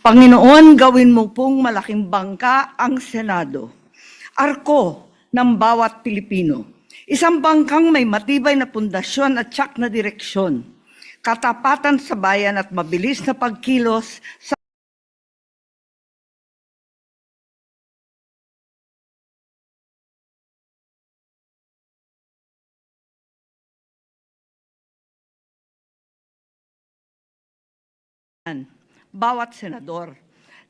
Panginoon, gawin mo pong malaking bangka ang Senado. Arko ng bawat Pilipino. Isang bangkang may matibay na pundasyon at tiyak na direksyon. Katapatan sa bayan at mabilis na pagkilos sa bawat senador.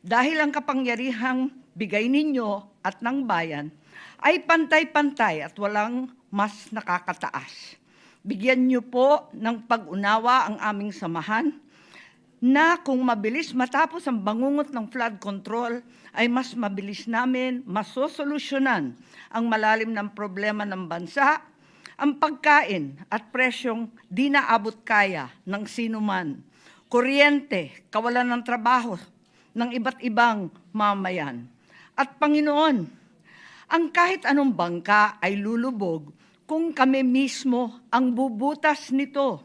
Dahil ang kapangyarihang bigay ninyo at ng bayan ay pantay-pantay at walang mas nakakataas. Bigyan niyo po ng pag-unawa ang aming samahan na kung mabilis matapos ang bangungot ng flood control ay mas mabilis namin masosolusyonan ang malalim ng problema ng bansa, ang pagkain at presyong di naabot kaya ng sinuman, kuryente, kawalan ng trabaho ng iba't ibang mamayan. At Panginoon, ang kahit anong bangka ay lulubog kung kami mismo ang bubutas nito.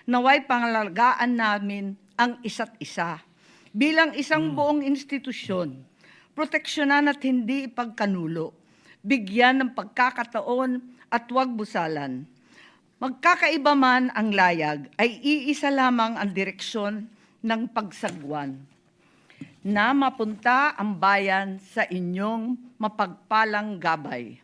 Naway pangalagaan namin ang isa't isa bilang isang buong institusyon, proteksyonan at hindi ipagkanulo, bigyan ng pagkakataon at huwag busalan. Magkakaiba man ang layag, ay iisa lamang ang direksyon ng pagsagwan na mapunta ang bayan sa inyong mapagpalang gabay.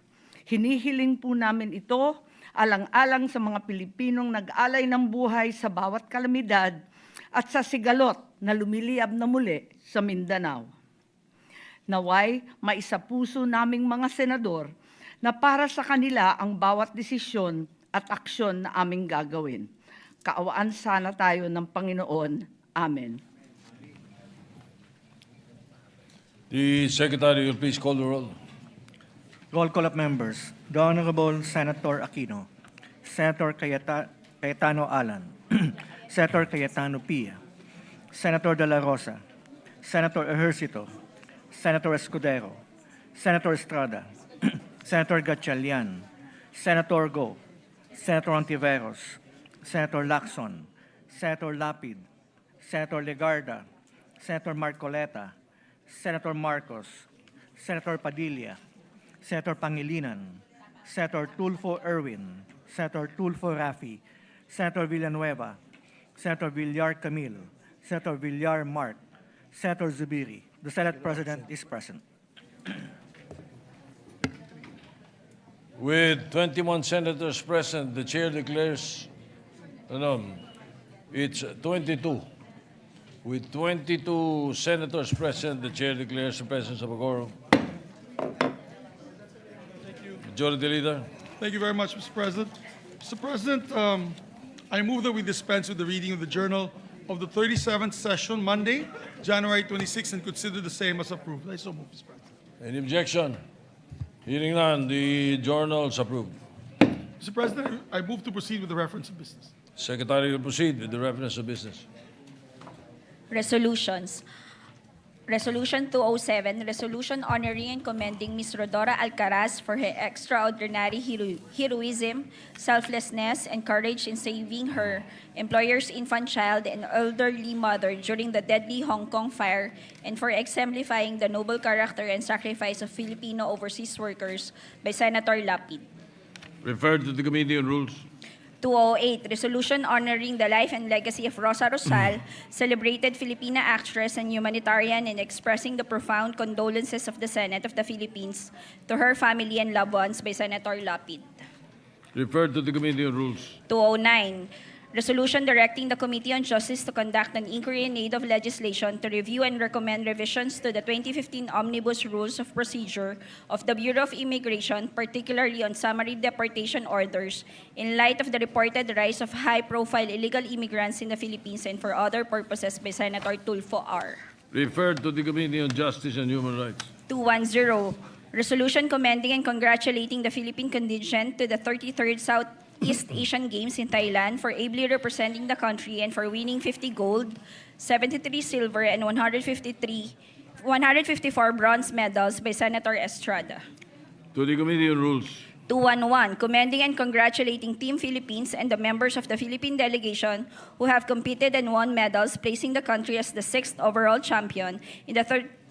Hinihiling po namin ito alang-alang sa mga Pilipinong nag-alay ng buhay sa bawat kalamidad at sa sigalot na lumiliyab na muli sa Mindanao. Naway, maisapuso naming mga senador na para sa kanila ang bawat desisyon at aksyon na aming gagawin. Kaawaan sana tayo ng Panginoon. Amen. The Secretary will please call the roll. Roll call of members. The Honorable Senator Aquino, Senator Cayetano Alan, Senator Cayetano Pia, Senator De La Rosa, Senator Ejercito, Senator Escudero, Senator Estrada, Senator Gatchalian, Senator Go, Senator Ontiveros, Senator Lacson, Senator Lapid, Senator Legarda, Senator Marcoleta, Senator Marcos, Senator Padilla, Senator Pangilinan, Senator Tulfo Erwin, Senator Tulfo Rafi, Senator Villanueva, Senator Villar Camille, Senator Villar Mark, Senator Zubiri. The Senate President is present. With 21 senators present, the chair declares, it's 22. With 22 senators present, the chair declares the presence of a quorum. Majority Leader. Thank you very much, Mr. President. Mr. President, I move that we dispense with the reading of the journal of the 37th session, Monday, January 26, and consider the same as approved. I so move, Mr. President. Any objection? Hearing none, the journal is approved. Mr. President, I move to proceed with the reference of business. Secretary will proceed with the reference of business. Resolutions. Resolution 207, resolution honoring and commending Ms. Rodora Alcaraz for her extraordinary heroism, selflessness, and courage in saving her employer's infant child and elderly mother during the deadly Hong Kong fire, and for exemplifying the noble character and sacrifice of Filipino overseas workers by Senator Lapid. Referred to the Committee on Rules. 208, resolution honoring the life and legacy of Rosa Rosal, celebrated Filipina actress and humanitarian, and expressing the profound condolences of the Senate of the Philippines to her family and loved ones by Senator Lapid. Referred to the Committee on Rules. 209, resolution directing the Committee on Justice to conduct an inquiry in aid of legislation to review and recommend revisions to the 2015 Omnibus Rules of Procedure of the Bureau of Immigration, particularly on summary deportation orders, in light of the reported rise of high-profile illegal immigrants in the Philippines and for other purposes by Senator Tulfo R. Referred to the Committee on Justice and Human Rights. 210, resolution commending and congratulating the Philippine contingent to the 33rd Southeast Asian Games in Thailand for ably representing the country and for winning 50 gold, 73 silver, and 154 bronze medals by Senator Estrada. To the Committee on Rules. 211, commending and congratulating Team Philippines and the members of the Philippine delegation who have competed and won medals, placing the country as the 6th overall champion in the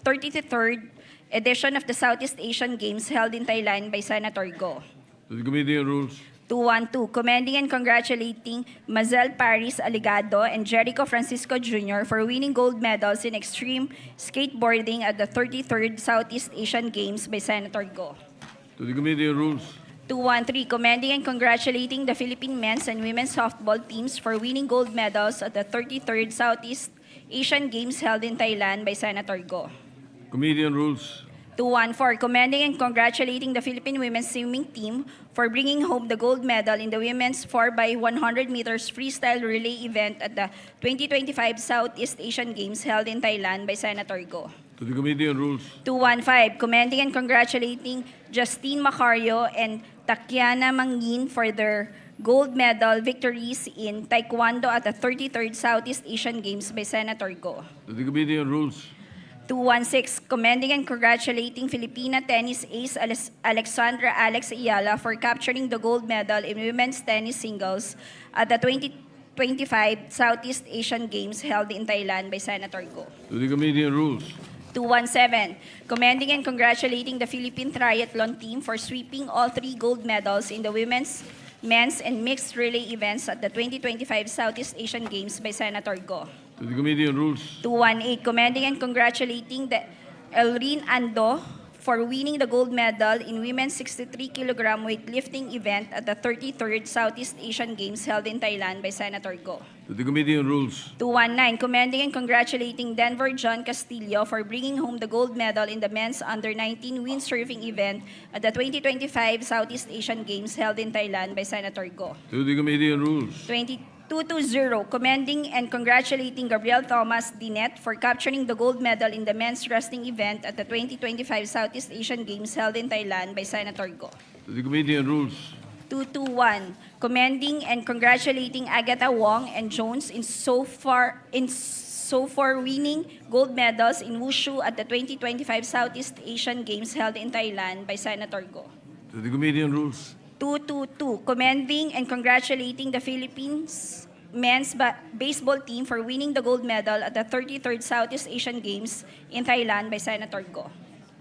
33rd edition of the Southeast Asian Games held in Thailand by Senator Go. To the Committee on Rules. 212, commending and congratulating Mazel Paris Aligado and Jericho Francisco Jr. for winning gold medals in extreme skateboarding at the 33rd Southeast Asian Games by Senator Go. To the Committee on Rules. 213, commending and congratulating the Philippine men's and women's softball teams for winning gold medals at the 33rd Southeast Asian Games held in Thailand by Senator Go. Committee on Rules. 214, commending and congratulating the Philippine women's swimming team for bringing home the gold medal in the women's 4x100 meters freestyle relay event at the 2025 Southeast Asian Games held in Thailand by Senator Go. To the Committee on Rules. 215, commending and congratulating Justine Macario and Takiana Mangin for their gold medal victories in Taekwondo at the 33rd Southeast Asian Games by Senator Go. To the Committee on Rules. 216, commending and congratulating Filipina tennis ace Alexandra Alex Ayala for capturing the gold medal in women's tennis singles at the 2025 Southeast Asian Games held in Thailand by Senator Go. To the Committee on Rules. 217, commending and congratulating the Philippine triathlon team for sweeping all 3 gold medals in the women's, men's, and mixed relay events at the 2025 Southeast Asian Games by Senator Go. To the Committee on Rules. 218, commending and congratulating the Elrin Ando for winning the gold medal in women's 63-kilogram weightlifting event at the 33rd Southeast Asian Games held in Thailand by Senator Go. To the Committee on Rules. 219, commending and congratulating Denver John Castillo for bringing home the gold medal in the men's under-19 windsurfing event at the 2025 Southeast Asian Games held in Thailand by Senator Go. To the Committee on Rules. 220, commending and congratulating Gabriel Thomas Dinet for capturing the gold medal in the men's wrestling event at the 2025 Southeast Asian Games held in Thailand by Senator Go. To the Committee on Rules. 221, commending and congratulating Agatha Wong and Jones in so far winning gold medals in Wushu at the 2025 Southeast Asian Games held in Thailand by Senator Go. To the Committee on Rules. 222, commending and congratulating the Philippines men's baseball team for winning the gold medal at the 33rd Southeast Asian Games in Thailand by Senator Go.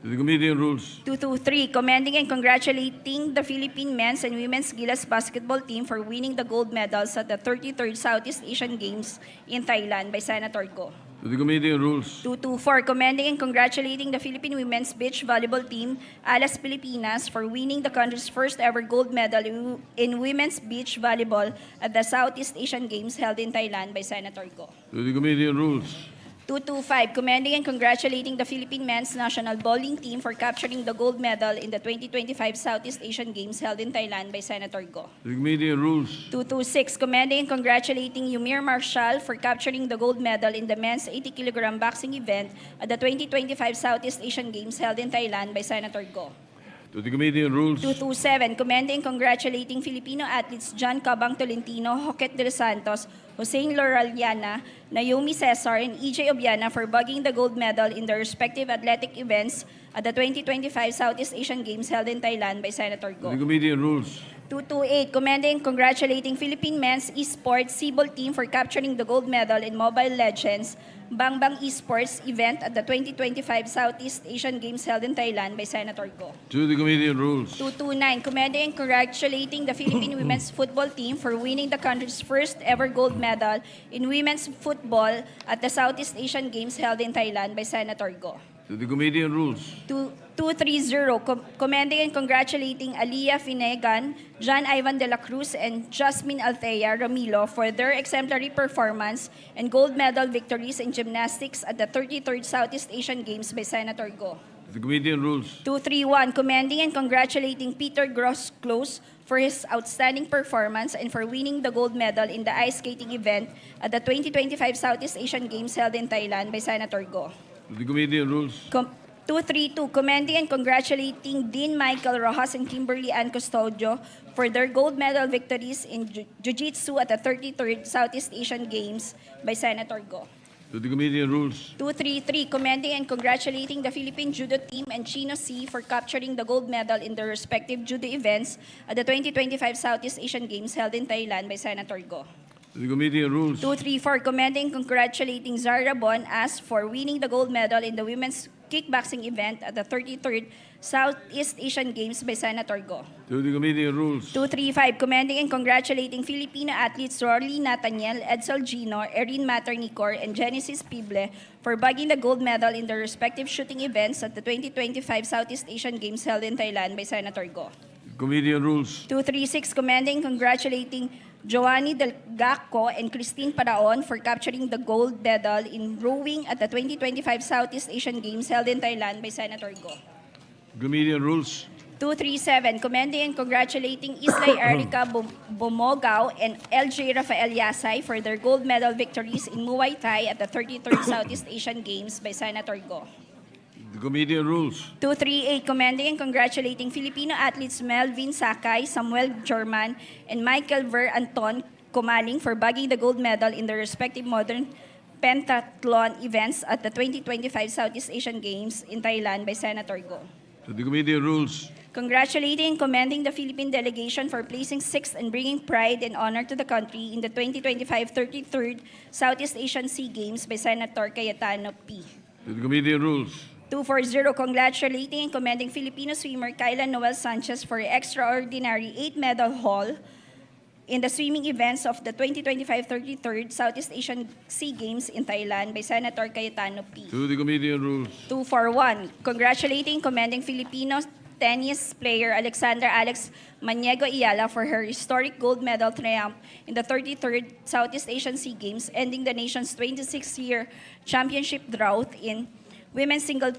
To the Committee on Rules. 223, commending and congratulating the Philippine men's and women's Gilas basketball team for winning the gold medals at the 33rd Southeast Asian Games in Thailand by Senator Go. To the Committee on Rules. 224, commending and congratulating the Philippine women's beach volleyball team, Alas Pilipinas, for winning the country's first ever gold medal in women's beach volleyball at the Southeast Asian Games held in Thailand by Senator Go. To the Committee on Rules. 225, commending and congratulating the Philippine men's national bowling team for capturing the gold medal in the 2025 Southeast Asian Games held in Thailand by Senator Go. To the Committee on Rules. 226, commending and congratulating Yumir Marshall for capturing the gold medal in the men's 80-kilogram boxing event at the 2025 Southeast Asian Games held in Thailand by Senator Go. To the Committee on Rules. 227, commending and congratulating Filipino athletes John Cabang Tolentino, Joquet de los Santos, Hussein Loraliana, Naomi Cesar, and EJ Obiana for bagging the gold medal in their respective athletic events at the 2025 Southeast Asian Games held in Thailand by Senator To Go. the Committee on Rules. 228, commending and congratulating Philippine men's esports Cebol team for capturing the gold medal in Mobile Legends Bang Bang Esports event at the 2025 Southeast Asian Games held in Thailand by Senator Go. To the Committee on Rules. 229, commending and congratulating the Philippine women's football team for winning the country's first ever gold medal in women's football at the Southeast Asian Games held in Thailand by Senator Go. To the Committee on Rules. 230, commending and congratulating Aliyah Finegan, John Ivan de la Cruz, and Jasmine Althea Ramilo for their exemplary performance and gold medal victories in gymnastics at the 33rd Southeast Asian Games by Senator Go. To the Committee on Rules. 231, commending and congratulating Peter Gross-Close for his outstanding performance and for winning the gold medal in the ice skating event at the 2025 Southeast Asian Games held in Thailand by Senator Go. To the Committee on Rules. 232, commending and congratulating Dean Michael Rojas and Kimberly Ann Custodio for their gold medal victories in Jiu-Jitsu at the 33rd Southeast Asian Games by Senator Go. To the Committee on Rules. 233, commending and congratulating the Philippine Judo Team and Chino C for capturing the gold medal in their respective judo events at the 2025 Southeast Asian Games held in Thailand by Senator Go. To the Committee on Rules. 234, commending and congratulating Zara Bon as for winning the gold medal in the women's kickboxing event at the 33rd Southeast Asian Games by Senator Go. To the Committee on Rules. 235, commending and congratulating Filipino athletes Rory Nathaniel, Edsel Gino, Erin Maternicor, and Genesis Pible for bagging the gold medal in their respective shooting events at the 2025 Southeast Asian Games held in Thailand by Senator Go. Committee on Rules. 236, commending and congratulating Joanny Del Gaco and Christine Paraon for capturing the gold medal in rowing at the 2025 Southeast Asian Games held in Thailand by Senator Go. Committee on Rules. 237, commending and congratulating Islay Erica Bumogao and LJ Rafael Yasay for their gold medal victories in Muay Thai at the 33rd Southeast Asian Games by Senator Go. The Committee on Rules. 238, commending and congratulating Filipino athletes Melvin Sakay, Samuel German, and Michael Ver Anton Comaling for bagging the gold medal in their respective modern pentathlon events at the 2025 Southeast Asian Games in Thailand by Senator Go. To the Committee on Rules. Congratulating and commending the Philippine delegation for placing sixth and bringing pride and honor to the country in the 2025 33rd Southeast Asian SEA Games by Senator Cayetano P. To the Committee on Rules. 240, congratulating and commending Filipino swimmer Kyla Noel Sanchez for extraordinary 8-medal haul in the swimming events of the 2025 33rd Southeast Asian SEA Games in Thailand by Senator Cayetano P. To the Committee on Rules. 241, congratulating and commending Filipino tennis player Alexander Alex Maniego Ayala for her historic gold medal triumph in the 33rd Southeast Asian SEA Games, ending the nation's 26-year championship drought in women's single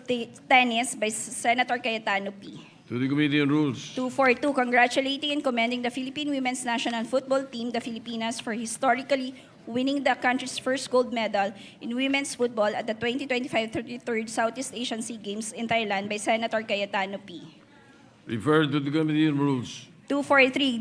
tennis by Senator Cayetano P. To the Committee on Rules. 242, congratulating and commending the Philippine women's national football team, the Filipinas, for historically winning the country's first gold medal in women's football at the 2025 33rd Southeast Asian SEA Games in Thailand by Senator Cayetano P. Referred to the Committee on Rules. 243,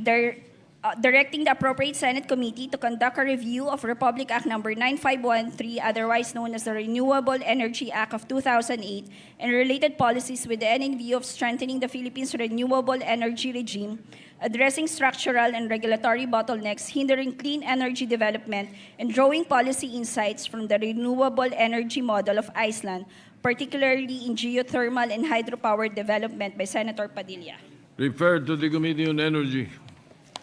directing the appropriate Senate committee to conduct a review of Republic Act Number 9513, otherwise known as the Renewable Energy Act of 2008, and related policies with the end view of strengthening the Philippines' renewable energy regime, addressing structural and regulatory bottlenecks hindering clean energy development, and drawing policy insights from the renewable energy model of Iceland, particularly in geothermal and hydropower development by Senator Padilla. Referred to the Committee on Energy.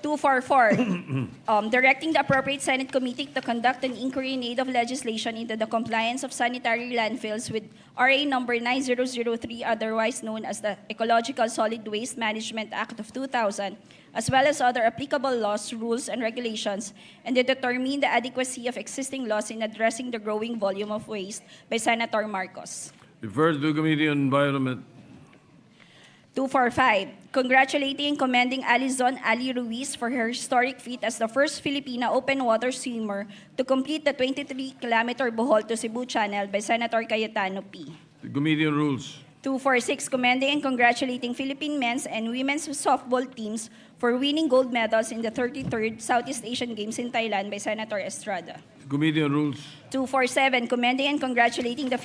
244, directing the appropriate Senate committee to conduct an inquiry in aid of legislation into the compliance of sanitary landfills with RA number 9003, otherwise known as the Ecological Solid Waste Management Act of 2000, as well as other applicable laws, rules, and regulations, and to determine the adequacy of existing laws in addressing the growing volume of waste by Senator Marcos. Referred to the Committee on Environment. 245, congratulating and commending Alizon Ali Ruiz for her historic feat as the first Filipina open water swimmer to complete the 23-kilometer Bohol to Cebu Channel by Senator Cayetano P. The Committee on Rules. 246, commending and congratulating Philippine men's and women's softball teams for winning gold medals in the 33rd Southeast Asian Games in Thailand by Senator Estrada. The Committee on Rules. 247, commending and congratulating the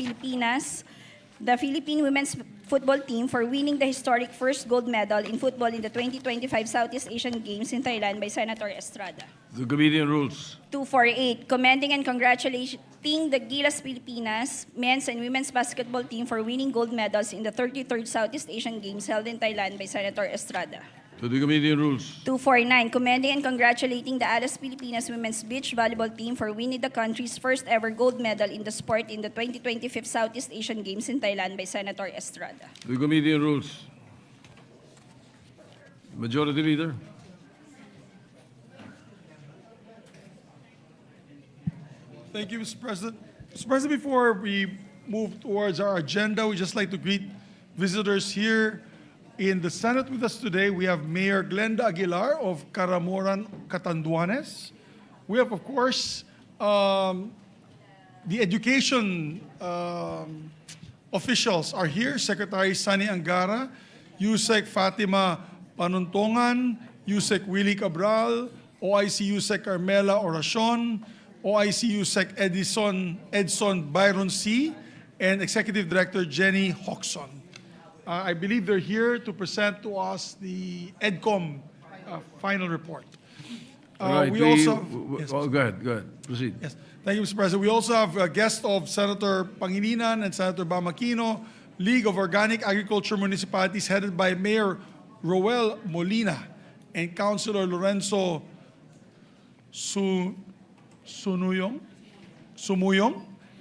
Philippine women's football team for winning the historic first gold medal in football in the 2025 Southeast Asian Games in Thailand by Senator Estrada. The Committee on Rules. 248, commending and congratulating the Gilas Pilipinas men's and women's basketball team for winning gold medals in the 33rd Southeast Asian Games held in Thailand by Senator Estrada. To the Committee on Rules. 249, commending and congratulating the Alas Pilipinas women's beach volleyball team for winning the country's first ever gold medal in the sport in the 2025 Southeast Asian Games in Thailand by Senator Estrada. To the Committee on Rules. Majority Leader. Thank you, Mr. President. Mr. President, before we move towards our agenda, we'd just like to greet visitors here in the Senate with us today. We have Mayor Glenda Aguilar of Caramoran, Catanduanes. We have, of course, the education officials are here. Secretary Sani Angara, Yusek Fatima Panuntongan, Yusek Willie Cabral, OIC Yusek Carmela Oracion, OICU Sec Edson Byron C., and Executive Director Jenny Hoxon. I believe they're here to present to us the EDCOM final report. All right, we also yes, oh, go ahead, proceed. yes. Thank you, Mr. President. We also have a guest of Senator Pangilinan and Senator Bamakino, League of Organic Agriculture Municipalities headed by Mayor Roel Molina and Councilor Lorenzo Sumuyong,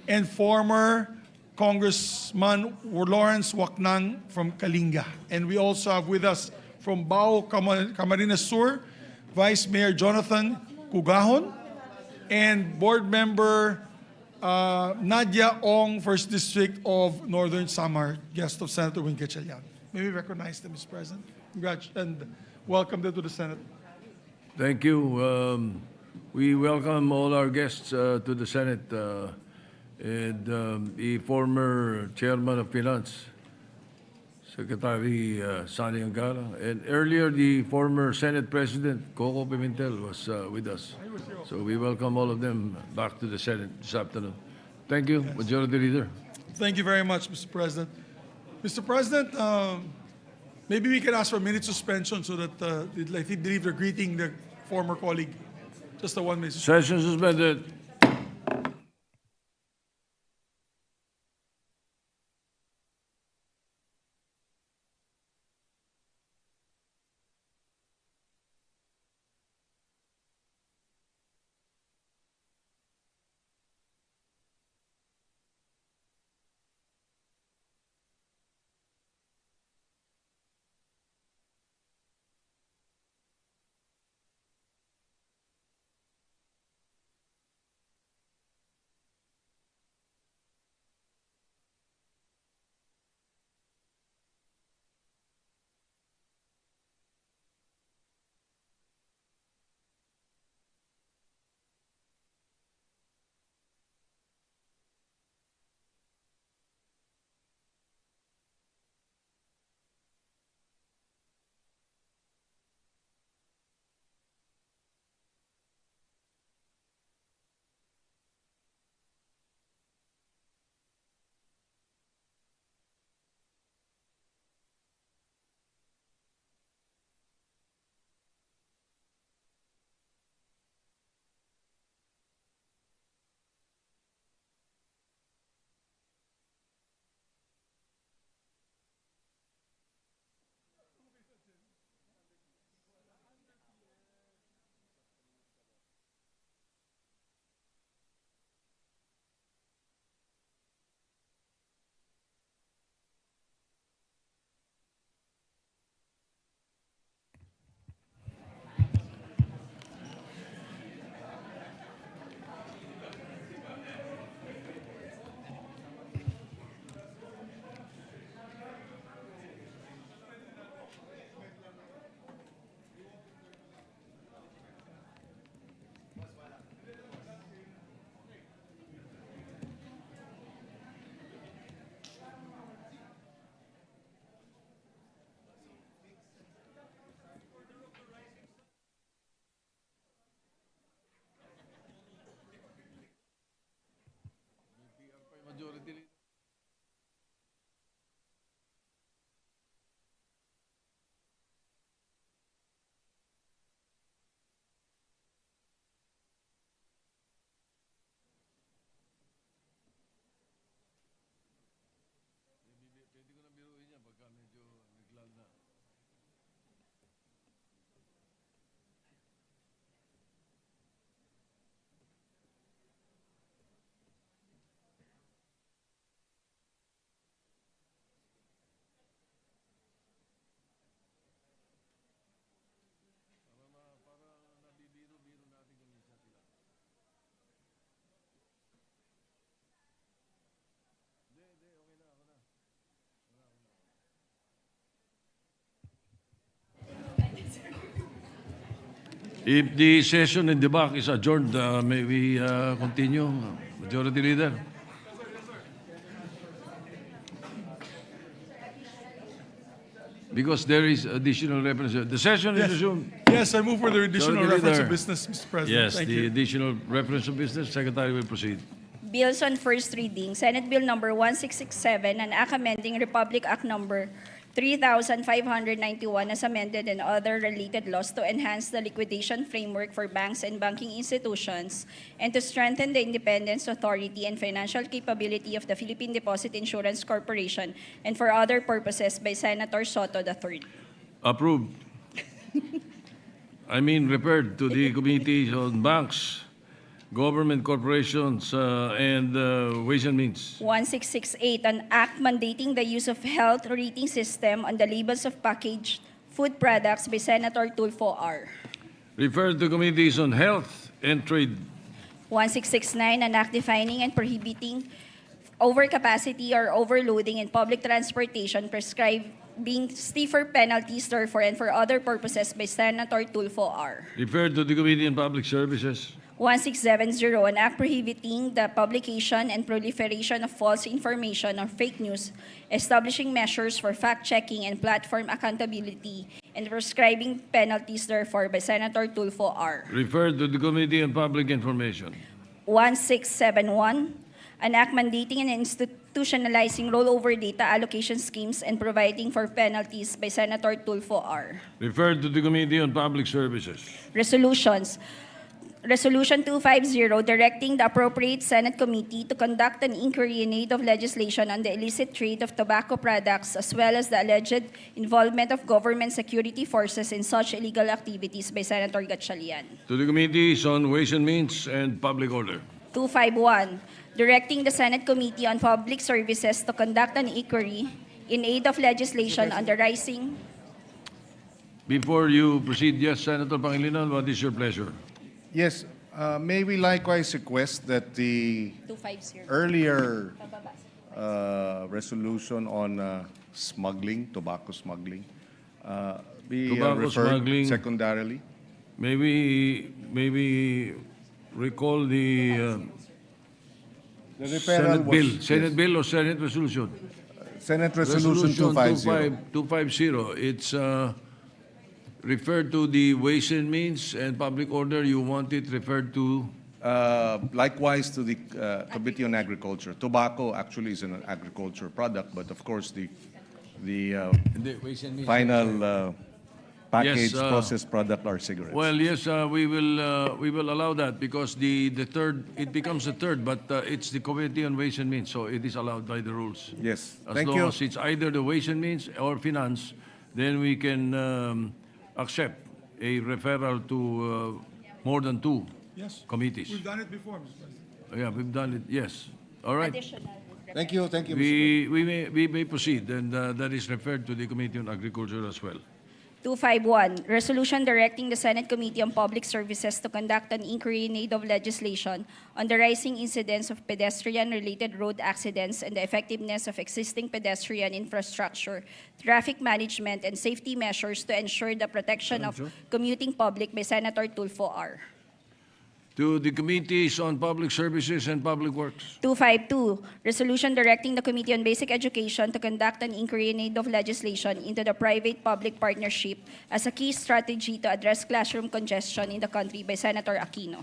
and former Congressman Lawrence Waknang from Kalinga. And we also have with us from Bao Camarines Sur, Vice Mayor Jonathan Cugahon, and Board Member Nadia Ong, First District of Northern Samar, guest of Senator Win Gatchalian. May we recognize them, Mr. President? And welcome them to the Senate. Thank you. We welcome all our guests to the Senate and the former Chairman of Finance, Secretary Sani Angara, and earlier the former Senate President Coco Pimentel was with us. So we welcome all of them back to the Senate this afternoon. Thank you, Majority Leader. Thank you very much, Mr. President. Mr. President, maybe we can ask for a minute suspension so that I believe they're greeting the former colleague. Just a 1 minute. Session suspended. If the session in the back is adjourned, may we continue, Majority Leader? because there is additional reference. The session is resumed. Yes, I move for the additional Sorry, reference Leader. of business, Mr. President. Yes, Thank the you. additional reference of business, Secretary will proceed. Bills on first reading. Senate Bill number 1667, an act amending Republic Act number 3591 as amended and other related laws to enhance the liquidation framework for banks and banking institutions and to strengthen the independence, authority, and financial capability of the Philippine Deposit Insurance Corporation and for other purposes by Senator Soto III. Approved. I mean, referred to the committees on banks, government corporations, and ways and means. 1668, an act mandating the use of health rating system on the labels of packaged food products by Senator Tulfo R. Referred to committees on health and trade. 1669, an act defining and prohibiting overcapacity or overloading in public transportation, prescribing stiffer penalties therefore and for other purposes by Senator Tulfo R. Referred to the Committee on Public Services. 1670, an act prohibiting the publication and proliferation of false information or fake news, establishing measures for fact-checking and platform accountability, and prescribing penalties therefore by Senator Tulfo R. Referred to the Committee on Public Information. 1671, an act mandating and institutionalizing rollover data allocation schemes and providing for penalties by Senator Tulfo R. Referred to the Committee on Public Services. Resolutions. Resolution 250, directing the appropriate Senate committee to conduct an inquiry in aid of legislation on the illicit trade of tobacco products as well as the alleged involvement of government security forces in such illegal activities by Senator Gatchalian. To the Committees on Ways and Means and Public Order. 251, directing the Senate Committee on Public Services to conduct an inquiry in aid of legislation on the rising... Before you proceed, yes, Senator Pangilinan, what is your pleasure? Yes, may we likewise request that the 250. earlier resolution on smuggling, tobacco smuggling, be Tobacco referred smuggling. secondarily? Maybe recall the The referral Senate was- bill. yes. Senate bill or Senate resolution? Senate Resolution 250. 250. It's referred to the Ways and Means and Public Order. You want it referred to? Likewise to the Committee on Agriculture. Tobacco actually is an agriculture product, but of course the The Ways and Means. final packaged Yes, processed product are cigarettes. Well, yes, we will allow that because the third, it becomes the third, but it's the Committee on Ways and Means, so it is allowed by the rules. Yes, As thank long you. as it's either the Ways and Means or Finance, then we can accept a referral to more than two Yes. committees. We've done it before, Mr. President. Yeah, we've done it, yes. All right. Additional. Thank you, Mr. President. We may proceed, and that is referred to the Committee on Agriculture as well. 251, resolution directing the Senate Committee on Public Services to conduct an inquiry in aid of legislation on the rising incidence of pedestrian-related road accidents and the effectiveness of existing pedestrian infrastructure, traffic management, and safety measures to ensure the protection of commuting public by Senator Tulfo R. To the Committees on Public Services and Public Works. 252, resolution directing the Committee on Basic Education to conduct an inquiry in aid of legislation into the private-public partnership as a key strategy to address classroom congestion in the country by Senator Aquino.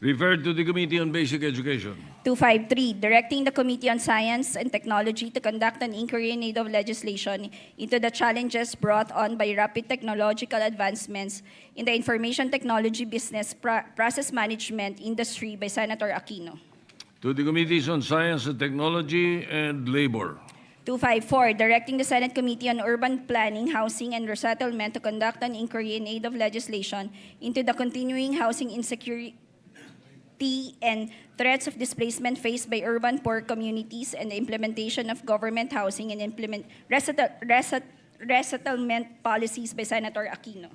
Referred to the Committee on Basic Education. 253, directing the Committee on Science and Technology to conduct an inquiry in aid of legislation into the challenges brought on by rapid technological advancements in the information technology business process management industry by Senator Aquino. To the Committees on Science and Technology and Labor. 254, directing the Senate Committee on Urban Planning, Housing, and Resettlement to conduct an inquiry in aid of legislation into the continuing housing insecurity and threats of displacement faced by urban poor communities and the implementation of government housing and resettlement policies by Senator Aquino.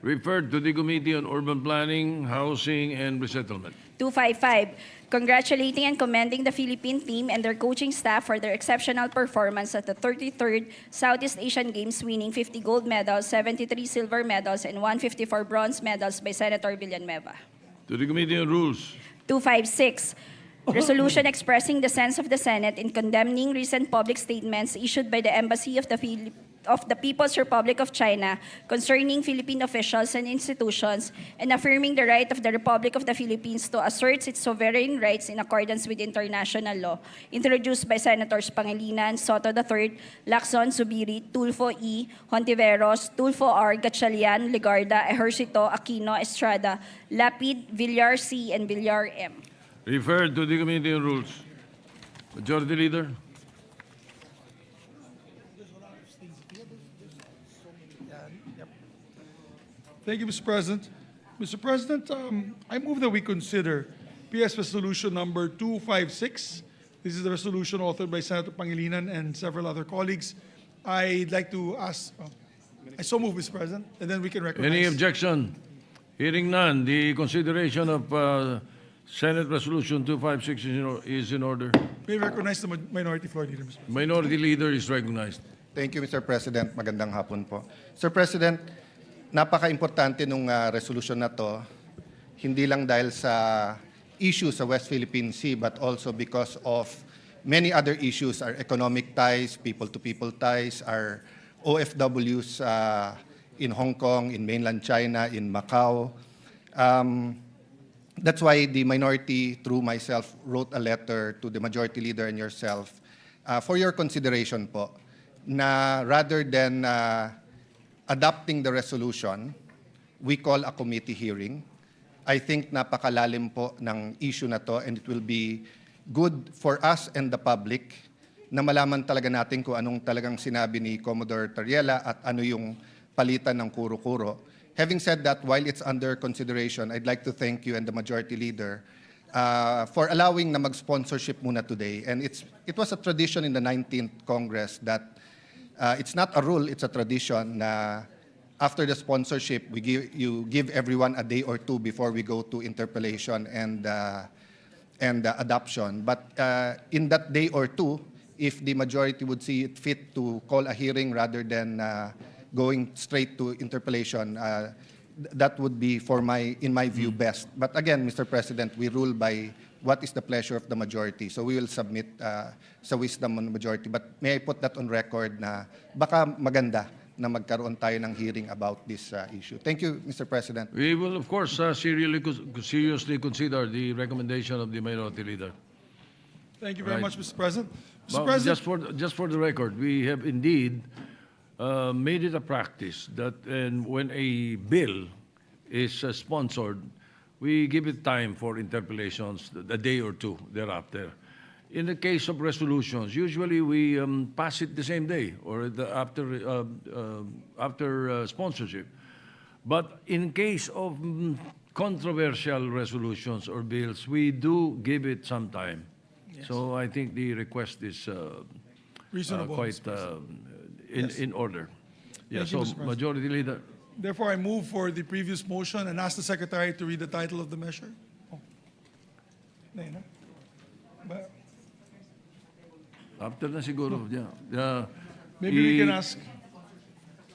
Referred to the Committee on Urban Planning, Housing, and Resettlement. 255, congratulating and commending the Philippine team and their coaching staff for their exceptional performance at the 33rd Southeast Asian Games, winning 50 gold medals, 73 silver medals, and 154 bronze medals by Senator Villanueva. To the Committee on Rules. 256, resolution expressing the sense of the Senate in condemning recent public statements issued by the Embassy of the of the People's Republic of China concerning Philippine officials and institutions, and affirming the right of the Republic of the Philippines to assert its sovereign rights in accordance with international law, introduced by Senators Pangilinan, Soto III, Lacson, Zubiri, Tulfo E., Hontiveros, Tulfo R., Gatchalian, Legarda, Ejercito, Aquino, Estrada, Lapid, Villar C., and Villar M. Referred to the Committee on Rules. Majority Leader. Thank you, Mr. President. Mr. President, I move that we consider PS Resolution number 256. This is the resolution authored by Senator Pangilinan and several other colleagues. I'd like to ask, I so move, Mr. President, and then we can recognize. Any objection? Hearing none, the consideration of Senate Resolution 256 is in order. May we recognize the Minority Floor Leader, Mr. President. Minority Leader is recognized. Thank you, Mr. President. Magandang hapon po. Sir President, napaka-importante nung resolution na to, hindi lang dahil sa issue sa West Philippine Sea, but also because of many other issues, our economic ties, people-to-people ties, our OFWs in Hong Kong, in mainland China, in Macau. That's why the minority, through myself, wrote a letter to the Majority Leader and yourself for your consideration po, na rather than adopting the resolution, we call a committee hearing. I think napakalalim po ng issue na to, and it will be good for us and the public na malaman talaga natin kung anong talagang sinabi ni Commodore Tariela at ano yung palitan ng kuro-kuro. Having said that, while it's under consideration, I'd like to thank you and the Majority Leader for allowing na mag-sponsorship muna today. And it was a tradition in the 19th Congress that it's not a rule, it's a tradition na after the sponsorship, you give everyone a day or two before we go to interpellation and adoption. But in that day or two, if the majority would see it fit to call a hearing rather than going straight to interpellation, that would be, in my view, best. But again, Mr. President, we rule by what is the pleasure of the majority. So we will submit sa wisdom of the majority. But may I put that on record na baka maganda na magkaroon tayo ng hearing about this issue. Thank you, Mr. President. We will, of course, seriously consider the recommendation of the Minority Leader. Thank you very Right. much, Mr. President. Mr. Well, President, just for the record, we have indeed made it a practice that when a bill is sponsored, we give it time for interpellations, a day or two thereafter. In the case of resolutions, usually we pass it the same day or after sponsorship. But in case of controversial resolutions or bills, we do give it some time. Yes. So I think the request is Reasonable, quite Mr. in order. Yeah, Thank you, so Mr. President. Majority Leader. therefore, I move for the previous motion and ask the Secretary to read the title of the measure. Oh. Nay, no? Ba- After na siguro. Yeah. Maybe we can ask.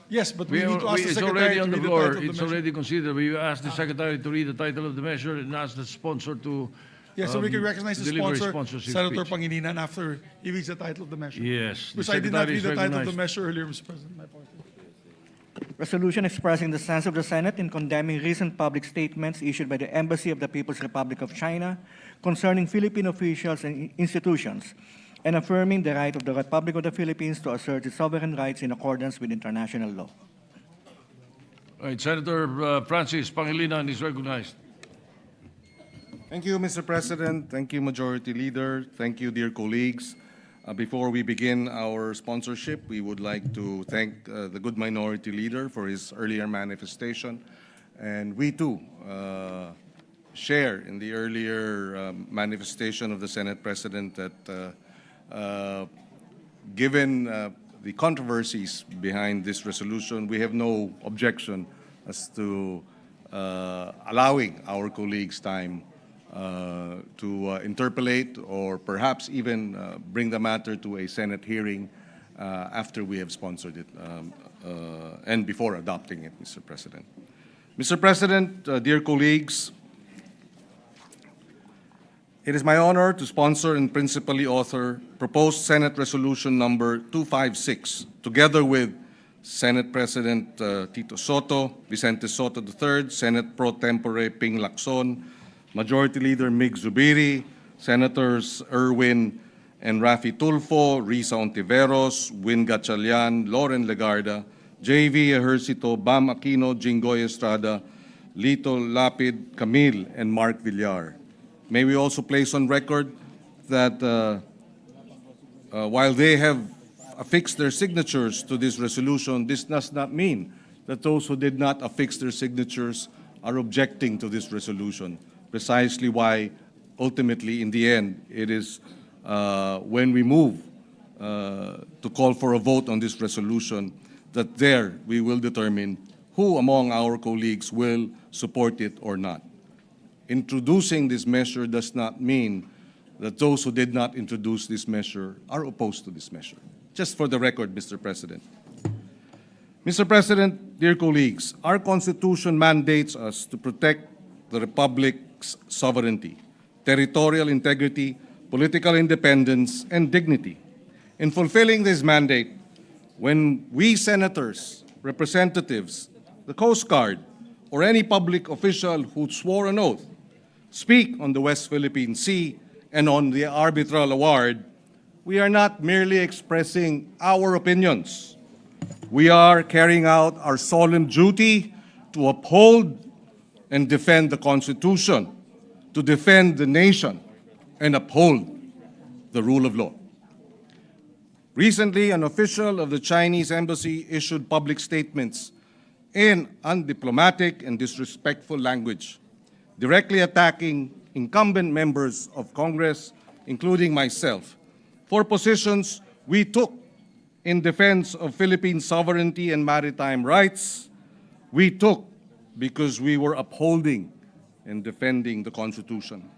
Yes, but we need to ask the it's Secretary already to on the read the floor. title of the It's measure. already considered. We ask the Secretary to read the title of the measure and ask the sponsor to Yes, so we can recognize the deliver sponsor, sponsorship Senator speech. Pangilinan, after he reads the title of the measure. Yes, the Which I did not Secretary read is the title of the recognized. measure earlier, Mr. President. My apologies. Resolution expressing the stance of the Senate in condemning recent public statements issued by the Embassy of the People's Republic of China concerning Philippine officials and institutions, and affirming the right of the Republic of the Philippines to assert its sovereign rights in accordance with international law. All right, Senator Francis Pangilinan is recognized. Thank you, Mr. President. Thank you, Majority Leader. Thank you, dear colleagues. Before we begin our sponsorship, we would like to thank the good Minority Leader for his earlier manifestation. And we too share in the earlier manifestation of the Senate President that given the controversies behind this resolution, we have no objection as to allowing our colleagues time to interpellate or perhaps even bring the matter to a Senate hearing after we have sponsored it and before adopting it, Mr. President. Mr. President, dear colleagues, it is my honor to sponsor and principally author proposed Senate Resolution number 256, together with Senate President Tito Soto, Vicente Soto III, Senate Pro Tempore Ping Lacson, Majority Leader Mig Zubiri, Senators Erwin and Rafi Tulfo, Risa Ontiveros, Win Gatchalian, Lauren Legarda, JV Ejercito, Bam Aquino, Jinggoy Estrada, Lito Lapid, Camille, and Mark Villar. May we also place on record that while they have affixed their signatures to this resolution, this does not mean that those who did not affix their signatures are objecting to this resolution. Precisely why, ultimately, in the end, it is when we move to call for a vote on this resolution that there we will determine who among our colleagues will support it or not. Introducing this measure does not mean that those who did not introduce this measure are opposed to this measure. Just for the record, Mr. President. Mr. President, dear colleagues, our Constitution mandates us to protect the Republic's sovereignty, territorial integrity, political independence, and dignity. In fulfilling this mandate, when we senators, representatives, the Coast Guard, or any public official who swore an oath speak on the West Philippine Sea and on the arbitral award, we are not merely expressing our opinions. We are carrying out our solemn duty to uphold and defend the Constitution, to defend the nation, and uphold the rule of law. Recently, an official of the Chinese embassy issued public statements in undiplomatic and disrespectful language, directly attacking incumbent members of Congress, including myself, for positions we took in defense of Philippine sovereignty and maritime rights. We took because we were upholding and defending the Constitution.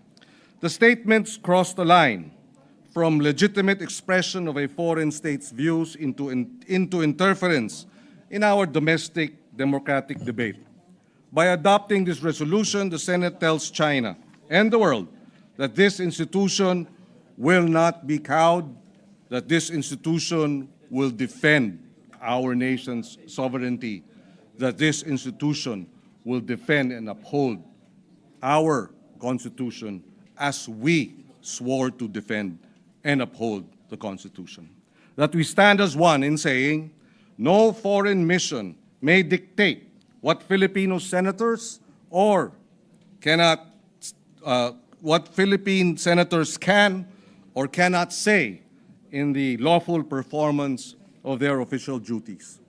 The statements crossed the line from legitimate expression of a foreign state's views into interference in our domestic democratic debate. By adopting this resolution, the Senate tells China and the world that this institution will not be cowed, that this institution will defend our nation's sovereignty, that this institution will defend and uphold our Constitution as we swore to defend and uphold the Constitution. That we stand as one in saying, no foreign mission may dictate what Filipino senators or what Philippine senators can or cannot say in the lawful performance of their official duties.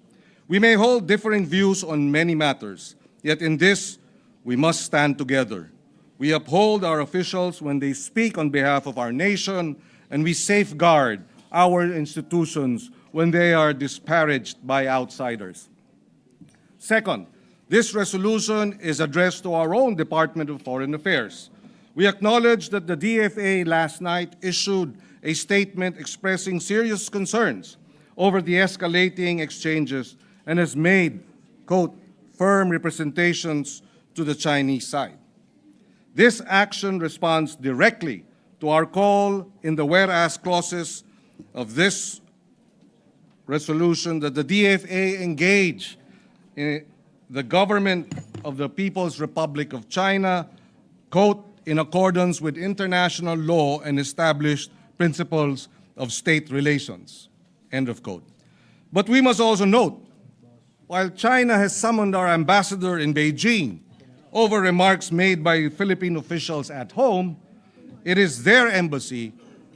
We may hold differing views on many matters, yet in this, we must stand together. We uphold our officials when they speak on behalf of our nation, and we safeguard our institutions when they are disparaged by outsiders. Second, this resolution is addressed to our own Department of Foreign Affairs. We acknowledge that the DFA last night issued a statement expressing serious concerns over the escalating exchanges and has made, quote, firm representations to the Chinese side. This action responds directly to our call in the whereas clauses of this resolution that the DFA engage in the government of the People's Republic of China, quote, in accordance with international law and established principles of state relations, end of quote. But we must also note, while China has summoned our ambassador in Beijing over remarks made by Philippine officials at home, it is their embassy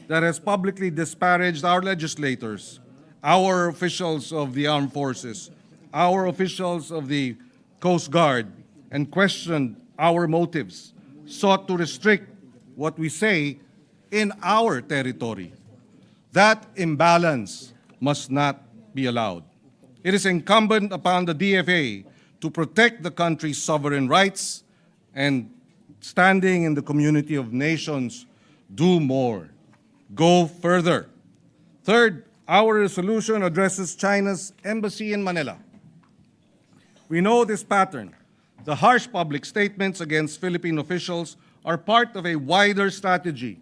that has publicly disparaged our legislators, our officials of the armed forces, our officials of the Coast Guard, and questioned our motives, sought to restrict what we say in our territory. That imbalance must not be allowed. It is incumbent upon the DFA to protect the country's sovereign rights and, standing in the community of nations, do more, go further. Third, our resolution addresses China's embassy in Manila. We know this pattern. The harsh public statements against Philippine officials are part of a wider strategy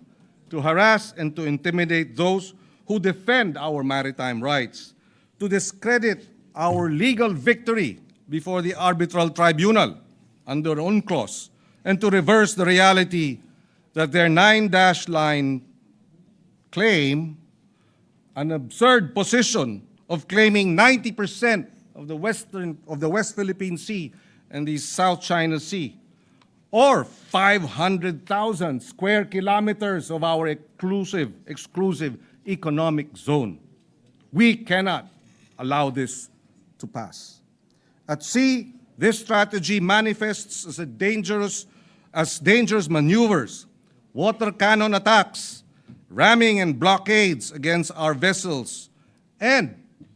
to harass and to intimidate those who defend our maritime rights, to discredit our legal victory before the arbitral tribunal under UNCLOS and to reverse the reality that their 9-line claim an absurd position of claiming 90% of the West Philippine Sea and the South China Sea, or 500,000 square kilometers of our exclusive economic zone. We cannot allow this to pass. At sea, this strategy manifests as dangerous maneuvers, water cannon attacks, ramming and blockades against our vessels, and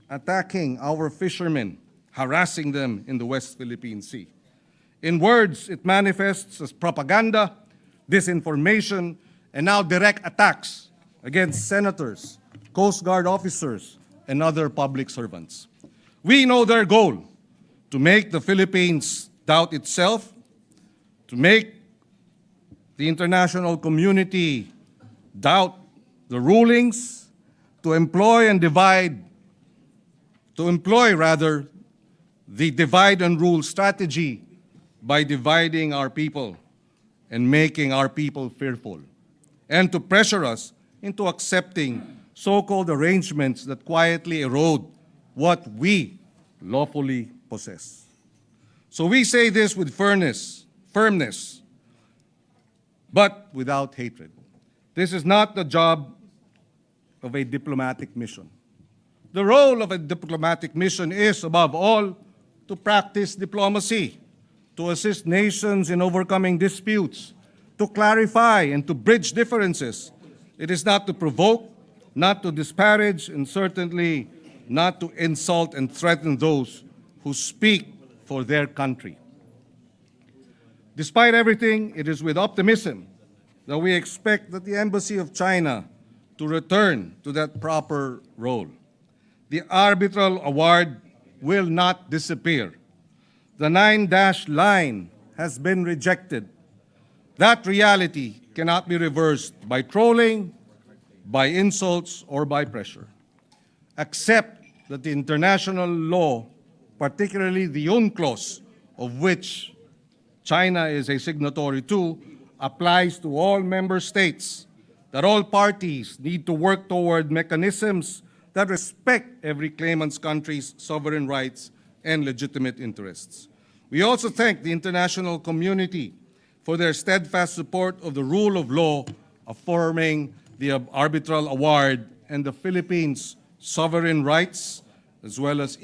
attacking our fishermen, harassing them in the West Philippine Sea. In words, it manifests as propaganda, disinformation, and now direct attacks against senators, Coast Guard officers, and other public servants. We know their goal: to make the Philippines doubt itself, to make the international community doubt the rulings, to employ the divide and rule strategy by dividing our people and making our people fearful, and to pressure us into accepting so-called arrangements that quietly erode what we lawfully possess. So we say this with firmness, but without hatred. This is not the job of a diplomatic mission. The role of a diplomatic mission is, above all, to practice diplomacy, to assist nations in overcoming disputes, to clarify and to bridge differences. It is not to provoke, not to disparage, and certainly not to insult and threaten those who speak for their country. Despite everything, it is with optimism that we expect that the Embassy of China to return to that proper role. The arbitral award will not disappear. The 9-line has been rejected. That reality cannot be reversed by trolling, by insults, or by pressure. Accept that the international law, particularly the UNCLOS, of which China is a signatory to, applies to all member states, that all parties need to work toward mechanisms that respect every claimant's country's sovereign rights and legitimate interests. We also thank the international community for their steadfast support of the rule of law, affirming the arbitral award and the Philippines' sovereign rights, as well as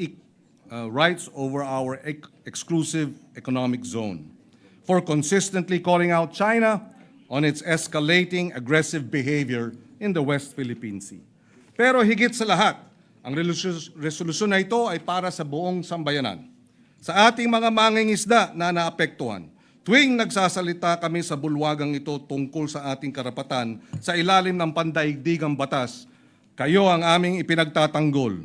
rights over our exclusive economic zone, for consistently calling out China on its escalating aggressive behavior in the West Philippine Sea. Pero higit sa lahat, ang resolusyon na ito ay para sa buong sambayanan. Sa ating mga mangingisda na naapektuhan, tuwing nagsasalita kami sa bulwagang ito tungkol sa ating karapatan sa ilalim ng pandaigdigang batas, kayo ang aming ipinagtatanggol.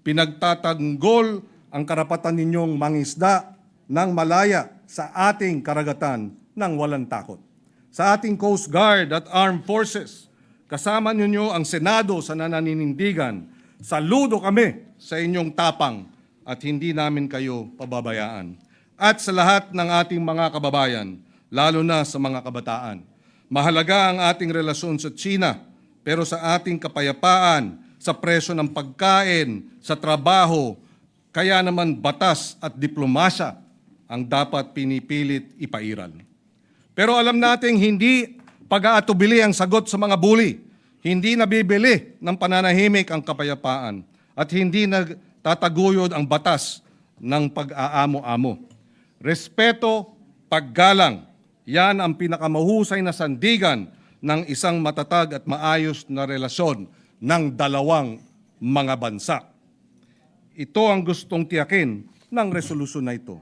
Pinagtatanggol ang karapatan ninyong mangisda ng malaya sa ating karagatan ng walang takot. Sa ating Coast Guard at Armed Forces, kasama ninyo ang Senado sa nananinindigan. Saludo kami sa inyong tapang at hindi namin kayo pababayaan. At sa lahat ng ating mga kababayan, lalo na sa mga kabataan, mahalaga ang ating relasyon sa China, pero sa ating kapayapaan, sa presyo ng pagkain, sa trabaho, kaya naman batas at diplomasya ang dapat pinipilit ipairal. Pero alam nating hindi pag-aatubili ang sagot sa mga bully, hindi nabibili ng pananahimik ang kapayapaan, at hindi nagtataguyod ang batas ng pag-aamo-amo. Respeto, paggalang, yan ang pinakamahusay na sandigan ng isang matatag at maayos na relasyon ng dalawang mga bansa. Ito ang gustong tiyakin ng resolusyon na ito.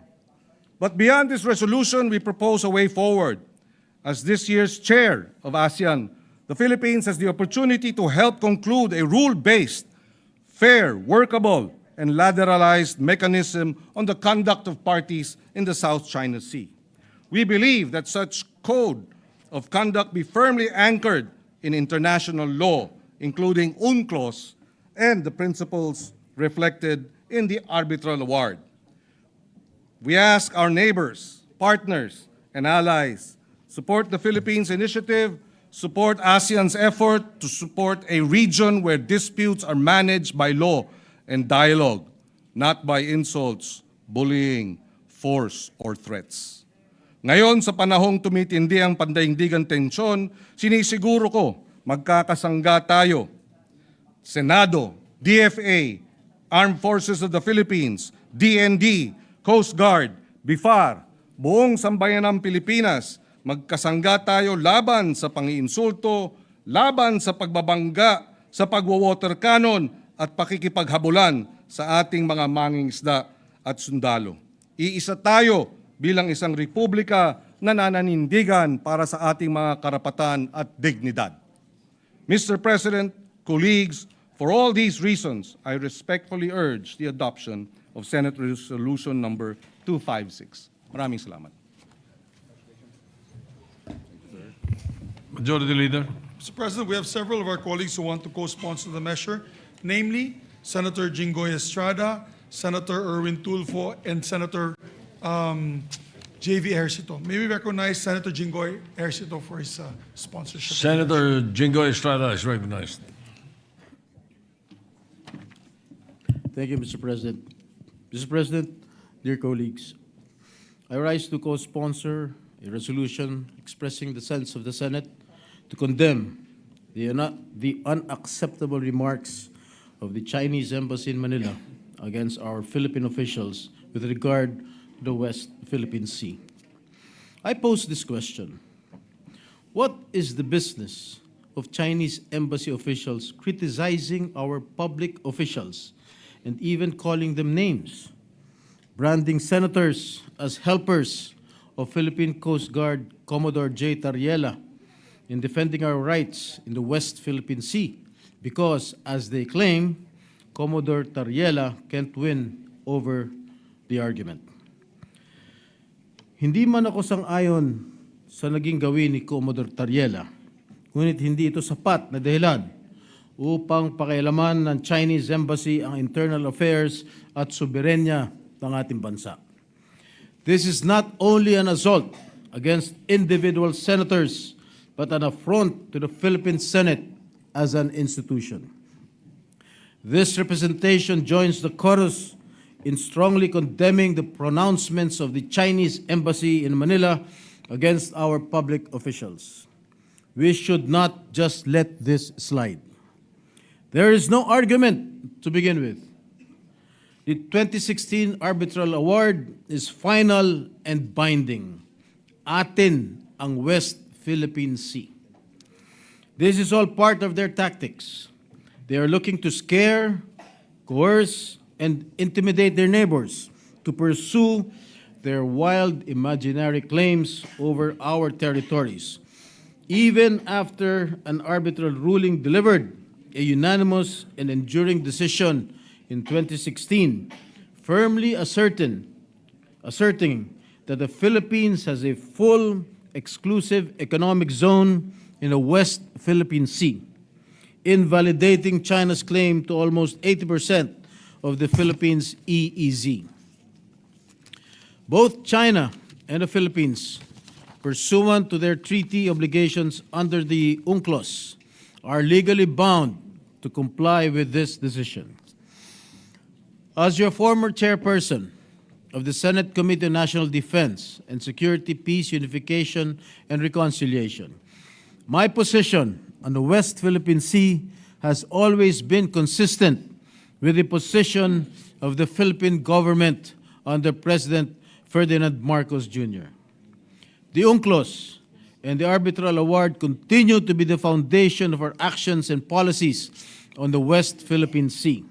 But beyond this resolution, we propose a way forward. As this year's chair of ASEAN, the Philippines has the opportunity to help conclude a rule-based, fair, workable, and lateralized mechanism on the conduct of parties in the South China Sea. We believe that such code of conduct be firmly anchored in international law, including UNCLOS and the principles reflected in the arbitral award. We ask our neighbors, partners, and allies, support the Philippines initiative, support ASEAN's effort to support a region where disputes are managed by law and dialogue, not by insults, bullying, force, or threats. Ngayon, sa panahong tumitindi ang pandaigdigang tensyon, sinisiguro ko magkakasangga tayo. Senado, DFA, Armed Forces of the Philippines, DND, Coast Guard, BIFAR, buong sambayanang Pilipinas, magkasangga tayo laban sa pangiinsulto, laban sa pagbabangga, sa pagwawater cannon at pakikipaghabulan sa ating mga mangingisda at sundalo. Iisa tayo bilang isang republika na nananindigan para sa ating mga karapatan at dignidad. Mr. President, colleagues, for all these reasons, I respectfully urge the adoption of Senate Resolution number 256. Maraming salamat. Majority Leader. Mr. President, we have several of our colleagues who want to co-sponsor the measure, namely Senator Jinggoy Estrada, Senator Erwin Tulfo, and Senator J.V. Ejercito. May we recognize Senator Jinggoy Ejercito for his sponsorship. Senator Jingo Estrada is recognized. Thank you, Mr. President. Mr. President, dear colleagues, I rise to co-sponsor a resolution expressing the sense of the Senate to condemn the unacceptable remarks of the Chinese Embassy in Manila against our Philippine officials with regard to the West Philippine Sea. I pose this question: what is the business of Chinese embassy officials criticizing our public officials and even calling them names, branding senators as helpers of Philippine Coast Guard Commodore J. Tariela in defending our rights in the West Philippine Sea because, as they claim, Commodore Tariela can't win over the argument. Hindi man ako sang-ayon sa naging gawin ni Commodore Tariela, ngunit hindi ito sapat na dahilan upang pakialaman ng Chinese Embassy ang internal affairs at soberenya ng ating bansa. This is not only an assault against individual senators, but an affront to the Philippine Senate as an institution. This representation joins the chorus in strongly condemning the pronouncements of the Chinese Embassy in Manila against our public officials. We should not just let this slide. There is no argument to begin with. The 2016 arbitral award is final and binding. Atin ang West Philippine Sea. This is all part of their tactics. They are looking to scare, coerce, and intimidate their neighbors to pursue their wild imaginary claims over our territories. Even after an arbitral ruling delivered a unanimous and enduring decision in 2016, firmly asserting that the Philippines has a full exclusive economic zone in the West Philippine Sea, invalidating China's claim to almost 80% of the Philippines' EEZ. Both China and the Philippines, pursuant to their treaty obligations under the UNCLOS, are legally bound to comply with this decision. As your former chairperson of the Senate Committee on National Defense and Security, Peace, Unification, and Reconciliation, my position on the West Philippine Sea has always been consistent with the position of the Philippine government under President Ferdinand Marcos Jr. The UNCLOS and the arbitral award continue to be the foundation of our actions and policies on the West Philippine Sea.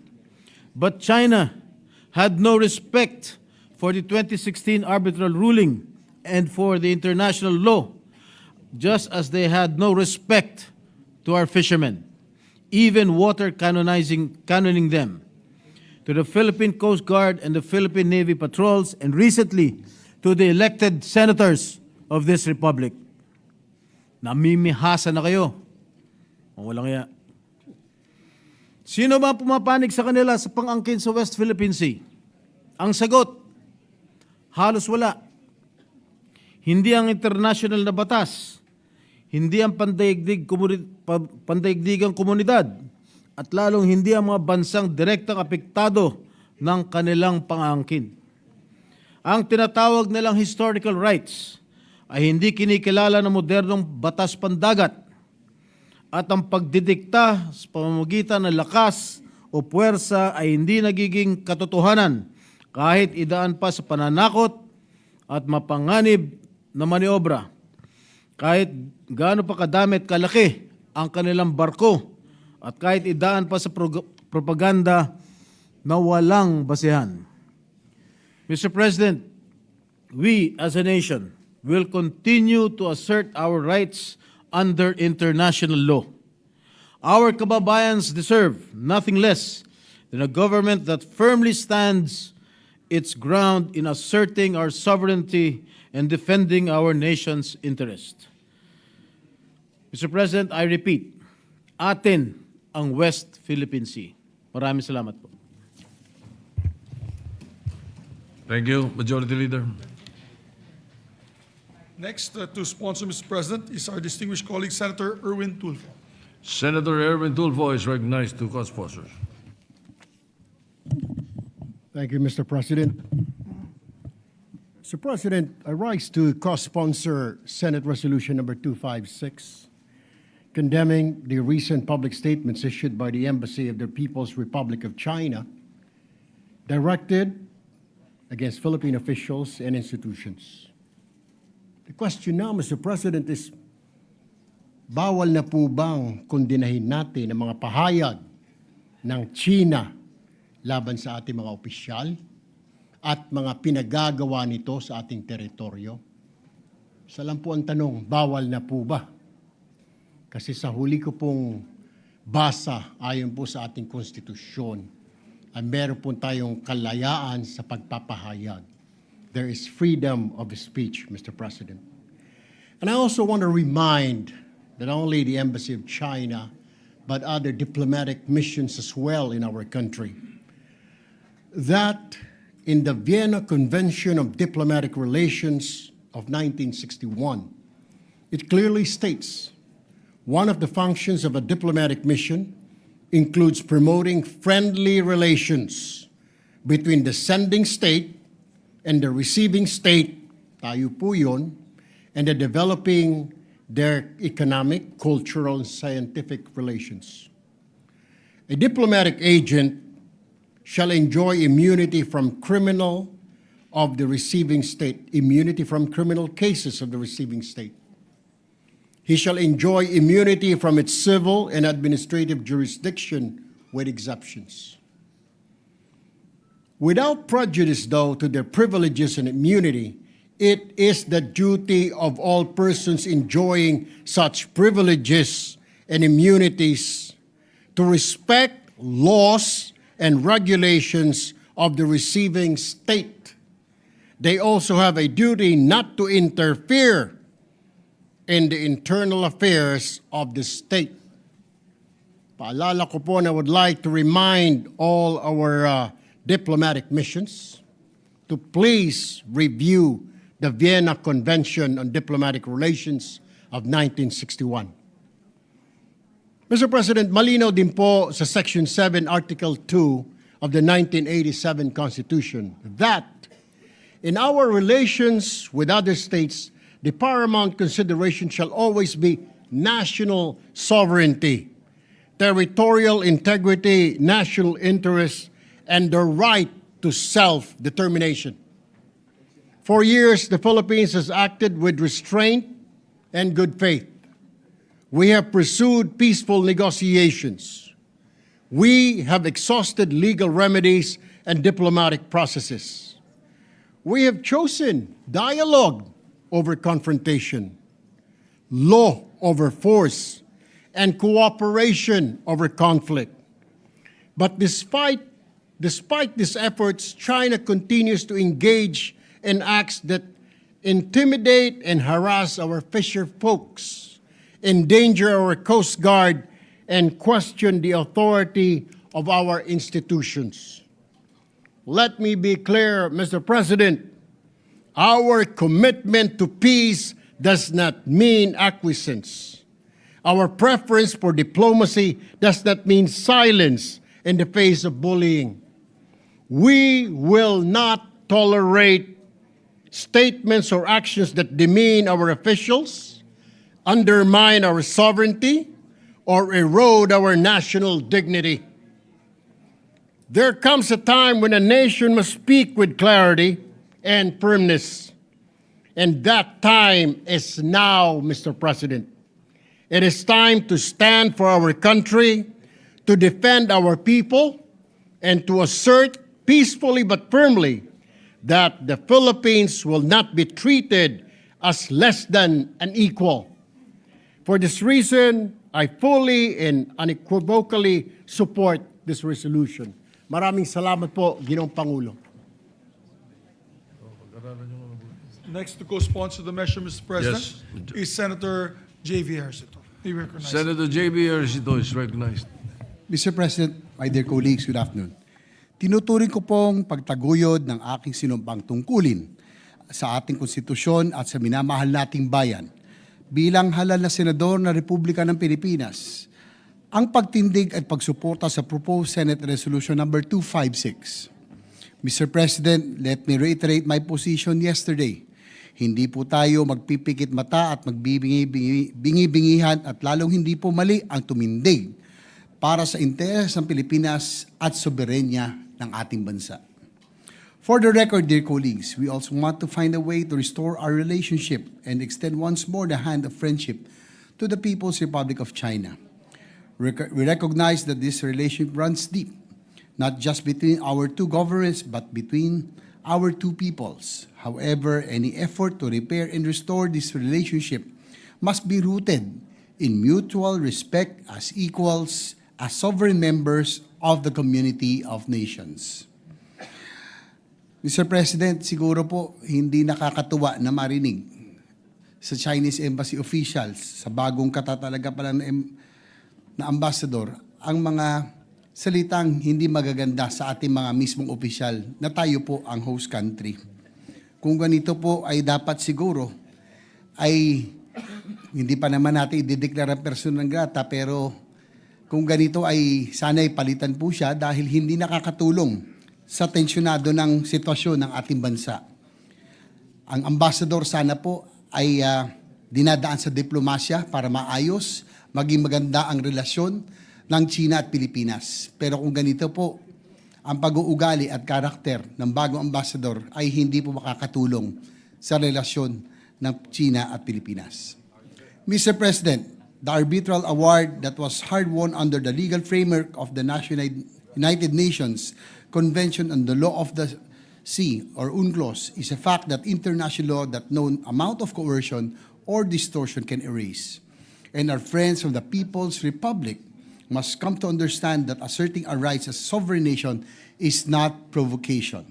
But China had no respect for the 2016 arbitral ruling and for the international law, just as they had no respect to our fishermen, even water cannoning them, to the Philippine Coast Guard and the Philippine Navy patrols, and recently to the elected senators of this republic. Namimihasa na kayo. O walang iya. Sino ba pumapanig sa kanila sa pang-angkin sa West Philippine Sea? Ang sagot, halos wala. Hindi ang international na batas, hindi ang pandaigdigang komunidad, at lalong hindi ang mga bansang direktang apektado ng kanilang pang-angkin. Ang tinatawag nilang historical rights ay hindi kinikilala ng modernong batas pandagat, at ang pagdidikta sa pamamagitan ng lakas o puwersa ay hindi nagiging katotohanan kahit idaan pa sa pananakot at mapanganib na maniobra. Kahit gaano pa kadami at kalaki ang kanilang barko at kahit idaan pa sa propaganda na walang basehan. Mr. President, we as a nation will continue to assert our rights under international law. Our kababayans deserve nothing less than a government that firmly stands its ground in asserting our sovereignty and defending our nation's interest. Mr. President, I repeat, atin ang West Philippine Sea. Maraming salamat po. Thank you, Majority Leader. Next to sponsor, Mr. President, is our distinguished colleague, Senator Erwin Tulfo. Senator Erwin Tulfo is recognized to co-sponsor. Thank you, Mr. President. Mr. President, I rise to co-sponsor Senate Resolution Number 256, condemning the recent public statements issued by the Embassy of the People's Republic of China, directed against Philippine officials and institutions. The question now, Mr. President, is bawal na po bang kondinahin natin ang mga pahayag ng China laban sa ating mga opisyal at mga pinagagawa nito sa ating teritoryo? Isa lang po ang tanong, bawal na po ba? Kasi sa huli ko pong basa ayon po sa ating konstitusyon, ay meron po tayong kalayaan sa pagpapahayag. There is freedom of speech, Mr. President. And I also want to remind not only the Embassy of China, but other diplomatic missions as well in our country, that in the Vienna Convention of Diplomatic Relations of 1961, it clearly states one of the functions of a diplomatic mission includes promoting friendly relations between the sending state and the receiving state, tayo po yun, and the developing their economic, cultural, and scientific relations. A diplomatic agent shall enjoy immunity from criminal of the receiving state, immunity from criminal cases of the receiving state. He shall enjoy immunity from its civil and administrative jurisdiction with exceptions. Without prejudice, though, to their privileges and immunity, it is the duty of all persons enjoying such privileges and immunities to respect laws and regulations of the receiving state. They also have a duty not to interfere in the internal affairs of the state. Paalala ko po, and I would like to remind all our diplomatic missions to please review the Vienna Convention on Diplomatic Relations of 1961. Mr. President, malinaw din po sa Section 7, Article 2 of the 1987 Constitution that in our relations with other states, the paramount consideration shall always be national sovereignty, territorial integrity, national interests, and the right to self-determination. For years, the Philippines has acted with restraint and good faith. We have pursued peaceful negotiations. We have exhausted legal remedies and diplomatic processes. We have chosen dialogue over confrontation, law over force, and cooperation over conflict. But despite these efforts, China continues to engage in acts that intimidate and harass our fisher folks, endanger our Coast Guard, and question the authority of our institutions. Let me be clear, Mr. President, our commitment to peace does not mean acquiescence. Our preference for diplomacy does not mean silence in the face of bullying. We will not tolerate statements or actions that demean our officials, undermine our sovereignty, or erode our national dignity. There comes a time when a nation must speak with clarity and firmness. And that time is now, Mr. President. It is time to stand for our country, to defend our people, and to assert peacefully but firmly that the Philippines will not be treated as less than an equal. For this reason, I fully and unequivocally support this resolution. Maraming salamat po, Ginoong Pangulo. Next to co-sponsor the measure, Mr. President, Yes. is Senator J.V. Ejercito. May we recognize him. Senator J.B. Ejercito is recognized. Mr. President, my dear colleagues, good afternoon. Tinuturing ko pong pagtaguyod ng aking sinumpang tungkulin sa ating konstitusyon at sa minamahal nating bayan bilang halal na senador ng Republika ng Pilipinas ang pagtindig at pagsuporta sa proposed Senate Resolution number 256. Mr. President, let me reiterate my position yesterday. Hindi po tayo magpipikit mata at magbibingi-bingihan at lalong hindi po mali ang tumindig para sa interes ng Pilipinas at soberenya ng ating bansa. For the record, dear colleagues, we also want to find a way to restore our relationship and extend once more the hand of friendship to the People's Republic of China. We recognize that this relationship runs deep, not just between our two governments, but between our two peoples. However, any effort to repair and restore this relationship must be rooted in mutual respect as equals, as sovereign members of the community of nations. Mr. President, siguro po hindi nakakatuwa na marinig sa Chinese Embassy officials, sa bagong katatalaga pa lang na ambassador, ang mga salitang hindi magaganda sa ating mga mismong opisyal na tayo po ang host country. Kung ganito po ay dapat siguro ay hindi pa naman natin idideklara person ng grata, pero kung ganito ay sana'y palitan po siya dahil hindi nakakatulong sa tensyonado ng sitwasyon ng ating bansa. Ang ambassador sana po ay dinadaan sa diplomasya para maayos, maging maganda ang relasyon ng China at Pilipinas. Pero kung ganito po, ang pag-uugali at karakter ng bagong ambassador ay hindi po makakatulong sa relasyon ng China at Pilipinas. Mr. President, the arbitral award that was hard-won under the legal framework of the United Nations Convention on the Law of the Sea, or UNCLOS, is a fact that international law that no amount of coercion or distortion can erase. And our friends from the People's Republic must come to understand that asserting our rights as a sovereign nation is not provocation,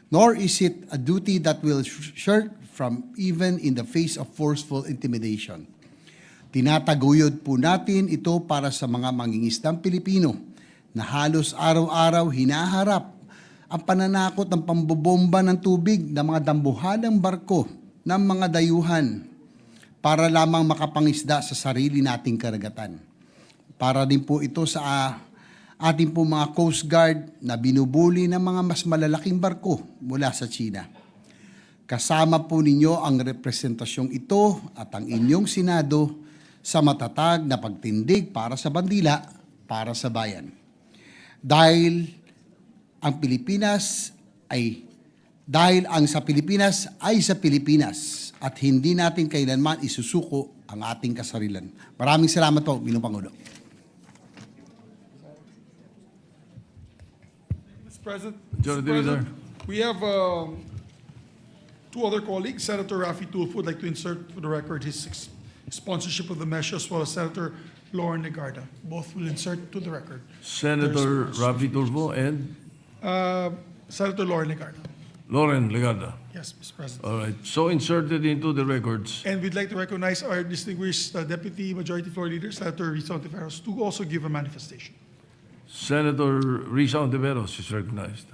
nor is it a duty that will shirk from even in the face of forceful intimidation. Tinataguyod po natin ito para sa mga mangingisdang Pilipino na halos araw-araw hinaharap ang pananakot ng pambobomba ng tubig ng mga dambuhalang barko ng mga dayuhan para lamang makapangisda sa sarili nating karagatan. Para din po ito sa ating po mga Coast Guard na binubuli ng mga mas malalaking barko mula sa China. Kasama po ninyo ang representasyong ito at ang inyong Senado sa matatag na pagtindig para sa bandila, para sa bayan. Dahil ang sa Pilipinas ay sa Pilipinas at hindi natin kailanman isusuko ang ating kasarilan. Maraming salamat po, Ginoong Pangulo. Mr. President, Majority Leader. we have two other colleagues. Senator Raffy Tulfo would like to insert for the record his sponsorship of the measure, as well as Senator Lauren Legarda. Both will insert to the record. Senator Raffy Tulfo and Senator Lauren Legarda. Lauren Legarda. Yes, Mr. President. All right, so inserted into the records. And we'd like to recognize our distinguished Deputy Majority Floor Leader, Senator Risa Ontiveros, to also give a manifestation. Senator Risa Ontiveros is recognized.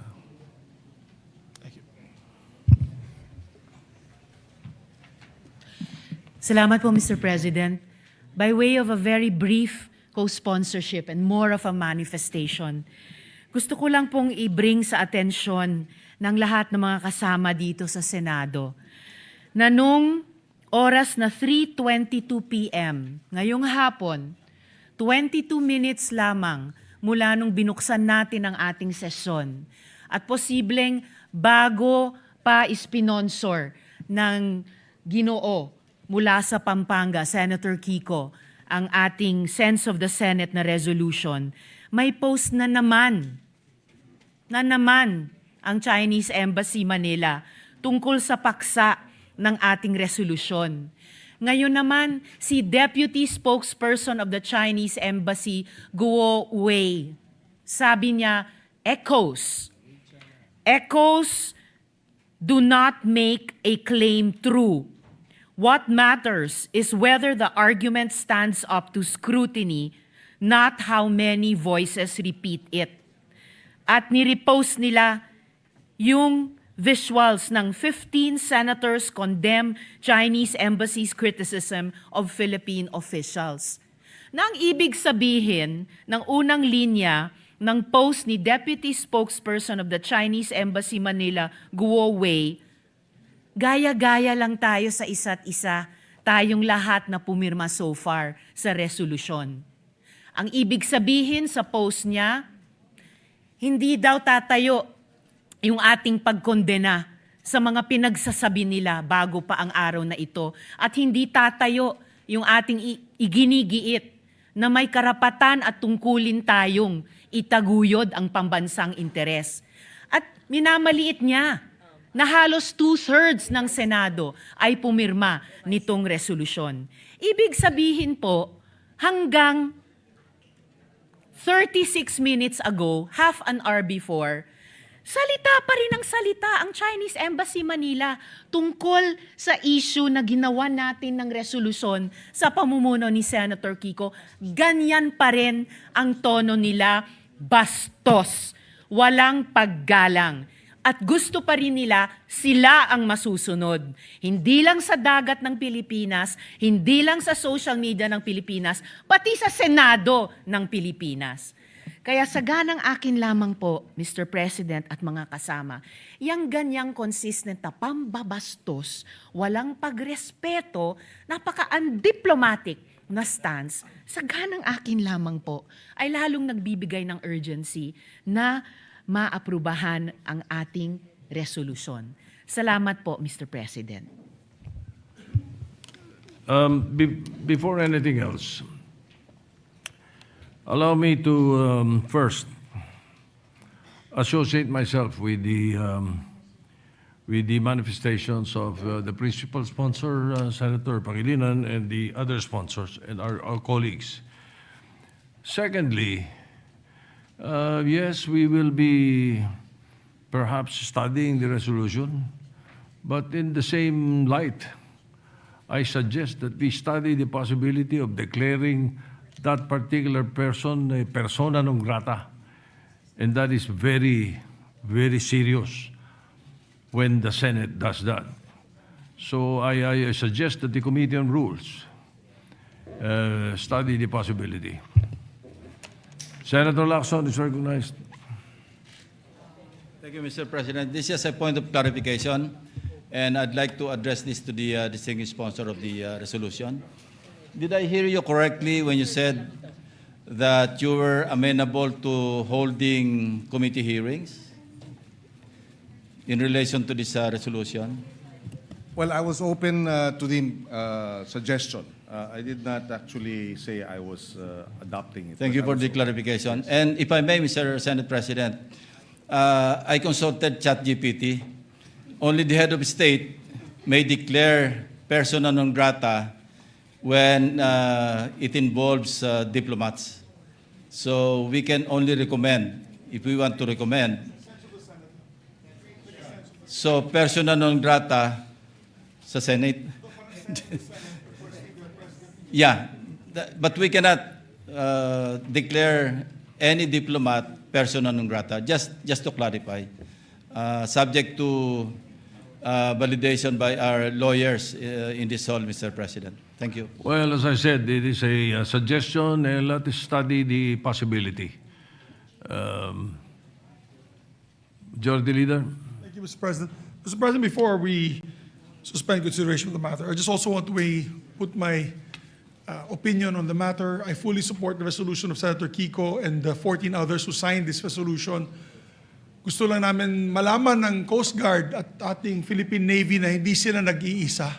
Salamat po, Mr. President. By way of a very brief co-sponsorship and more of a manifestation, gusto ko lang pong i-bring sa atensyon ng lahat ng mga kasama dito sa Senado na nung oras na 3:22 p.m. ngayong hapon, 22 minutes lamang mula nung binuksan natin ang ating sesyon at posibleng bago pa ispinonsor ng Ginoo mula sa Pampanga, Senator Kiko, ang ating Sense of the Senate na resolution, may post na naman ang Chinese Embassy Manila tungkol sa paksa ng ating resolusyon. Ngayon naman, si Deputy Spokesperson of the Chinese Embassy, Guo Wei, sabi niya, echoes do not make a claim true. What matters is whether the argument stands up to scrutiny, not how many voices repeat it. At nirepost nila yung visuals ng 15 senators condemn Chinese embassy's criticism of Philippine officials. Na ang ibig sabihin ng unang linya ng post ni Deputy Spokesperson of the Chinese Embassy Manila, Guo Wei, gaya-gaya lang tayo sa isa't isa, tayong lahat na pumirma so far sa resolusyon. Ang ibig sabihin sa post niya, hindi daw tatayo yung ating pagkondena sa mga pinagsasabi nila bago pa ang araw na ito at hindi tatayo yung ating iginigiit na may karapatan at tungkulin tayong itaguyod ang pambansang interes. At minamaliit niya na halos 2/3 ng Senado ay pumirma nitong resolusyon. Ibig sabihin po, hanggang 36 minutes ago, half an hour before, salita pa rin ang salita ang Chinese Embassy Manila tungkol sa issue na ginawa natin ng resolusyon sa pamumuno ni Senator Kiko. Ganyan pa rin ang tono nila, bastos, walang paggalang. At gusto pa rin nila sila ang masusunod. Hindi lang sa dagat ng Pilipinas, hindi lang sa social media ng Pilipinas, pati sa Senado ng Pilipinas. Kaya saganang akin lamang po, Mr. President at mga kasama, yang ganyang consistent na pambabastos, walang pagrespeto, napaka-undiplomatic na stance, saganang akin lamang po, ay lalong nagbibigay ng urgency na maaprubahan ang ating resolusyon. Salamat po, Mr. President. Before anything else, allow me to first associate myself with the manifestations of the principal sponsor, Senator Pangilinan, and the other sponsors and our colleagues. Secondly, yes, we will be perhaps studying the resolution, but in the same light, I suggest that we study the possibility of declaring that particular person a persona non grata. And that is very, very serious when the Senate does that. So I suggest that the Committee on Rules study the possibility. Senator Lacson is recognized. Thank you, Mr. President. This is a point of clarification, and I'd like to address this to the distinguished sponsor of the resolution. Did I hear you correctly when you said that you were amenable to holding committee hearings in relation to this resolution? Well, I was open to the suggestion. I did not actually say I was adopting it. Thank you for the clarification. And if I may, Mr. Senate President, I consulted ChatGPT. Only the head of state may declare persona non grata when it involves diplomats. So we can only recommend, if we want to recommend. So persona non grata sa Senate. Yeah, but we cannot declare any diplomat persona non grata. Just to clarify, subject to validation by our lawyers in this hall, Mr. President. Thank you. Well, as I said, it is a suggestion, and let us study the possibility. Majority Leader? Thank you, Mr. President. Mr. President, before we suspend consideration of the matter, I just also want to put my opinion on the matter. I fully support the resolution of Senator Kiko and the 14 others who signed this resolution. Gusto lang namin malaman ng Coast Guard at ating Philippine Navy na hindi sila nag-iisa,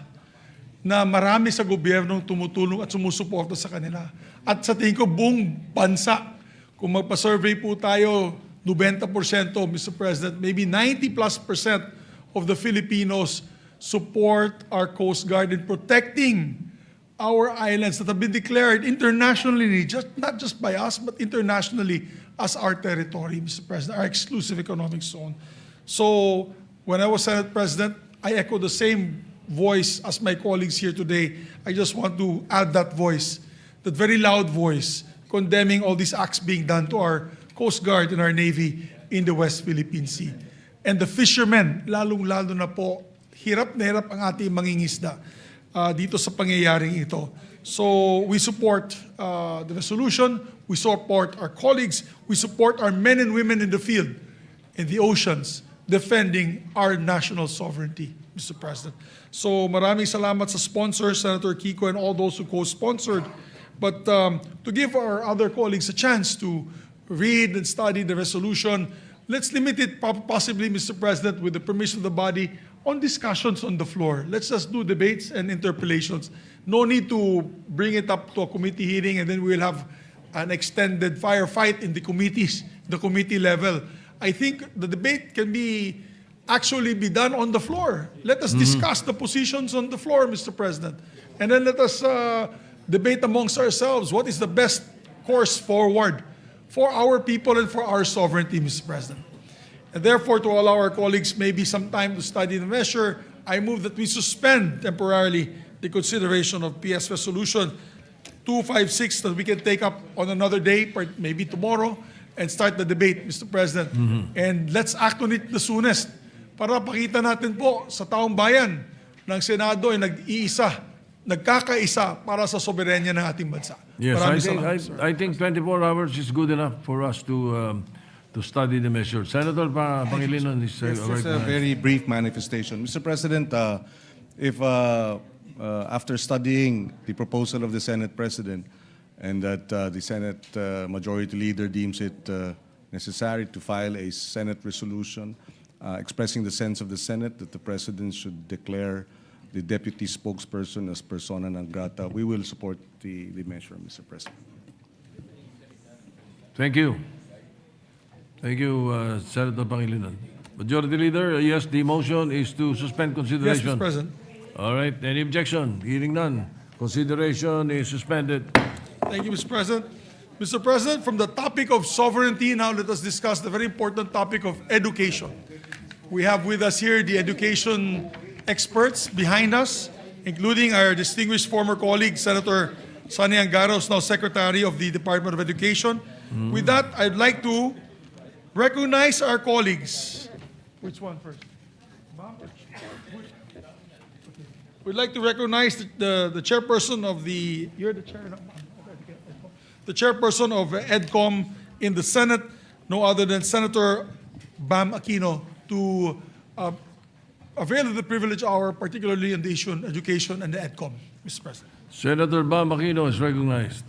na marami sa gobyernong tumutulong at sumusuporta sa kanila. At sa tingin ko, buong bansa, kung magpa-survey po tayo, 90%, Mr. President, maybe 90+% of the Filipinos support our Coast Guard in protecting our islands that have been declared internationally, not just by us, but internationally as our territory, Mr. President, our exclusive economic zone. So when I was Senate President, I echo the same voice as my colleagues here today. I just want to add that voice, that very loud voice, condemning all these acts being done to our Coast Guard and our Navy in the West Philippine Sea. And the fishermen, lalong-lalo na po, hirap na hirap ang ating mangingisda dito sa pangyayaring ito. So we support the resolution, we support our colleagues, we support our men and women in the field, in the oceans, defending our national sovereignty, Mr. President. So maraming salamat sa sponsors, Senator Kiko and all those who co-sponsored. But to give our other colleagues a chance to read and study the resolution, let's limit it possibly, Mr. President, with the permission of the body, on discussions on the floor. Let's just do debates and interpellations. No need to bring it up to a committee hearing and then we'll have an extended firefight in the committees, the committee level. I think the debate can actually be done on the floor. Let us discuss the positions on the floor, Mr. President. And then let us debate amongst ourselves what is the best course forward for our people and for our sovereignty, Mr. President. And therefore, to allow our colleagues maybe some time to study the measure, I move that we suspend temporarily the consideration of PS Resolution 256 that we can take up on another day, maybe tomorrow, and start the debate, Mr. President. And let's act on it the soonest para pakita natin po sa taong bayan ng Senado ay nagkakaisa para sa soberanya ng ating bansa. Yes, Maraming salamat, sir. I think 24 hours is good enough for us to study the measure. Senator Pangilinan is Yes, just a very brief manifestation. Mr. President, if after studying the proposal of the Senate President and that the Senate Majority Leader deems it necessary to file a Senate resolution expressing the sense of the Senate that the President should declare the deputy spokesperson as persona non grata, we will support the measure, Mr. President. Thank you. Thank you, Senator Pangilinan. Majority Leader, yes, the motion is to suspend Yes, consideration. Mr. President. All right, any objection? Hearing none. Consideration is suspended. Thank you, Mr. President. Mr. President, from the topic of sovereignty, now let us discuss the very important topic of education. We have with us here the education experts behind us, including our distinguished former colleague, Senator Sonny Angara, who's now Secretary of the Department of Education. With that, I'd like to recognize our colleagues. Which one first? We'd like to recognize the chairperson of the, you're the chair, no? The chairperson of EDCOM in the Senate, no other than Senator Bam Aquino, to avail of the privilege hour, particularly on the issue on education and the EDCOM, Mr. President. Senator Bam Aquino is recognized.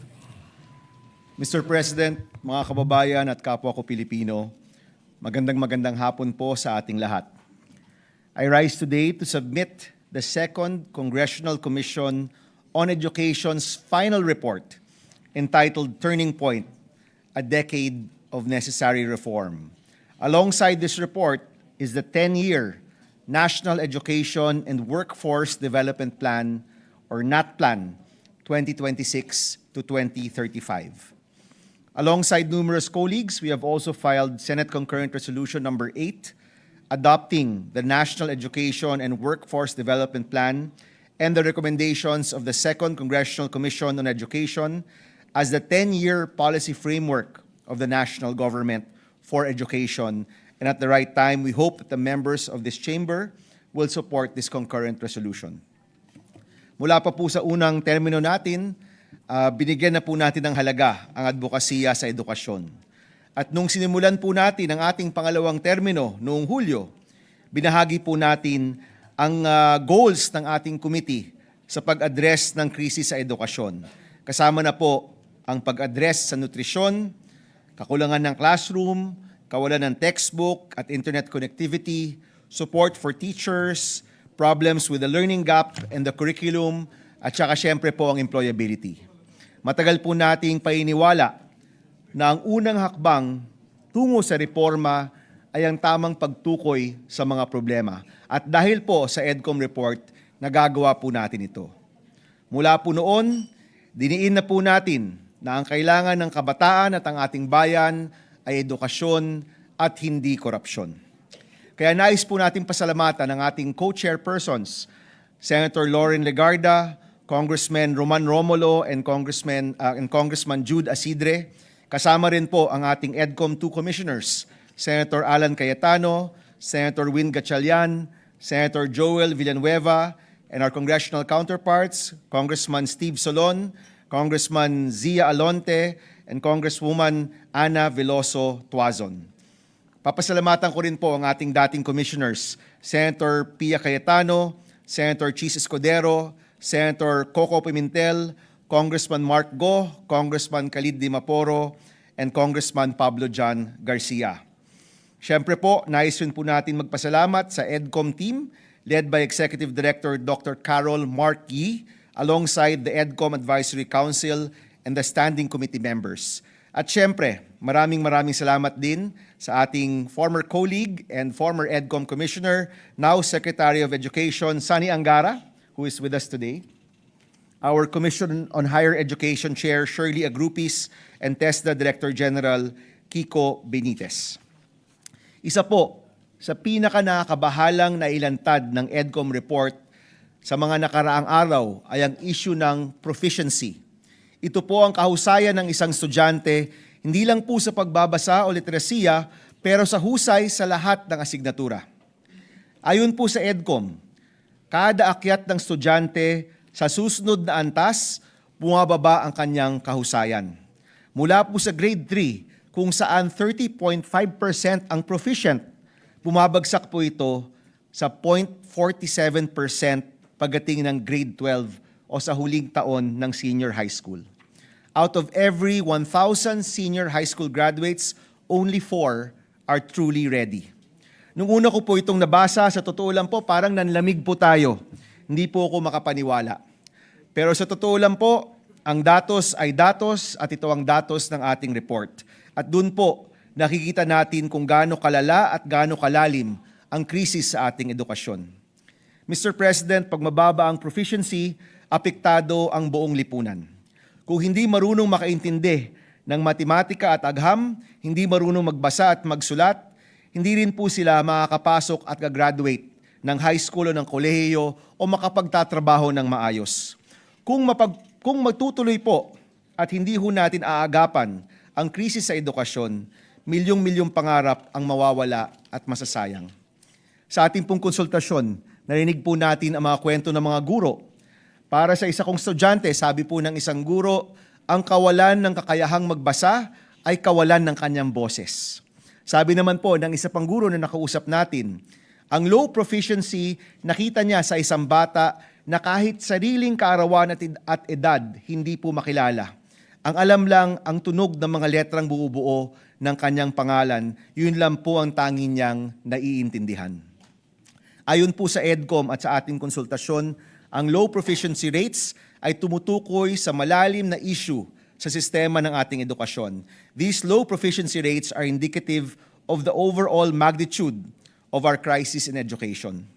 Mr. President, mga kababayan at kapwa ko Pilipino, magandang hapon po sa ating lahat. I rise today to submit the Second Congressional Commission on Education's final report entitled Turning Point, A Decade of Necessary Reform. Alongside this report is the 10-year National Education and Workforce Development Plan, or NATPLAN, 2026 to 2035. Alongside numerous colleagues, we have also filed Senate Concurrent Resolution number 8, adopting the National Education and Workforce Development Plan and the recommendations of the Second Congressional Commission on Education as the 10-year policy framework of the national government for education. And at the right time, we hope that the members of this chamber will support this concurrent resolution. Mula pa po sa unang termino natin, binigyan na po natin ng halaga ang advokasya sa edukasyon. At nung sinimulan po natin ang ating pangalawang termino noong Hulyo, binahagi po natin ang goals ng ating committee sa pag-address ng krisis sa edukasyon. Kasama na po ang pag-address sa nutrisyon, kakulangan ng classroom, kawalan ng textbook at internet connectivity, support for teachers, problems with the learning gap and the curriculum, at saka syempre po ang employability. Matagal po nating painiwala na ang unang hakbang tungo sa reforma ay ang tamang pagtukoy sa mga problema. At dahil po sa EDCOM report, nagagawa po natin ito. Mula po noon, diniin na po natin na ang kailangan ng kabataan at ang ating bayan ay edukasyon at hindi korupsyon. Kaya nais po natin pasalamatan ang ating co-chairpersons, Senator Lauren Legarda, Congressman Roman Romulo, and Congressman Jude Asidre. Kasama rin po ang ating EDCOM 2 commissioners, Senator Alan Cayetano, Senator Win Gatchalian, Senator Joel Villanueva, and our congressional counterparts, Congressman Steve Solon, Congressman Zia Alonte, and Congresswoman Ana Veloso Tuazon. Papasalamatan ko rin po ang ating dating commissioners, Senator Pia Cayetano, Senator Chis Escudero, Senator Coco Pimentel, Congressman Mark Go, Congressman Khalid Di Maporo, and Congressman Pablo John Garcia. Siyempre po, nais rin po natin magpasalamat sa EDCOM team led by Executive Director Dr. Carol Mark Yee alongside the EDCOM Advisory Council and the Standing Committee members. At siyempre, maraming salamat din sa ating former colleague and former EDCOM Commissioner, now Secretary of Education, Sani Angara, who is with us today. Our Commission on Higher Education Chair, Shirley Agrupis, and TESDA Director General, Kiko Benitez. Isa po sa pinaka-nakakabahalang nailantad ng EDCOM report sa mga nakaraang araw ay ang issue ng proficiency. Ito po ang kahusayan ng isang estudyante, hindi lang po sa pagbabasa o literasiya, pero sa husay sa lahat ng asignatura. Ayon po sa EDCOM, kada akyat ng estudyante sa susunod na antas, bumababa ang kanyang kahusayan. Mula po sa grade 3, kung saan 30.5% ang proficient, bumabagsak po ito sa 0.47% pagdating ng grade 12 o sa huling taon ng senior high school. Out of every 1,000 senior high school graduates, only 4 are truly ready. Nung una ko po itong nabasa, sa totoo lang po, parang nanlamig po tayo. Hindi po ako makapaniwala. Pero sa totoo lang po, ang datos ay datos at ito ang datos ng ating report. At doon po, nakikita natin kung gaano kalala at gaano kalalim ang krisis sa ating edukasyon. Mr. President, pag mababa ang proficiency, apektado ang buong lipunan. Kung hindi marunong makaintindi ng matematika at agham, hindi marunong magbasa at magsulat, hindi rin po sila makakapasok at gagraduate ng high school o ng kolehiyo o makapagtatrabaho ng maayos. Kung magtutuloy po at hindi ho natin aagapan ang krisis sa edukasyon, milyong-milyong pangarap ang mawawala at masasayang. Sa ating pong konsultasyon, narinig po natin ang mga kwento ng mga guro. Para sa isa kong estudyante, sabi po ng isang guro, ang kawalan ng kakayahang magbasa ay kawalan ng kanyang boses. Sabi naman po ng isa pang guro na nakausap natin, ang low proficiency nakita niya sa isang bata na kahit sariling kaarawan at edad, hindi po makilala. Ang alam lang ang tunog ng mga letrang bubuo ng kanyang pangalan, yun lang po ang tanging niyang naiintindihan. Ayon po sa EDCOM at sa ating konsultasyon, ang low proficiency rates ay tumutukoy sa malalim na issue sa sistema ng ating edukasyon. These low proficiency rates are indicative of the overall magnitude of our crisis in education.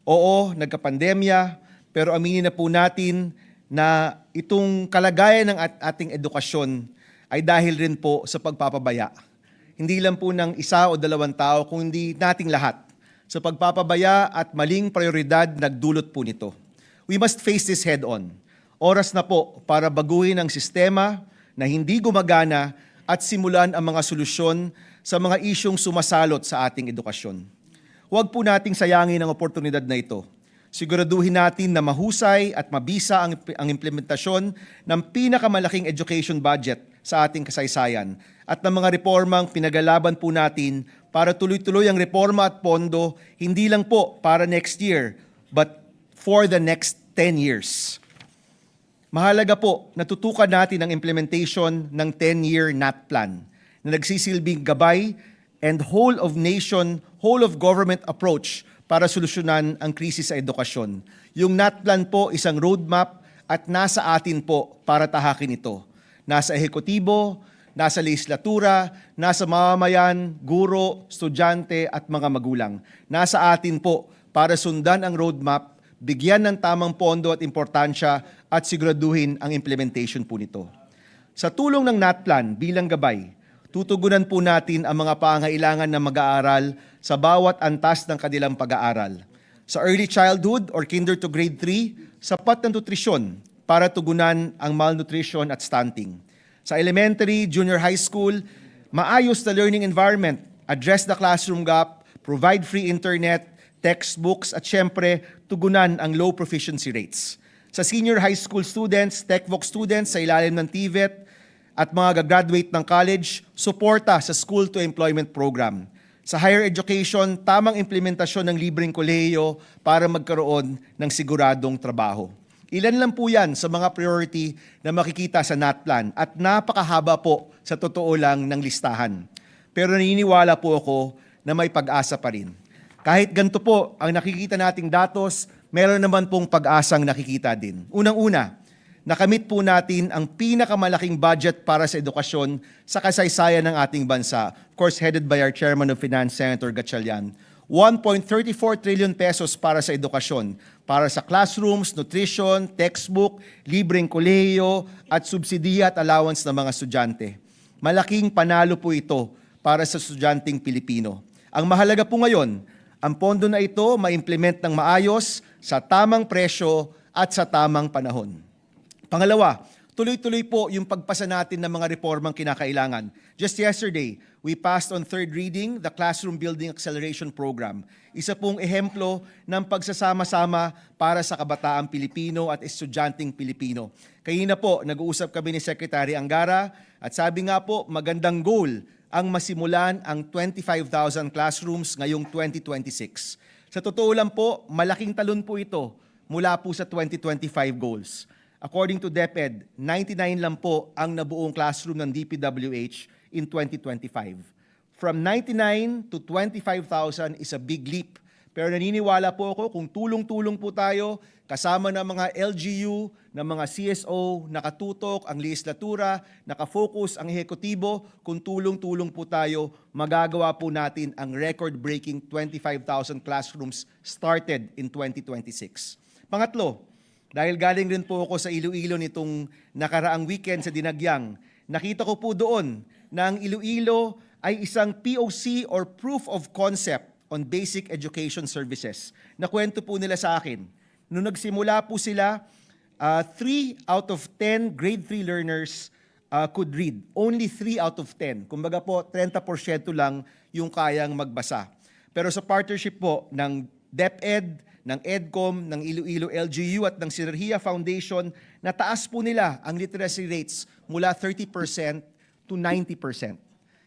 Oo, nagkapandemya, pero aminin na po natin na itong kalagayan ng ating edukasyon ay dahil rin po sa pagpapabaya. Hindi lang po ng isa o dalawang tao, kundi nating lahat. Sa pagpapabaya at maling prioridad, nagdulot po nito. We must face this head-on. Oras na po para baguhin ang sistema na hindi gumagana at simulan ang mga solusyon sa mga isyong sumasalot sa ating edukasyon. Huwag po nating sayangin ang oportunidad na ito. Siguraduhin natin na mahusay at mabisa ang implementasyon ng pinakamalaking education budget sa ating kasaysayan at ng mga reformang pinagalaban po natin para tuloy-tuloy ang reforma at pondo, hindi lang po para next year, but for the next 10 years. Mahalaga po, natutukan natin ang implementation ng 10-year NAT plan na nagsisilbing gabay and whole of nation, whole of government approach para solusyonan ang krisis sa edukasyon. Yung NAT plan po isang roadmap at nasa atin po para tahakin ito. Nasa ehekutibo, nasa legislatura, nasa mamamayan, guro, estudyante at mga magulang. Nasa atin po para sundan ang roadmap, bigyan ng tamang pondo at importansya at siguraduhin ang implementation po nito. Sa tulong ng NAT plan bilang gabay, tutugunan po natin ang mga pangailangan ng mag-aaral sa bawat antas ng kanilang pag-aaral. Sa early childhood or kinder to grade 3, sapat na nutrisyon para tugunan ang malnutrition at stunting. Sa elementary, junior high school, maayos na learning environment, address the classroom gap, provide free internet, textbooks at syempre tugunan ang low proficiency rates. Sa senior high school students, TechVoc students sa ilalim ng TVET, at mga gagraduate ng college, suporta sa School to Employment Program. Sa higher education, tamang implementasyon ng libreng kolehiyo para magkaroon ng siguradong trabaho. Ilan lang po yan sa mga priority na makikita sa NAT plan at napakahaba po sa totoo lang ng listahan. Pero naniniwala po ako na may pag-asa pa rin. Kahit ganito po ang nakikita nating datos, meron naman pong pag-asang nakikita din. Unang-una, nakamit po natin ang pinakamalaking budget para sa edukasyon sa kasaysayan ng ating bansa. Of course, headed by our Chairman of Finance, Senator Gatchalian. 1.34 trillion pesos para sa edukasyon, para sa classrooms, nutrition, textbook, libreng kolehiyo, at subsidiya at allowance ng mga estudyante. Malaking panalo po ito para sa estudyanteng Pilipino. Ang mahalaga po ngayon, ang pondo na ito ma-implement ng maayos, sa tamang presyo at sa tamang panahon. Pangalawa, tuloy-tuloy po yung pagpasa natin ng mga reformang kinakailangan. Just yesterday, we passed on third reading the Classroom Building Acceleration Program. Isa pong ehemplo ng pagsasama-sama para sa kabataang Pilipino at estudyanteng Pilipino. Kanina po, nag-uusap kami ni Secretary Angara at sabi nga po, magandang goal ang masimulan ang 25,000 classrooms ngayong 2026. Sa totoo lang po, malaking talon po ito mula po sa 2025 goals. According to DepEd, 99 lang po ang nabuong classroom ng DPWH in 2025. From 99 to 25,000 is a big leap. Pero naniniwala po ako kung tulong-tulong po tayo, kasama ng mga LGU, ng mga CSO, nakatutok ang legislatura, nakafocus ang ehekutibo, kung tulong-tulong po tayo, magagawa po natin ang record-breaking 25,000 classrooms started in 2026. Pangatlo, dahil galing rin po ako sa Iloilo nitong nakaraang weekend sa Dinagyang, nakita ko po doon na ang Iloilo ay isang POC or Proof of Concept on Basic Education Services. Nakwento po nila sa akin. Nung nagsimula po sila, 3 out of 10 grade 3 learners could read. Only 3 out of 10. Kumbaga po, 30% lang yung kayang magbasa. Pero sa partnership po ng DepEd, ng EDCOM, ng Iloilo LGU at ng Sinergia Foundation, nataas po nila ang literacy rates mula 30% to 90%.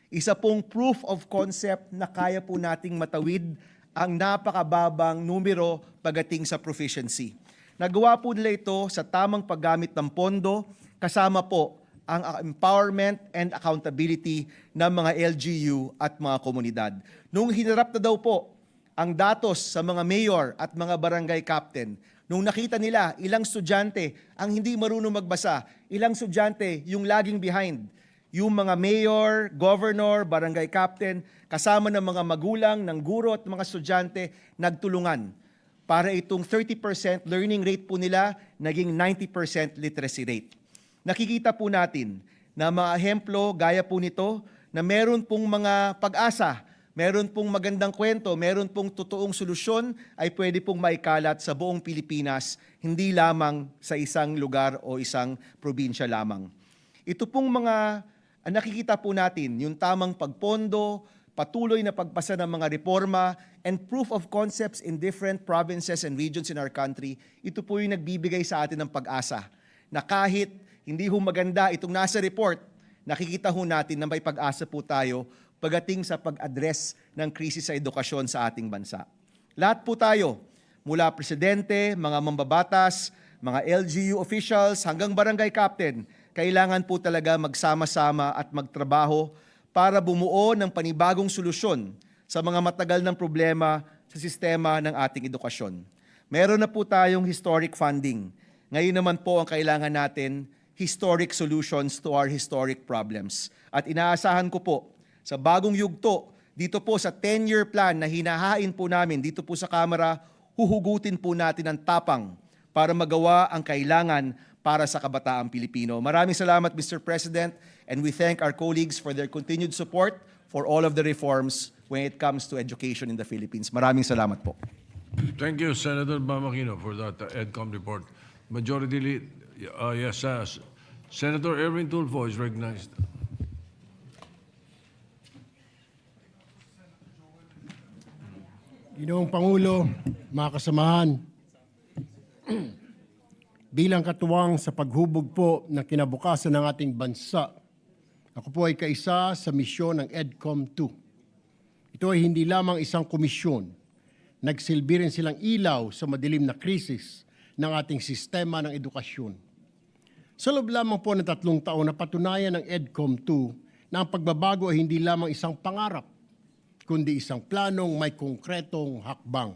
Isa pong proof of concept na kaya po nating matawid ang napakababang numero pagdating sa proficiency. Nagawa po nila ito sa tamang paggamit ng pondo, kasama po ang empowerment and accountability ng mga LGU at mga komunidad. Nung hinarap na daw po ang datos sa mga mayor at mga barangay captain, nung nakita nila ilang estudyante ang hindi marunong magbasa, ilang estudyante yung laging behind, yung mga mayor, governor, barangay captain, kasama ng mga magulang, ng guro at mga estudyante, nagtulungan para itong 30% learning rate po nila naging 90% literacy rate. Nakikita po natin na mga ehemplo gaya po nito na meron pong mga pag-asa, meron pong magandang kwento, meron pong totoong solusyon ay pwede pong maikalat sa buong Pilipinas, hindi lamang sa isang lugar o isang probinsya lamang. Ito pong mga ang nakikita po natin yung tamang pagpondo, patuloy na pagpasa ng mga reforma, and proof of concepts in different provinces and regions in our country, ito po yung nagbibigay sa atin ng pag-asa na kahit hindi ho maganda itong nasa report, nakikita ho natin na may pag-asa po tayo pagdating sa pag-address ng krisis sa edukasyon sa ating bansa. Lahat po tayo, mula presidente, mga mambabatas, mga LGU officials, hanggang barangay captain, kailangan po talaga magsama-sama at magtrabaho para bumuo ng panibagong solusyon sa mga matagal ng problema sa sistema ng ating edukasyon. Meron na po tayong historic funding. Ngayon naman po ang kailangan natin, historic solutions to our historic problems. At inaasahan ko po, sa bagong yugto, dito po sa 10-year plan na hinahain po namin dito po sa Kamara, huhugutin po natin ang tapang para magawa ang kailangan para sa kabataang Pilipino. Maraming salamat, Mr. President, and we thank our colleagues for their continued support for all of the reforms when it comes to education in the Philippines. Maraming salamat po. Thank you, Senator Bamakino, for that EDCOM report. Majority, yes, Senator Erwin Tulfo is recognized. Ginoong Pangulo, mga kasamahan, bilang katuwang sa paghubog po ng kinabukasan ng ating bansa, ako po ay kaisa sa misyon ng EDCOM 2. Ito ay hindi lamang isang komisyon. Nagsilbi rin silang ilaw sa madilim na krisis ng ating sistema ng edukasyon. Sa loob lamang po ng 3 taon, napatunayan ng EDCOM 2 na ang pagbabago ay hindi lamang isang pangarap, kundi isang planong may konkretong hakbang.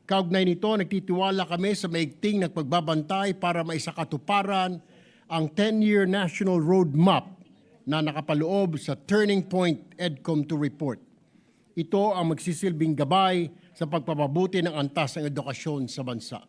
Kaugnay nito, nagtitiwala kami sa maigting nagpagbabantay para maisakatuparan ang 10-year National Roadmap na nakapaloob sa Turning Point EDCOM 2 report. Ito ang magsisilbing gabay sa pagpapabuti ng antas ng edukasyon sa bansa.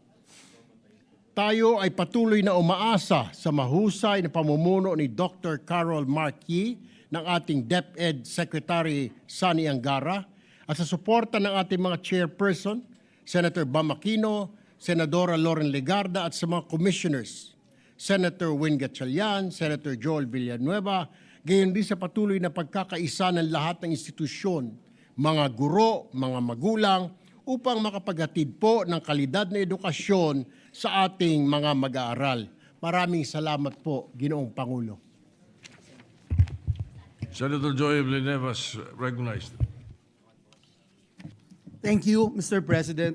Tayo ay patuloy na umaasa sa mahusay na pamumuno ni Dr. Carol Marquis ng ating DepEd Secretary Sani Angara at sa suporta ng ating mga chairperson, Senator Bamakino, Senadora Loren Legarda at sa mga commissioners, Senator Win Gatchalian, Senator Joel Villanueva, gayon din sa patuloy na pagkakaisa ng lahat ng institusyon, mga guro, mga magulang, upang makapaghatid po ng kalidad na edukasyon sa ating mga mag-aaral. Maraming salamat po, Ginoong Pangulo. Senator Joel Villanueva is recognized. Thank you, Mr. President.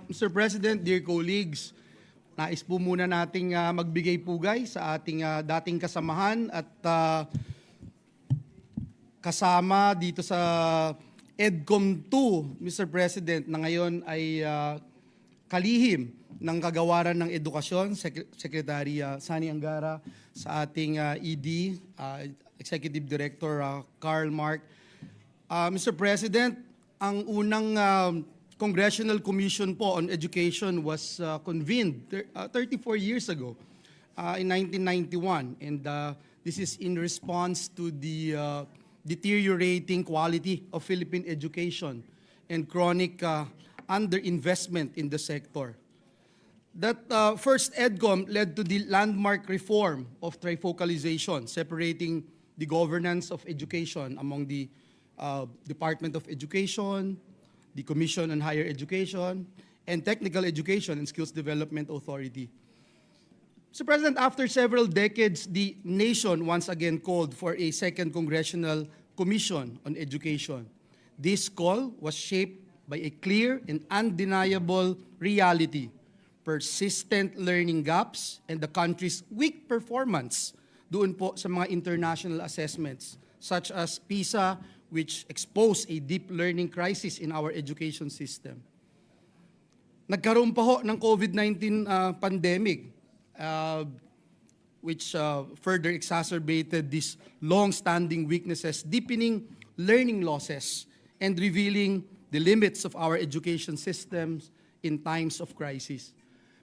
Mr. President, dear colleagues, nais po muna nating magbigay pugay sa ating dating kasamahan at kasama dito sa EDCOM 2, Mr. President, na ngayon ay kalihim ng kagawaran ng edukasyon, Secretary Sani Angara, sa ating ED, Executive Director Carl Mark. Mr. President, ang unang Congressional Commission po on Education was convened 34 years ago in 1991. And this is in response to the deteriorating quality of Philippine education and chronic underinvestment in the sector. That first EDCOM led to the landmark reform of trifocalization, separating the governance of education among the Department of Education, the Commission on Higher Education, and Technical Education and Skills Development Authority. Mr. President, after several decades, the nation once again called for a second Congressional Commission on Education. This call was shaped by a clear and undeniable reality, persistent learning gaps, and the country's weak performance doon po sa mga international assessments, such as PISA, which exposed a deep learning crisis in our education system. Nagkaroon pa ho ng COVID-19 pandemic, which further exacerbated these long-standing weaknesses, deepening learning losses, and revealing the limits of our education systems in times of crisis.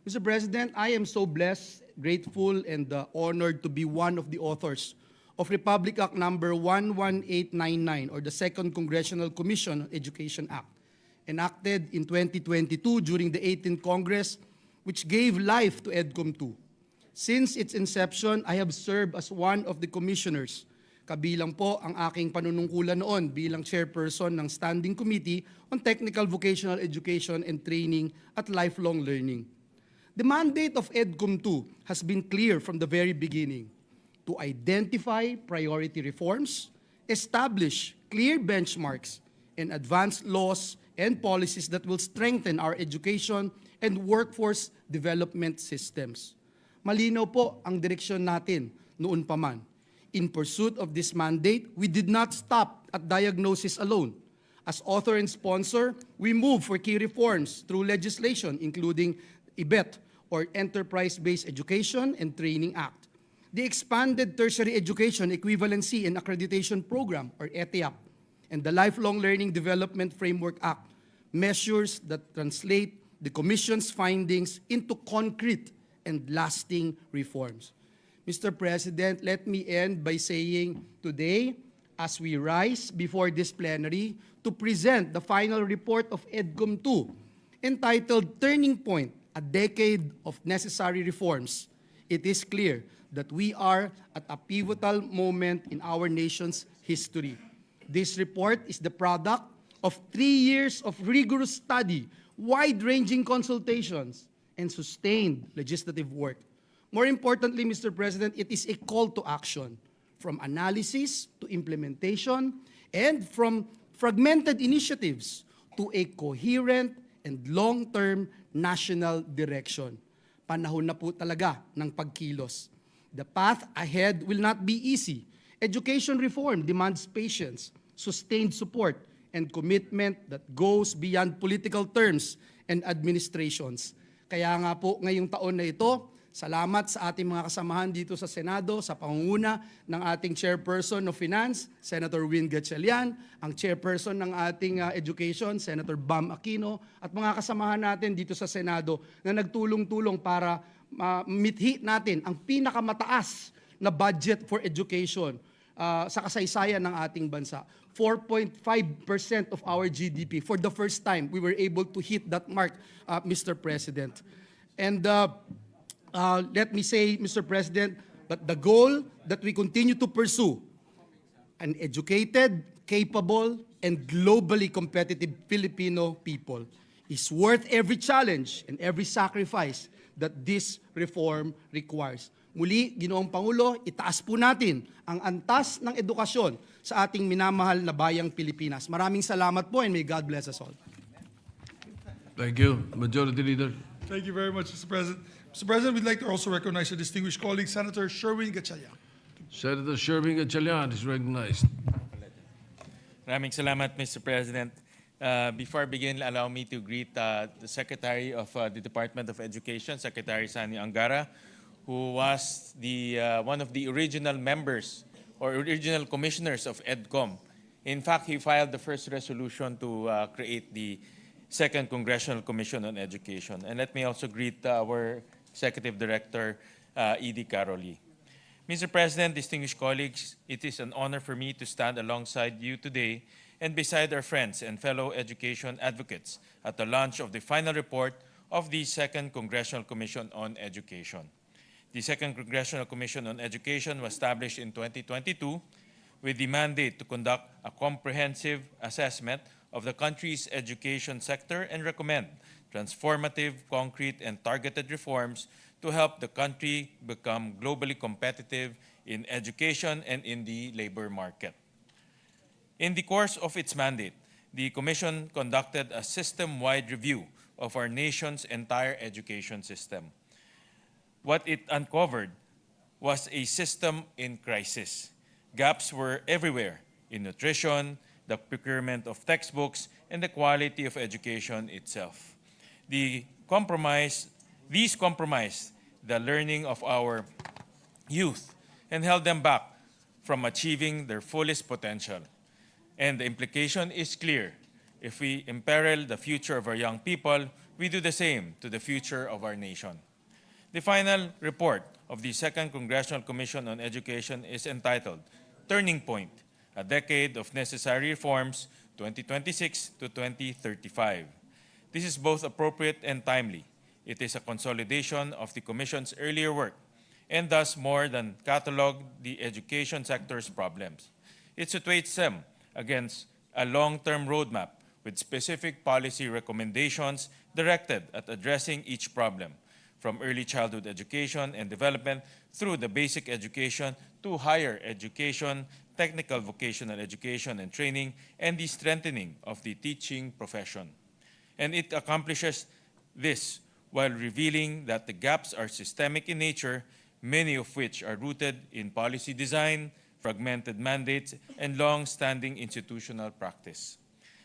Mr. President, I am so blessed, grateful, and honored to be one of the authors of Republic Act number 11899, or the Second Congressional Commission on Education Act, enacted in 2022 during the 18th Congress, which gave life to EDCOM 2. Since its inception, I have served as one of the commissioners kabilang po ang aking panunungkulan noon bilang chairperson ng Standing Committee on Technical Vocational Education and Training at Lifelong Learning. The mandate of EDCOM 2 has been clear from the very beginning: to identify priority reforms, establish clear benchmarks, and advance laws and policies that will strengthen our education and workforce development systems. Malinaw po ang direksyon natin noon pa man. In pursuit of this mandate, we did not stop at diagnosis alone. As author and sponsor, we moved for key reforms through legislation, including IBET, or Enterprise-Based Education and Training Act, the Expanded Tertiary Education Equivalency and Accreditation Program, or ETIAP, and the Lifelong Learning Development Framework Act, measures that translate the Commission's findings into concrete and lasting reforms. Mr. President, let me end by saying today, as we rise before this plenary to present the final report of EDCOM 2, entitled Turning Point, a Decade of Necessary Reforms, it is clear that we are at a pivotal moment in our nation's history. This report is the product of 3 years of rigorous study, wide-ranging consultations, and sustained legislative work. More importantly, Mr. President, it is a call to action, from analysis to implementation, and from fragmented initiatives to a coherent and long-term national direction. Panahon na po talaga ng pagkilos. The path ahead will not be easy. Education reform demands patience, sustained support, and commitment that goes beyond political terms and administrations. Kaya nga po ngayong taon na ito, salamat sa ating mga kasamahan dito sa Senado sa pangunguna ng ating Chairperson of Finance, Senator Win Gatchalian, ang Chairperson ng ating Education, Senator Bam Aquino, at mga kasamahan natin dito sa Senado na nagtulong-tulong para mithi natin ang pinakamataas na budget for education sa kasaysayan ng ating bansa. 4.5% of our GDP. For the first time, we were able to hit that mark, Mr. President. And let me say, Mr. President, but the goal that we continue to pursue, an educated, capable, and globally competitive Filipino people, is worth every challenge and every sacrifice that this reform requires. Muli, Ginoong Pangulo, itaas po natin ang antas ng edukasyon sa ating minamahal na bayang Pilipinas. Maraming salamat po, and may God bless us all. Thank you. Majority Leader. Thank you very much, Mr. President. Mr. President, we'd like to also recognize our distinguished colleague, Senator Sherwin Gatchalian. Senator Sherwin Gatchalian is recognized. Maraming salamat, Mr. President. Before I begin, allow me to greet the Secretary of the Department of Education, Secretary Sani Angara, who was one of the original members or original commissioners of EDCOM. In fact, he filed the first resolution to create the Second Congressional Commission on Education. And let me also greet our Executive Director, Edie Caroli. Mr. President, distinguished colleagues, it is an honor for me to stand alongside you today and beside our friends and fellow education advocates at the launch of the final report of the Second Congressional Commission on Education. The Second Congressional Commission on Education was established in 2022 with the mandate to conduct a comprehensive assessment of the country's education sector and recommend transformative, concrete, and targeted reforms to help the country become globally competitive in education and in the labor market. In the course of its mandate, the Commission conducted a system-wide review of our nation's entire education system. What it uncovered was a system in crisis. Gaps were everywhere in nutrition, the procurement of textbooks, and the quality of education itself. These compromised the learning of our youth and held them back from achieving their fullest potential. And the implication is clear. If we imperil the future of our young people, we do the same to the future of our nation. The final report of the Second Congressional Commission on Education is entitled Turning Point, a Decade of Necessary Reforms, 2026 to 2035. This is both appropriate and timely. It is a consolidation of the Commission's earlier work and does more than catalog the education sector's problems. It situates them against a long-term roadmap with specific policy recommendations directed at addressing each problem, from early childhood education and development through the basic education to higher education, technical vocational education and training, and the strengthening of the teaching profession. And it accomplishes this while revealing that the gaps are systemic in nature, many of which are rooted in policy design, fragmented mandates, and long-standing institutional practice.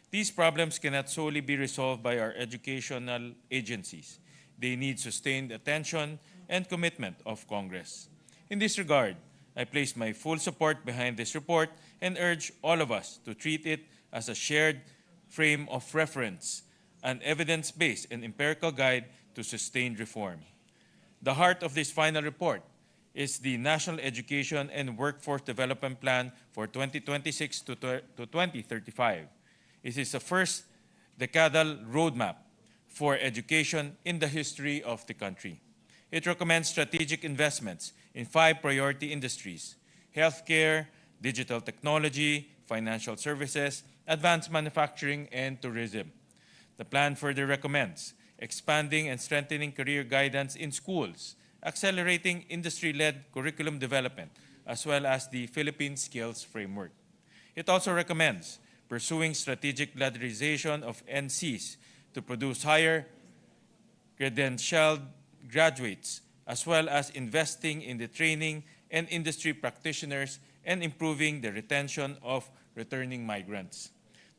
These problems cannot solely be resolved by our educational agencies. They need sustained attention and commitment of Congress. In this regard, I place my full support behind this report and urge all of us to treat it as a shared frame of reference, an evidence-based and empirical guide to sustained reform. The heart of this final report is the National Education and Workforce Development Plan for 2026 to 2035. It is the first decadal roadmap for education in the history of the country. It recommends strategic investments in 5 priority industries: healthcare, digital technology, financial services, advanced manufacturing, and tourism. The plan further recommends expanding and strengthening career guidance in schools, accelerating industry-led curriculum development, as well as the Philippine Skills Framework. It also recommends pursuing strategic ladderization of NCs to produce higher credentialed graduates, as well as investing in the training and industry practitioners and improving the retention of returning migrants.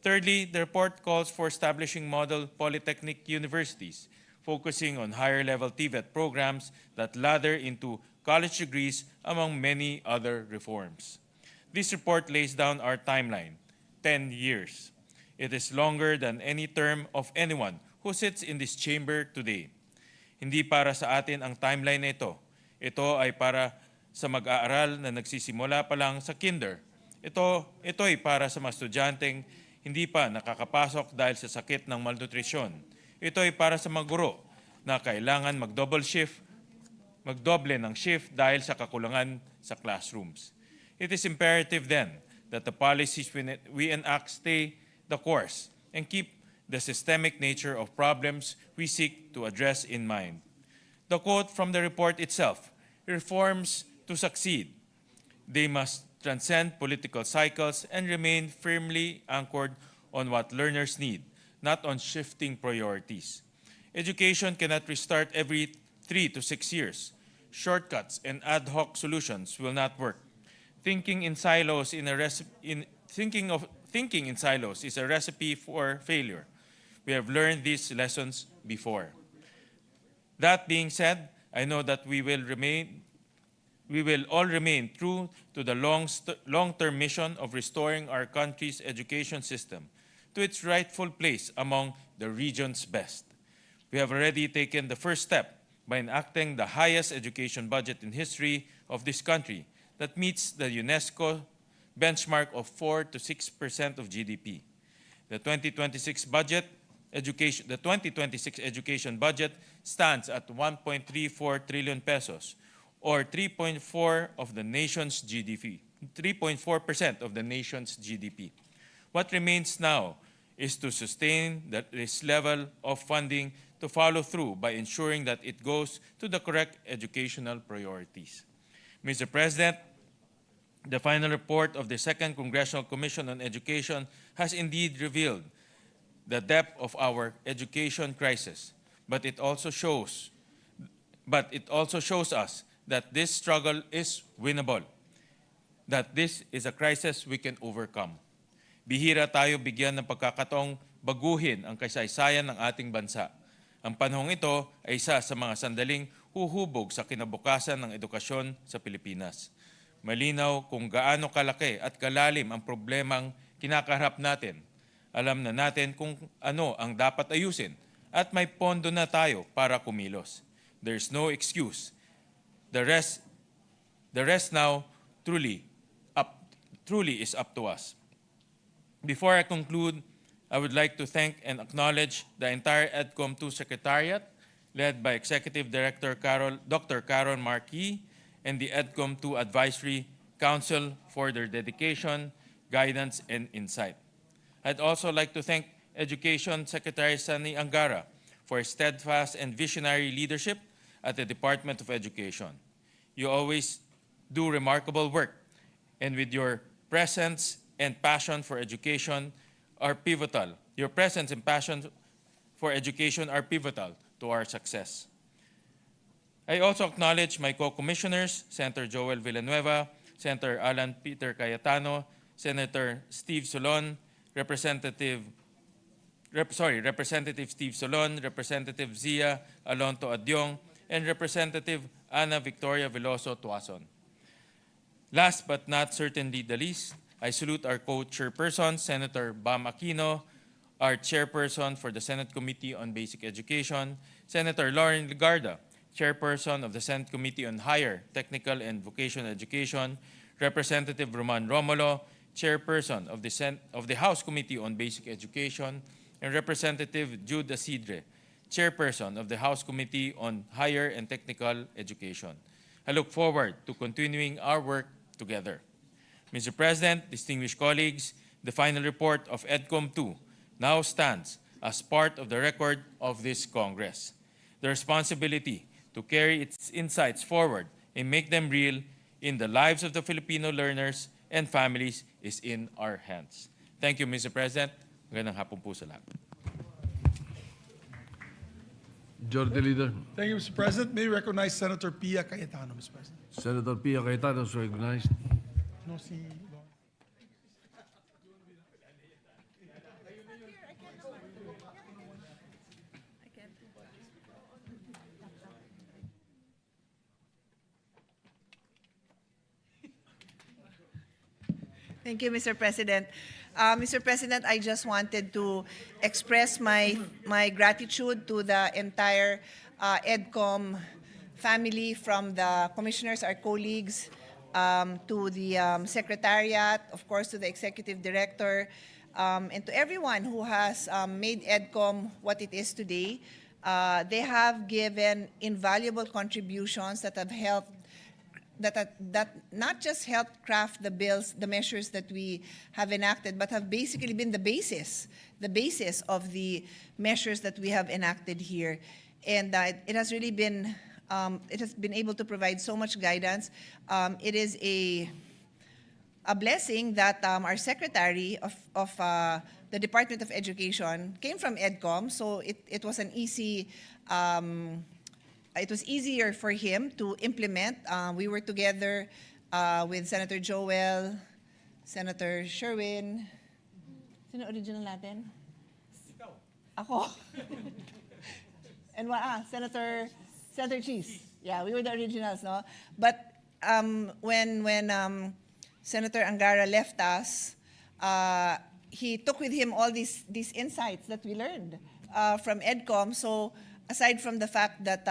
Thirdly, the report calls for establishing model polytechnic universities, focusing on higher-level TVET programs that ladder into college degrees, among many other reforms. This report lays down our timeline, 10 years. It is longer than any term of anyone who sits in this chamber today. Hindi para sa atin ang timeline na ito. Ito ay para sa mag-aaral na nagsisimula pa lang sa kinder. Ito ay para sa mga estudyanteng hindi pa nakakapasok dahil sa sakit ng malnutrisyon. Ito ay para sa mga guro na kailangan magdoble ng shift dahil sa kakulangan sa classrooms. It is imperative then that the policies we enact stay the course and keep the systemic nature of problems we seek to address in mind. The quote from the report itself: reforms to succeed, they must transcend political cycles and remain firmly anchored on what learners need, not on shifting priorities. Education cannot restart every 3 to 6 years. Shortcuts and ad hoc solutions will not work. Thinking in silos is a recipe for failure. We have learned these lessons before. That being said, I know that we will all remain true to the long-term mission of restoring our country's education system to its rightful place among the region's best. We have already taken the first step by enacting the highest education budget in history of this country that meets the UNESCO benchmark of 4 to 6% of GDP. The 2026 education budget stands at 1.34 trillion pesos, or 3.4% of the nation's GDP. What remains now is to sustain this level of funding, to follow through by ensuring that it goes to the correct educational priorities. Mr. President, the final report of the Second Congressional Commission on Education has indeed revealed the depth of our education crisis, but it also shows us that this struggle is winnable, that this is a crisis we can overcome. Bihira tayo bigyan ng pagkakataong baguhin ang kasaysayan ng ating bansa. Ang panahong ito ay isa sa mga sandaling huhubog sa kinabukasan ng edukasyon sa Pilipinas. Malinaw kung gaano kalaki at kalalim ang problemang kinakaharap natin. Alam na natin kung ano ang dapat ayusin at may pondo na tayo para kumilos. There's no excuse. The rest now truly is up to us. Before I conclude, I would like to thank and acknowledge the entire EDCOM 2 Secretariat, led by Executive Director Dr. Carol Marquis and the EDCOM 2 Advisory Council for their dedication, guidance, and insight. I'd also like to thank Education Secretary Sani Angara for his steadfast and visionary leadership at the Department of Education. You always do remarkable work, and with your presence and passion for education are pivotal. Your presence and passion for education are pivotal to our success. I also acknowledge my co-commissioners, Senator Joel Villanueva, Senator Alan Peter Cayetano, Senator Steve Solon, Representative Steve Solon, Representative Zia Alonto Adyong, and Representative Ana Victoria Veloso Tuason. Last but not certainly the least, I salute our co-chairperson, Senator Bam Aquino, our chairperson for the Senate Committee on Basic Education, Senator Lauren Legarda, chairperson of the Senate Committee on Higher, Technical, and Vocational Education, Representative Roman Romulo, chairperson of the House Committee on Basic Education, and Representative Jude Asidre, chairperson of the House Committee on Higher and Technical Education. I look forward to continuing our work together. Mr. President, distinguished colleagues, the final report of EDCOM 2 now stands as part of the record of this Congress. The responsibility to carry its insights forward and make them real in the lives of the Filipino learners and families is in our hands. Thank you, Mr. President. Magandang hapon po sa lahat. Majority Leader. Thank you, Mr. President. May we recognize Senator Pia Cayetano, Mr. President. Senator Pia Cayetano is recognized. No, si Thank you, Mr. President. Mr. President, I just wanted to express my gratitude to the entire EDCOM family, from the commissioners, our colleagues, to the secretariat, of course, to the executive director, and to everyone who has made EDCOM what it is today. They have given invaluable contributions that have helped that not just helped craft the bills, the measures that we have enacted, but have basically been the basis of the measures that we have enacted here. And it has really been, it has been able to provide so much guidance. It is a blessing that our Secretary of the Department of Education came from EDCOM, so it was an easy, it was easier for him to implement. We were together with Senator Joel, Senator Sherwin. Sino original natin? Ako. And Senator Cheese. Yeah, we were the originals, no? But when Senator Angara left us, he took with him all these insights that we learned from EDCOM. So aside from the fact that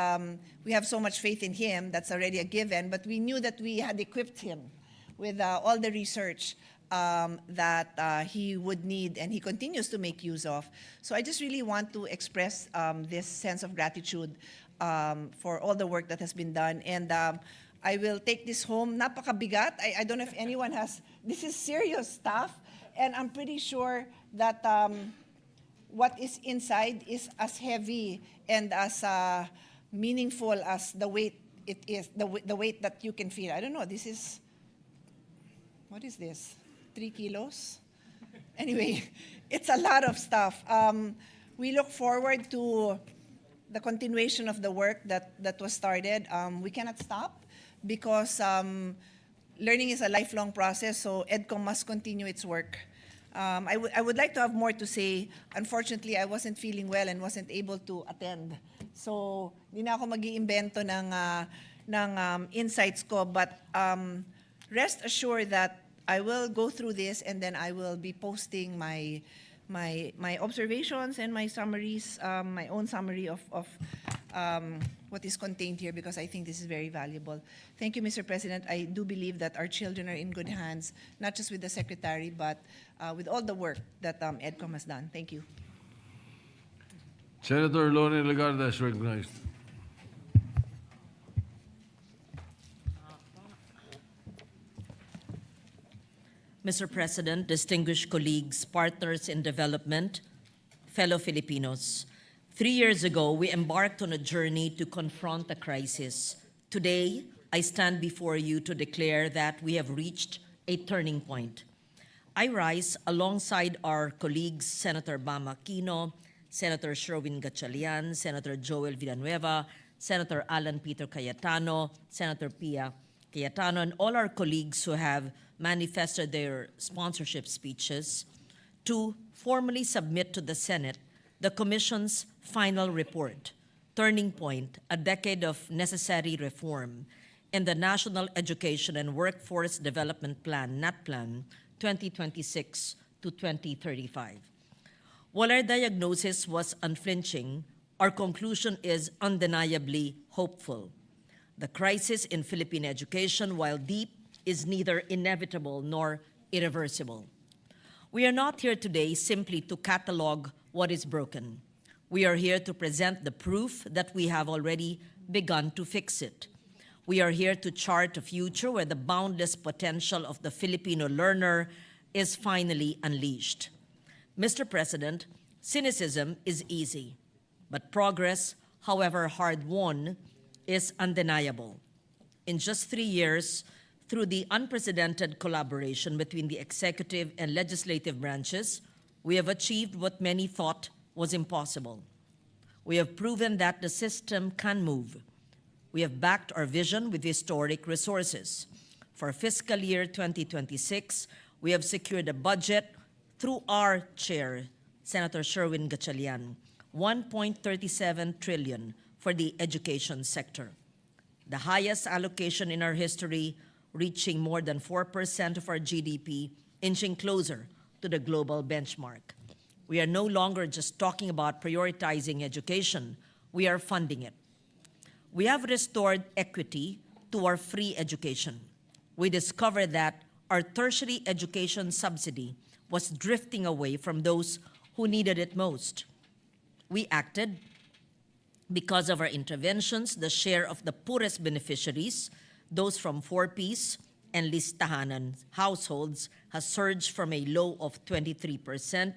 we have so much faith in him, that's already a given, but we knew that we had equipped him with all the research that he would need and he continues to make use of. So I just really want to express this sense of gratitude for all the work that has been done. And I will take this home. Napakabigat. I don't know if anyone has, this is serious stuff. And I'm pretty sure that what is inside is as heavy and as meaningful as the weight it is, the weight that you can feel. I don't know, this is, what is this? 3 kilos? Anyway, it's a lot of stuff. We look forward to the continuation of the work that was started. We cannot stop because learning is a lifelong process, so EDCOM must continue its work. I would like to have more to say. Unfortunately, I wasn't feeling well and wasn't able to attend. So, hindi na ako mag-iimbento ng insights ko, but rest assured that I will go through this and then I will be posting my observations and my summaries, my own summary of what is contained here, because I think this is very valuable. Thank you, Mr. President. I do believe that our children are in good hands, not just with the Secretary, but with all the work that EDCOM has done. Thank you. Senator Loni Legarda is recognized. Mr. President, distinguished colleagues, partners in development, fellow Filipinos, 3 years ago, we embarked on a journey to confront a crisis. Today, I stand before you to declare that we have reached a turning point. I rise alongside our colleagues, Senator Bam Aquino, Senator Sherwin Gatchalian, Senator Joel Villanueva, Senator Alan Peter Cayetano, Senator Pia Cayetano, and all our colleagues who have manifested their sponsorship speeches to formally submit to the Senate the Commission's final report, Turning Point, a decade of necessary reform, in the National Education and Workforce Development Plan, NATPLAN, 2026 to 2035. While our diagnosis was unflinching, our conclusion is undeniably hopeful. The crisis in Philippine education, while deep, is neither inevitable nor irreversible. We are not here today simply to catalog what is broken. We are here to present the proof that we have already begun to fix it. We are here to chart a future where the boundless potential of the Filipino learner is finally unleashed. Mr. President, cynicism is easy, but progress, however hard-won, is undeniable. In just 3 years, through the unprecedented collaboration between the executive and legislative branches, we have achieved what many thought was impossible. We have proven that the system can move. We have backed our vision with historic resources. For fiscal year 2026, we have secured a budget through our chair, Senator Sherwin Gatchalian, 1.37 trillion for the education sector, the highest allocation in our history, reaching more than 4% of our GDP, inching closer to the global benchmark. We are no longer just talking about prioritizing education, we are funding it. We have restored equity to our free education. We discovered that our tertiary education subsidy was drifting away from those who needed it most. We acted. Because of our interventions, the share of the poorest beneficiaries, those from 4Ps and listahanan households, has surged from a low of 23%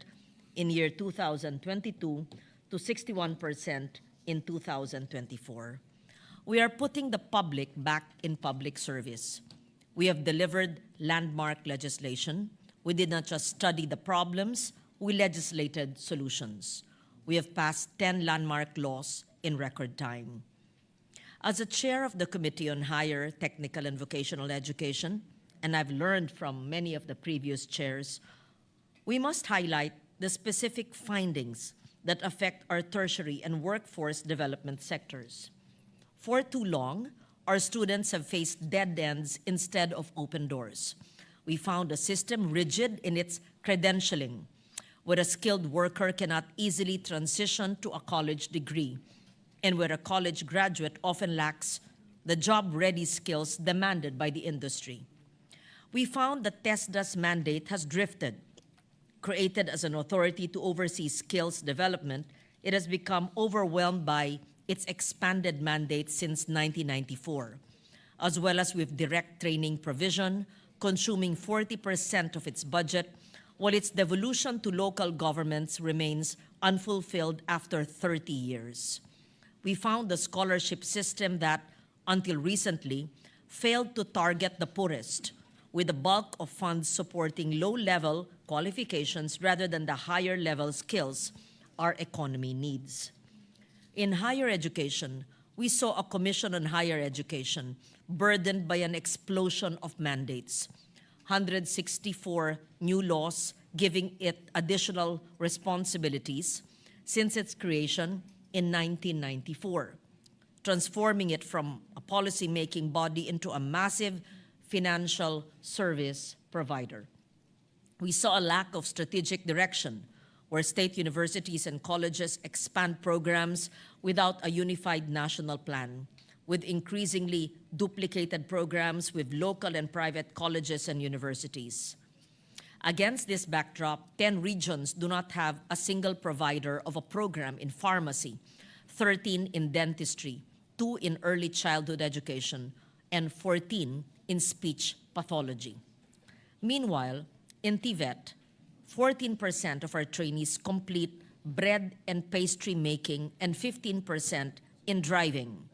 in year 2022 to 61% in 2024. We are putting the public back in public service. We have delivered landmark legislation. We did not just study the problems, we legislated solutions. We have passed 10 landmark laws in record time. As a chair of the Committee on Higher Technical and Vocational Education, and I've learned from many of the previous chairs, we must highlight the specific findings that affect our tertiary and workforce development sectors. For too long, our students have faced dead ends instead of open doors. We found a system rigid in its credentialing, where a skilled worker cannot easily transition to a college degree, and where a college graduate often lacks the job-ready skills demanded by the industry. We found that TESDA's mandate has drifted. Created as an authority to oversee skills development, it has become overwhelmed by its expanded mandate since 1994, as well as with direct training provision, consuming 40% of its budget, while its devolution to local governments remains unfulfilled after 30 years. We found a scholarship system that, until recently, failed to target the poorest, with the bulk of funds supporting low-level qualifications rather than the higher-level skills our economy needs. In higher education, we saw a Commission on Higher Education burdened by an explosion of mandates, 164 new laws giving it additional responsibilities since its creation in 1994, transforming it from a policy-making body into a massive financial service provider. We saw a lack of strategic direction, where state universities and colleges expand programs without a unified national plan, with increasingly duplicated programs with local and private colleges and universities. Against this backdrop, 10 regions do not have a single provider of a program in pharmacy, 13 in dentistry, 2 in early childhood education, and 14 in speech pathology. Meanwhile, In TVET, 14% of our trainees complete bread and pastry making and 15% in driving,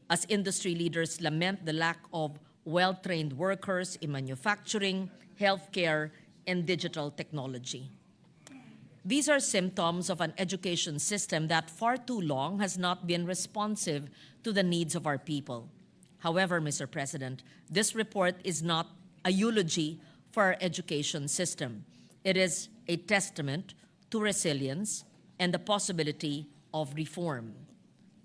as industry leaders lament the lack of well-trained workers in manufacturing, healthcare, and digital technology. These are symptoms of an education system that far too long has not been responsive to the needs of our people. However, Mr. President, this report is not a eulogy for our education system. It is a testament to resilience and the possibility of reform.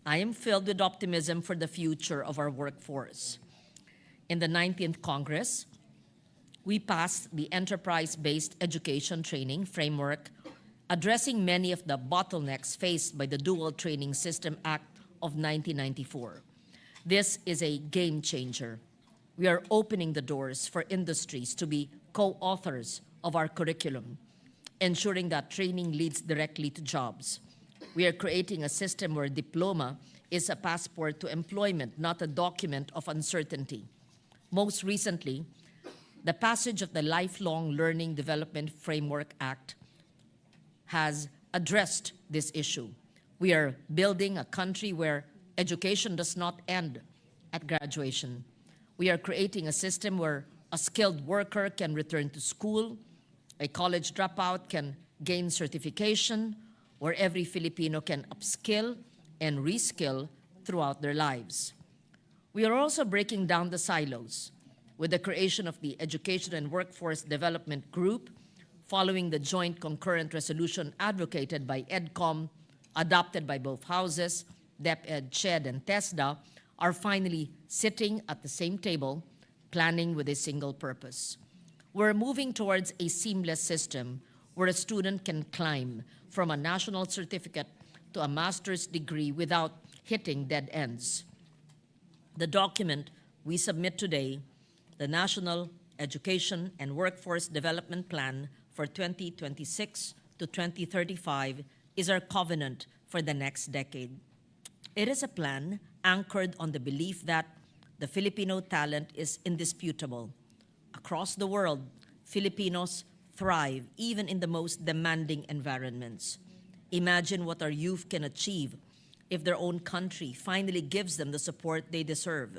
I am filled with optimism for the future of our workforce. In the 19th Congress, we passed the enterprise-based education training framework, addressing many of the bottlenecks faced by the Dual Training System Act of 1994. This is a game changer. We are opening the doors for industries to be co-authors of our curriculum, ensuring that training leads directly to jobs. We are creating a system where diploma is a passport to employment, not a document of uncertainty. Most recently, the passage of the Lifelong Learning Development Framework Act has addressed this issue. We are building a country where education does not end at graduation. We are creating a system where a skilled worker can return to school, a college dropout can gain certification, where every Filipino can upskill and reskill throughout their lives. We are also breaking down the silos with the creation of the Education and Workforce Development Group, following the joint concurrent resolution advocated by EDCOM, adopted by both houses, DepEd, CHED, and TESDA, are finally sitting at the same table, planning with a single purpose. We're moving towards a seamless system where a student can climb from a national certificate to a master's degree without hitting dead ends. The document we submit today, the National Education and Workforce Development Plan for 2026 to 2035, is our covenant for the next decade. It is a plan anchored on the belief that the Filipino talent is indisputable. Across the world, Filipinos thrive even in the most demanding environments. Imagine what our youth can achieve if their own country finally gives them the support they deserve.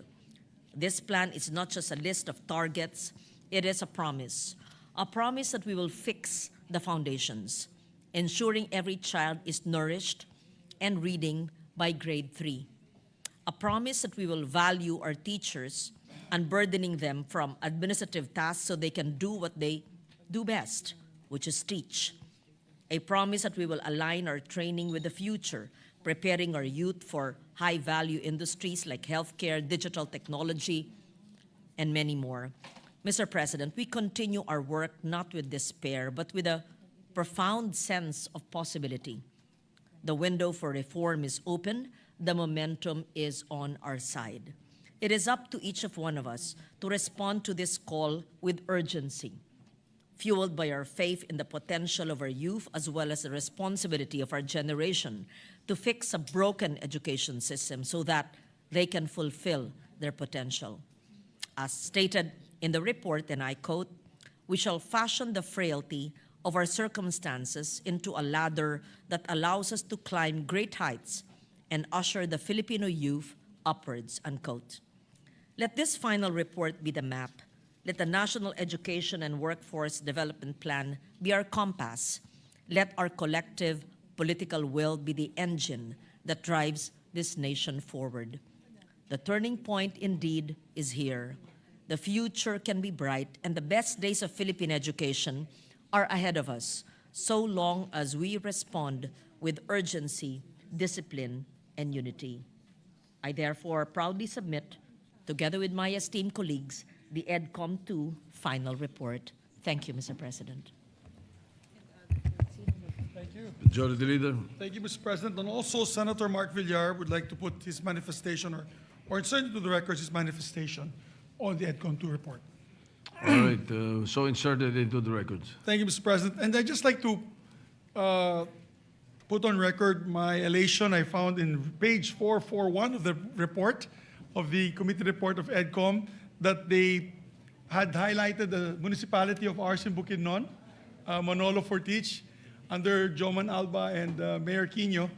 This plan is not just a list of targets, it is a promise that we will fix the foundations, ensuring every child is nourished and reading by grade 3. A promise that we will value our teachers, unburdening them from administrative tasks so they can do what they do best, which is teach. A promise that we will align our training with the future, preparing our youth for high-value industries like healthcare, digital technology, and many more. Mr. President, we continue our work not with despair, but with a profound sense of possibility. The window for reform is open. The momentum is on our side. It is up to each of one of us to respond to this call with urgency, fueled by our faith in the potential of our youth as well as the responsibility of our generation to fix a broken education system so that they can fulfill their potential. As stated in the report, and I quote, "We shall fashion the frailty of our circumstances into a ladder that allows us to climb great heights and usher the Filipino youth upwards," unquote. Let this final report be the map. Let the National Education and Workforce Development Plan be our compass. Let our collective political will be the engine that drives this nation forward. The turning point indeed is here. The future can be bright, and the best days of Philippine education are ahead of us, so long as we respond with urgency, discipline, and unity. I therefore proudly submit, together with my esteemed colleagues, the EDCOM 2 final report. Thank you, Mr. President. Thank you. Majority Leader. Thank you, Mr. President. And also, Senator Mark Villar would like to put his manifestation or insert into the records his manifestation on the EDCOM 2 report. All right, so inserted into the records. Thank you, Mr. President. And I'd just like to put on record my elation I found in page 441 of the report, of the committee report of EDCOM, that they had highlighted the municipality of ours in Bukidnon, Manolo Fortich, under Joman Alba and Mayor Quino,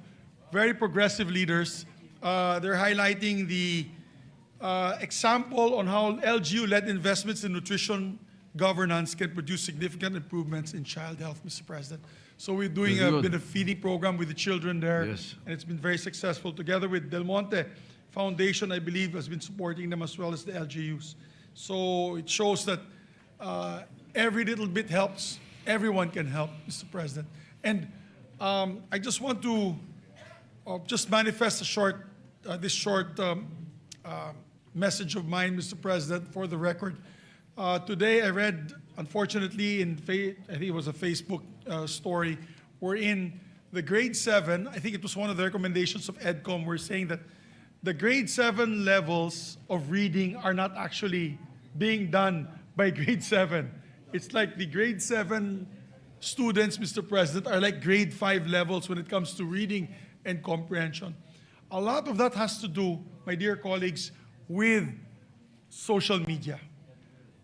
very progressive leaders. They're highlighting the example on how LGU-led investments in nutrition governance can produce significant improvements in child health, Mr. President. So we're doing Very a good. bit of feeding program with the children there, Yes. and it's been very successful. Together with Del Monte Foundation, I believe, has been supporting them as well as the LGUs. So it shows that every little bit helps. Everyone can help, Mr. President. And I just want to just manifest this short message of mine, Mr. President, for the record. Today I read, unfortunately, I think it was a Facebook story, wherein the grade 7, I think it was one of the recommendations of EDCOM, were saying that the grade 7 levels of reading are not actually being done by grade 7. It's like the grade 7 students, Mr. President, are like grade 5 levels when it comes to reading and comprehension. A lot of that has to do, my dear colleagues, with social media.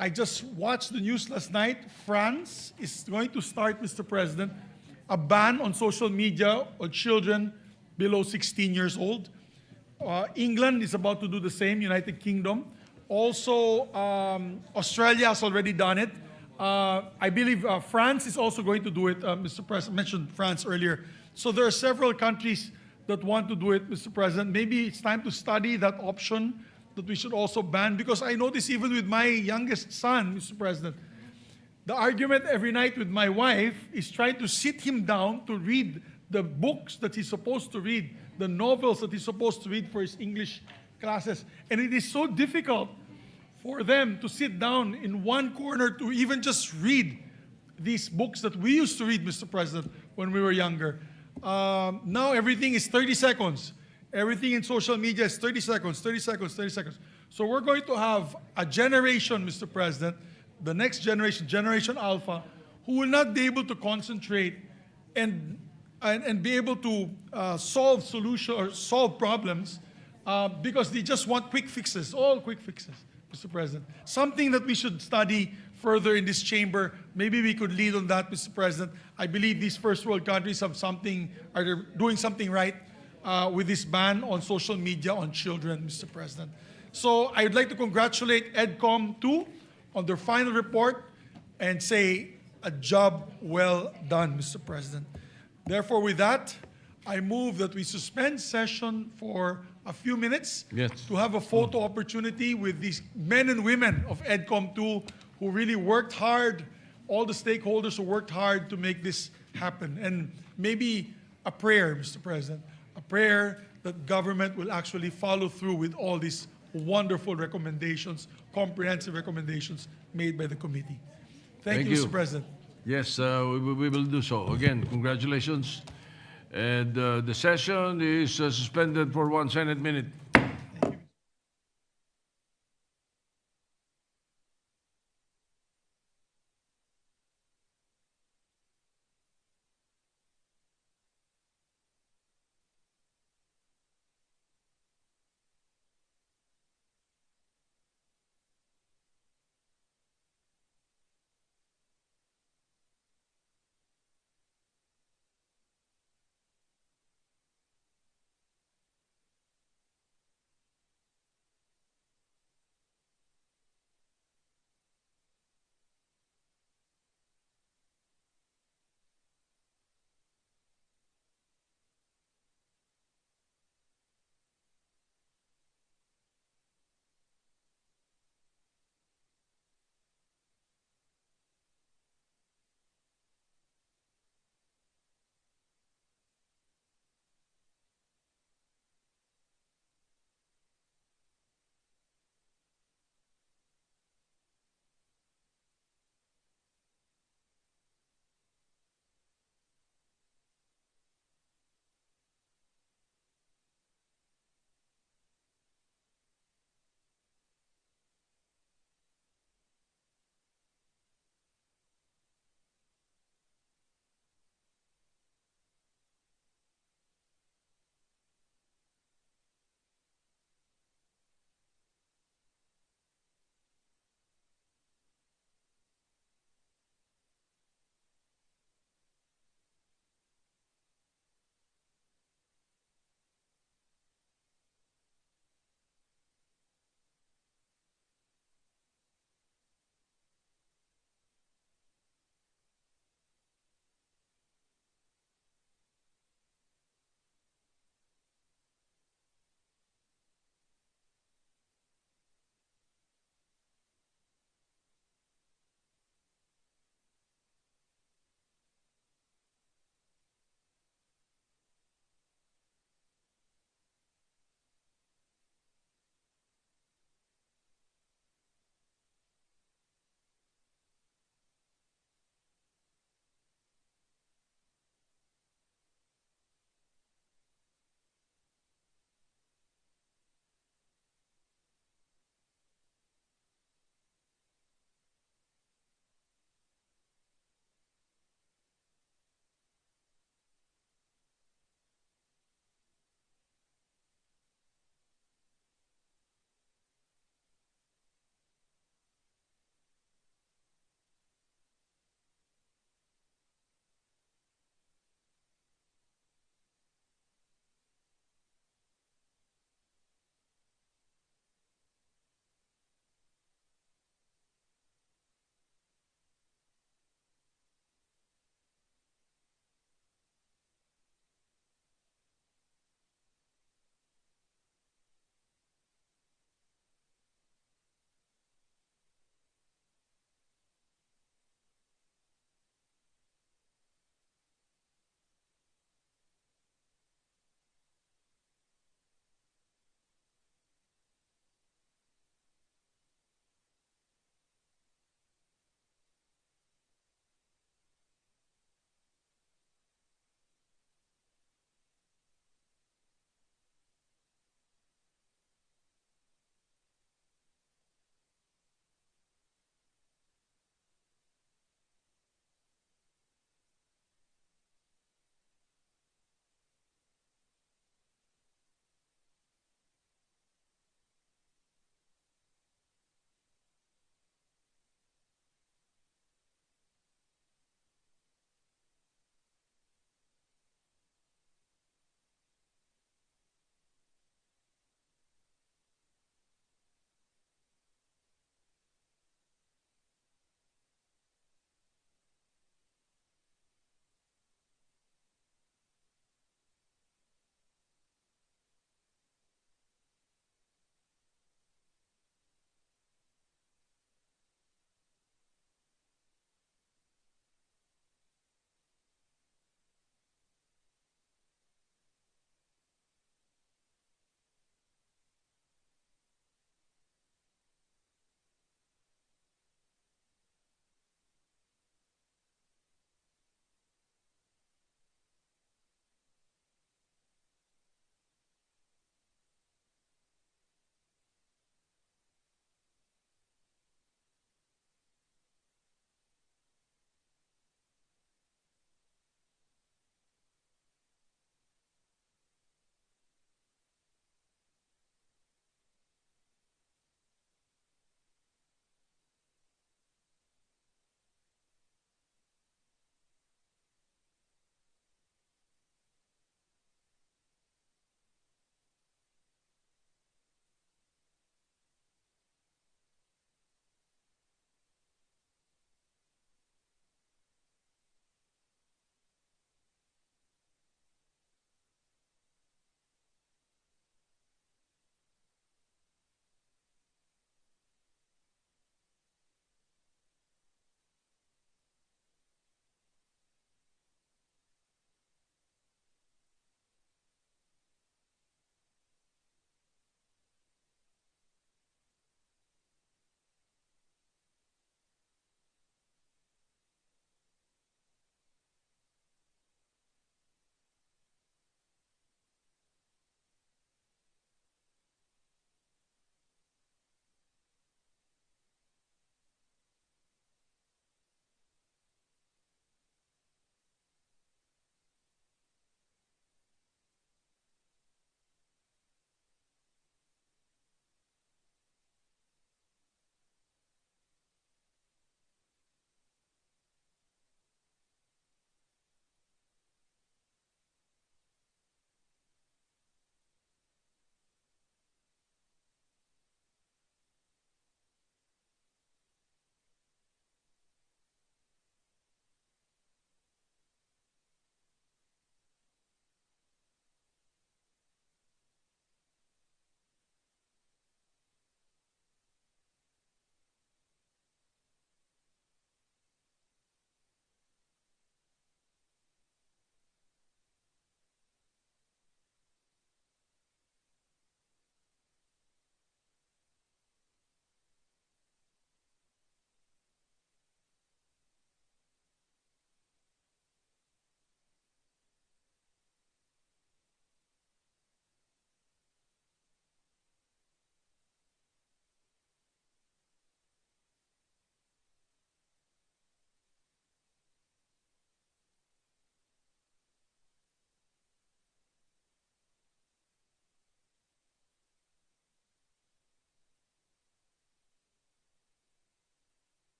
I just watched the news last night. France is going to start, Mr. President, a ban on social media on children below 16 years old. England is about to do the same, United Kingdom. Also, Australia has already done it. I believe France is also going to do it. Mr. President mentioned France earlier. So there are several countries that want to do it, Mr. President. Maybe it's time to study that option, that we should also ban, because I notice even with my youngest son, Mr. President, the argument every night with my wife is trying to sit him down to read the books that he's supposed to read, the novels that he's supposed to read for his English classes. And it is so difficult for them to sit down in one corner to even just read these books that we used to read, Mr. President, when we were younger. Now everything is 30 seconds. Everything in social media is 30 seconds, 30 seconds, 30 seconds. So we're going to have a generation, Mr. President, the next generation, Generation Alpha, who will not be able to concentrate and be able to solve problems because they just want quick fixes, all quick fixes, Mr. President. Something that we should study further in this chamber. Maybe we could lead on that, Mr. President. I believe these first world countries are doing something right with this ban on social media on children, Mr. President. So I'd like to congratulate EDCOM too on their final report and say a job well done, Mr. President. Therefore, with that, I move that we suspend session for a few minutes to have a photo opportunity with these men and women of EDCOM 2 who really worked hard, all the stakeholders who worked hard to make this happen. And maybe a prayer, Mr. President, a prayer that government will actually follow through with all these wonderful recommendations, comprehensive recommendations made by the committee. Thank you, Mr. President. Yes, we will do so. Again, congratulations. And the session is suspended for 1 Senate minute.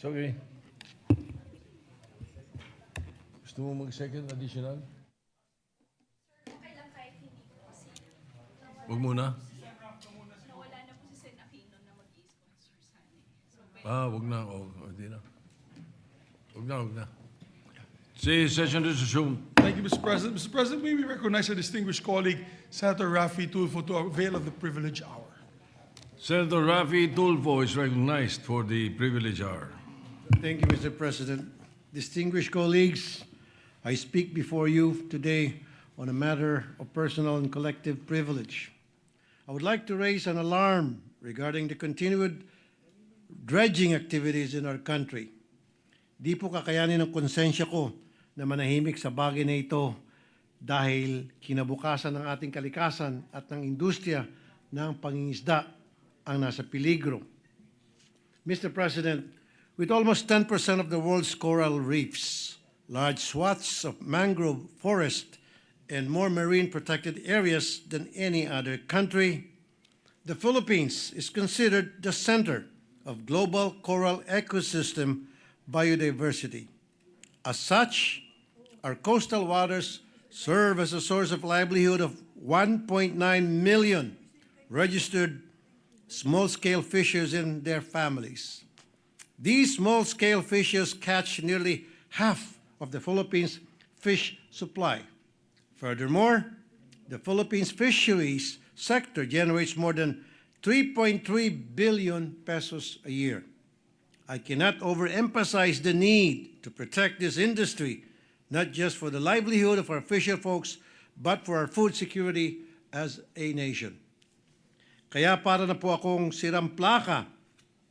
It's okay. Gusto mo mag-second additional? Huwag muna. Wag na. Hindi na. Wag na. See, session is resumed. Thank you, Mr. President. Mr. President, may we recognize our distinguished colleague, Senator Rafi Tulfo, to avail of the privilege hour. Senator Rafi Tulfo is recognized for the privilege hour. Thank you, Mr. President. Distinguished colleagues, I speak before you today on a matter of personal and collective privilege. I would like to raise an alarm regarding the continued dredging activities in our country. Di po kakayanin ng konsensya ko na manahimik sa bagay na ito dahil kinabukasan ng ating kalikasan at ng industriya ng pangingisda ang nasa peligro. Mr. President, with almost 10% of the world's coral reefs, large swaths of mangrove forest, and more marine protected areas than any other country, the Philippines is considered the center of global coral ecosystem biodiversity. As such, our coastal waters serve as a source of livelihood of 1.9 million registered small-scale fishers and their families. These small-scale fishers catch nearly half of the Philippines' fish supply. Furthermore, the Philippines fisheries sector generates more than 3.3 billion pesos a year. I cannot overemphasize the need to protect this industry, not just for the livelihood of our fisher folks, but for our food security as a nation. Kaya para na po akong sirang plaka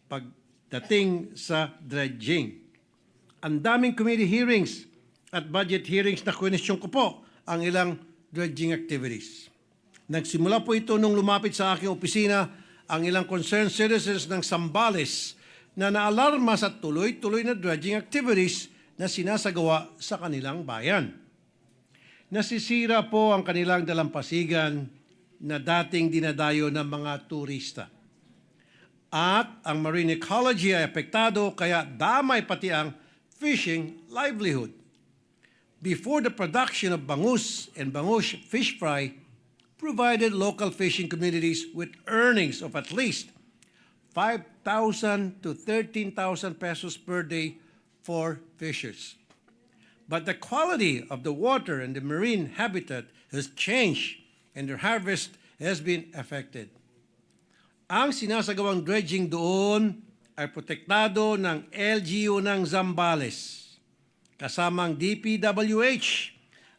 pagdating sa dredging. Ang daming committee hearings at budget hearings na kwenisyon ko po ang ilang dredging activities. Nagsimula po ito nung lumapit sa aking opisina ang ilang concerned citizens ng Zambales na naalarma sa tuloy-tuloy na dredging activities na sinasagawa sa kanilang bayan. Nasisira po ang kanilang dalampasigan na dating dinadayo ng mga turista. At ang marine ecology ay apektado kaya damay pati ang fishing livelihood. Before the production of bangus and bangus fish fry provided local fishing communities with earnings of at least 5,000 to 13,000 pesos per day for fishers. But the quality of the water and the marine habitat has changed and their harvest has been affected. Ang sinasagawang dredging doon ay protektado ng LGU ng Zambales, kasamang DPWH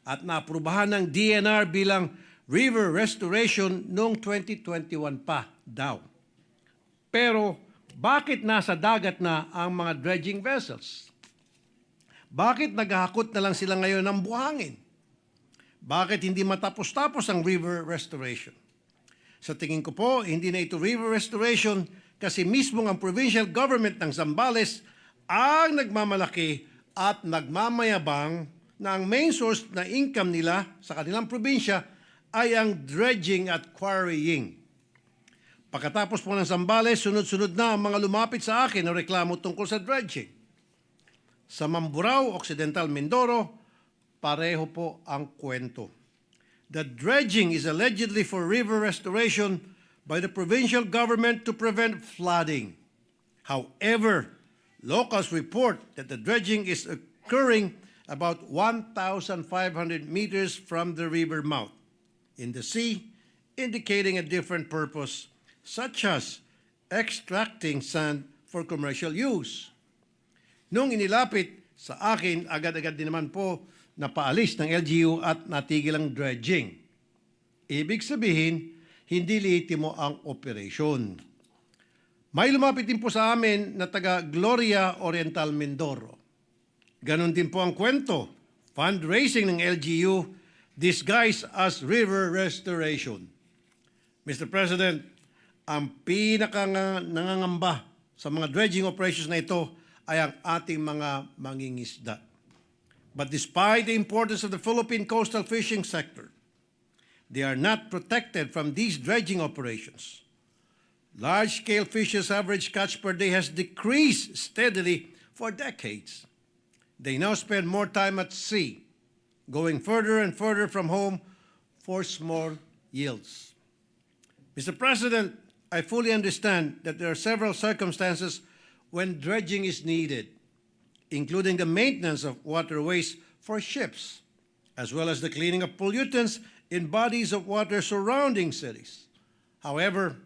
at naaprubahan ng DNR bilang river restoration noong 2021 pa daw. Pero bakit nasa dagat na ang mga dredging vessels? Bakit naghahakot na lang sila ngayon ng buhangin? Bakit hindi matapos-tapos ang river restoration? Sa tingin ko po, hindi na ito river restoration kasi mismo ang provincial government ng Zambales ang nagmamalaki at nagmamayabang na ang main source na income nila sa kanilang probinsya ay ang dredging at quarrying. Pagkatapos po ng Zambales, sunod-sunod na ang mga lumapit sa akin na reklamo tungkol sa dredging. Sa Mamburao, Occidental Mindoro, pareho po ang kwento. The dredging is allegedly for river restoration by the provincial government to prevent flooding. However, locals report that the dredging is occurring about 1,500 meters from the river mouth in the sea, indicating a different purpose, such as extracting sand for commercial use. Nung inilapit sa akin, agad-agad din naman po napaalis ng LGU at natigil ang dredging. Ibig sabihin, hindi liitimo ang operasyon. May lumapit din po sa amin na taga Gloria Oriental Mindoro. Ganon din po ang kwento. Fundraising ng LGU disguised as river restoration. Mr. President, ang pinaka-nangangamba sa mga dredging operations na ito ay ang ating mga mangingisda. But despite the importance of the Philippine coastal fishing sector, they are not protected from these dredging operations. Large-scale fishers' average catch per day has decreased steadily for decades. They now spend more time at sea, going further and further from home for small yields. Mr. President, I fully understand that there are several circumstances when dredging is needed, including the maintenance of waterways for ships, as well as the cleaning of pollutants in bodies of water surrounding cities. However,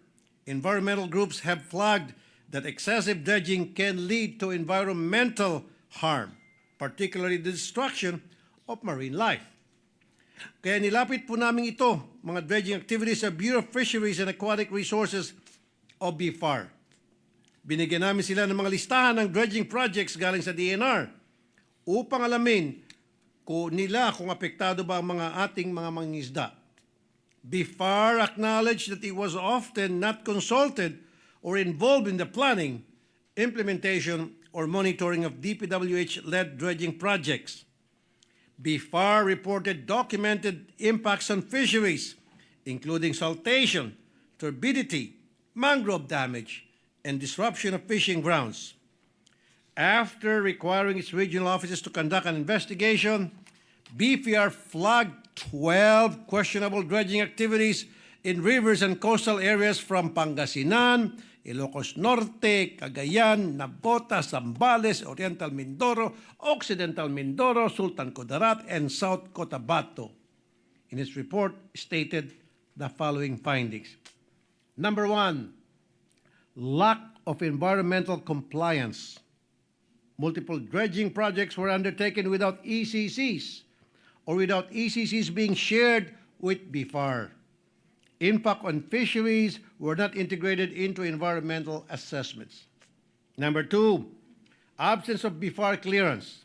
environmental groups have flagged that excessive dredging can lead to environmental harm, particularly the destruction of marine life. Kaya nilapit po namin ito, mga dredging activities sa Bureau of Fisheries and Aquatic Resources o BFAR. Binigyan namin sila ng mga listahan ng dredging projects galing sa DNR upang alamin kung apektado ba ang mga ating mga mangingisda. BFAR acknowledged that it was often not consulted or involved in the planning, implementation, or monitoring of DPWH-led dredging projects. BFAR reported documented impacts on fisheries, including saltation, turbidity, mangrove damage, and disruption of fishing grounds. After requiring its regional offices to conduct an investigation, BFAR flagged 12 questionable dredging activities in rivers and coastal areas from Pangasinan, Ilocos Norte, Cagayan, Navotas, Zambales, Oriental Mindoro, Occidental Mindoro, Sultan Kudarat, and South Cotabato. In its report, stated the following findings. Number 1, lack of environmental compliance. Multiple dredging projects were undertaken without ECCs or without ECCs being shared with BFAR. Impact on fisheries were not integrated into environmental assessments. Number 2, absence of BFAR clearance.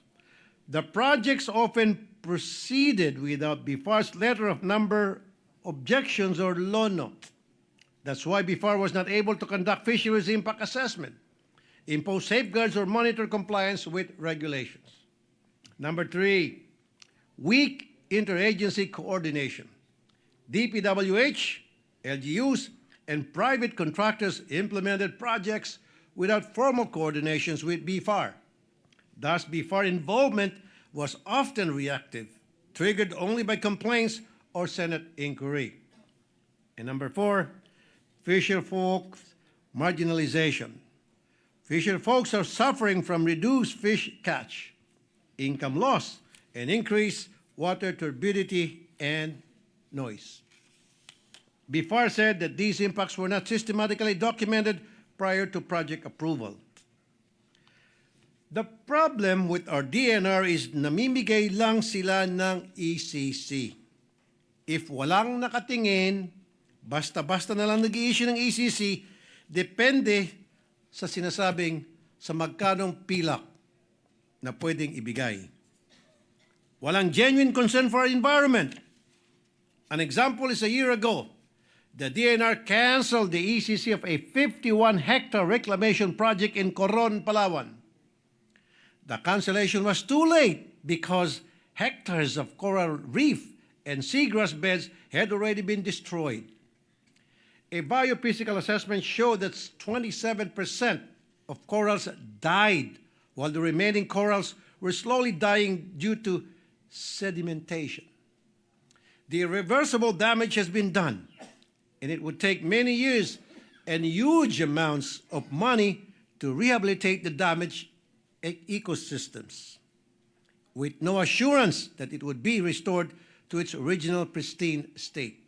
The projects often proceeded without BFAR's letter of number objections or LONO. That's why BFAR was not able to conduct fisheries impact assessment, impose safeguards, or monitor compliance with regulations. Number 3, weak interagency coordination. DPWH, LGUs, and private contractors implemented projects without formal coordinations with BFAR. Thus, BFAR involvement was often reactive, triggered only by complaints or Senate inquiry. And number 4, fisher folks marginalization. Fisher folks are suffering from reduced fish catch, income loss, and increased water turbidity and noise. BFAR said that these impacts were not systematically documented prior to project approval. The problem with our DNR is namimigay lang sila ng ECC. If walang nakatingin, basta-basta na lang nag-i-issue ng ECC, depende sa sinasabing sa magkanong pilak na pwedeng ibigay. Walang genuine concern for our environment. An example is a year ago, the DNR canceled the ECC of a 51-hectare reclamation project in Coron, Palawan. The cancellation was too late because hectares of coral reef and seagrass beds had already been destroyed. A biophysical assessment showed that 27% of corals died, while the remaining corals were slowly dying due to sedimentation. The irreversible damage has been done, and it would take many years and huge amounts of money to rehabilitate the damaged ecosystems, with no assurance that it would be restored to its original pristine state.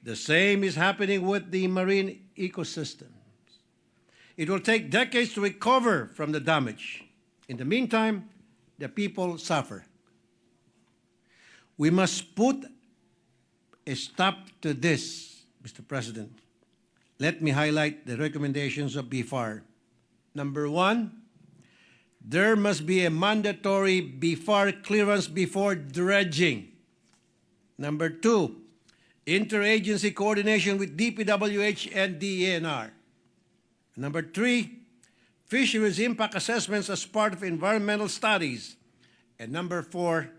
The same is happening with the marine ecosystems. It will take decades to recover from the damage. In the meantime, the people suffer. We must put a stop to this, Mr. President. Let me highlight the recommendations of BFAR. Number 1, there must be a mandatory BFAR clearance before dredging. Number 2, interagency coordination with DPWH and DENR. Number 3, fisheries impact assessments as part of environmental studies. And number 4,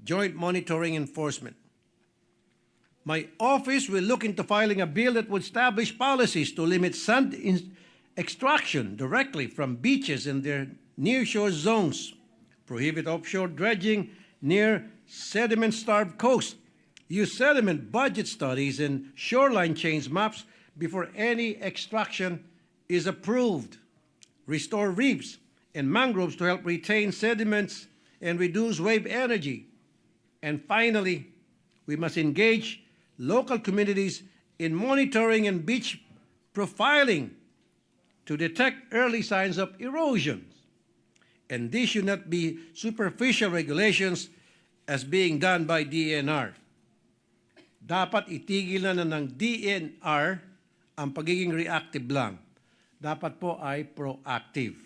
joint monitoring enforcement. My office will look into filing a bill that would establish policies to limit sand extraction directly from beaches and their nearshore zones, prohibit offshore dredging near sediment-starved coast, use sediment budget studies and shoreline change maps before any extraction is approved, restore reefs and mangroves to help retain sediments and reduce wave energy. And finally, we must engage local communities in monitoring and beach profiling to detect early signs of erosion. And this should not be superficial regulations as being done by DNR. Dapat itigil na ng DNR ang pagiging reactive lang. Dapat po ay proactive.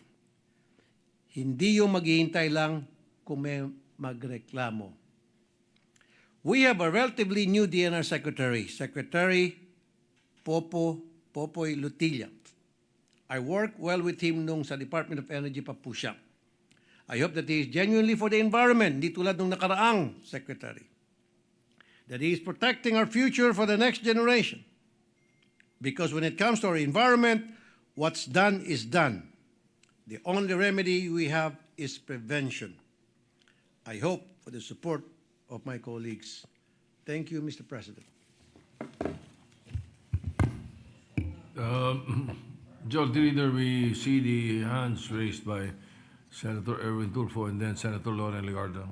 Hindi yung maghihintay lang kung may magreklamo. We have a relatively new DNR Secretary, Secretary Popoy Lutilla. I worked well with him nung sa Department of Energy pa po siya. I hope that he is genuinely for the environment, di tulad nung nakaraang Secretary. That he is protecting our future for the next generation. Because when it comes to our environment, what's done is done. The only remedy we have is prevention. I hope for the support of my colleagues. Thank you, Mr. President. Majority Leader, we see the hands raised by Senator Erwin Tulfo and then Senator Loren Legarda.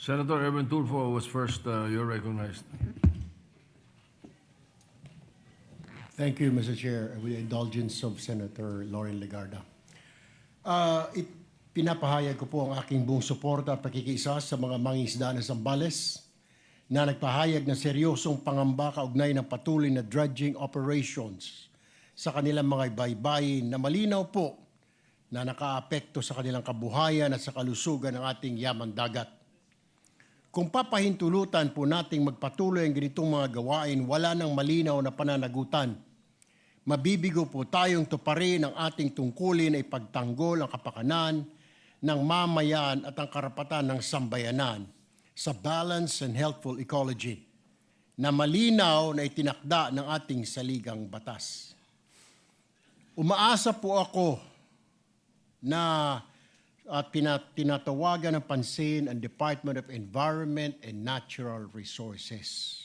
Senator Erwin Tulfo was first. You're recognized. Thank you, Mr. Chair. With the indulgence of Senator Loren Legarda. Pinapahayag ko po ang aking buong suporta at pakikiisa sa mga mangingisda ng Zambales na nagpahayag ng seryosong pangamba kaugnay ng patuloy na dredging operations sa kanilang mga baybayin na malinaw po na nakaapekto sa kanilang kabuhayan at sa kalusugan ng ating yaman dagat. Kung papahintulutan po nating magpatuloy ang ganitong mga gawain, wala nang malinaw na pananagutan. Mabibigo po tayong tuparin ang ating tungkulin ay pagtanggol ang kapakanan ng mamayan at ang karapatan ng sambayanan sa balanced and healthful ecology na malinaw na itinakda ng ating saligang batas. Umaasa po ako na tinatawagan ng pansin ang Department of Environment and Natural Resources.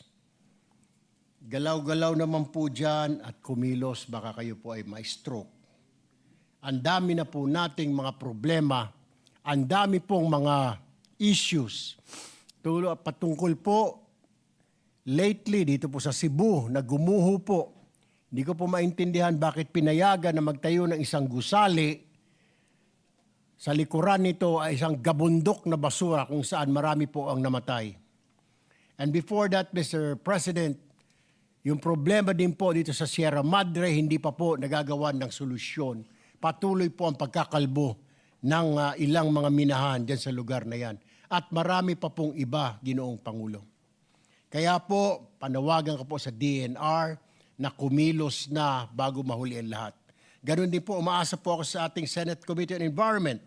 Galaw-galaw naman po dyan at kumilos, baka kayo po ay ma-stroke. Ang dami na po nating mga problema, ang dami pong mga issues. Patungkol po, lately dito po sa Cebu, na gumuho po. Hindi ko po maintindihan bakit pinayagan na magtayo ng isang gusali. Sa likuran nito ay isang gabundok na basura kung saan marami po ang namatay. And before that, Mr. President, yung problema din po dito sa Sierra Madre, hindi pa po nagagawa ng solusyon. Patuloy po ang pagkakalbo ng ilang mga minahan dyan sa lugar na yan. At marami pa pong iba, Ginoong Pangulo. Kaya po, panawagan ko po sa DNR na kumilos na bago mahuli ang lahat. Ganon din po, umaasa po ako sa ating Senate Committee on Environment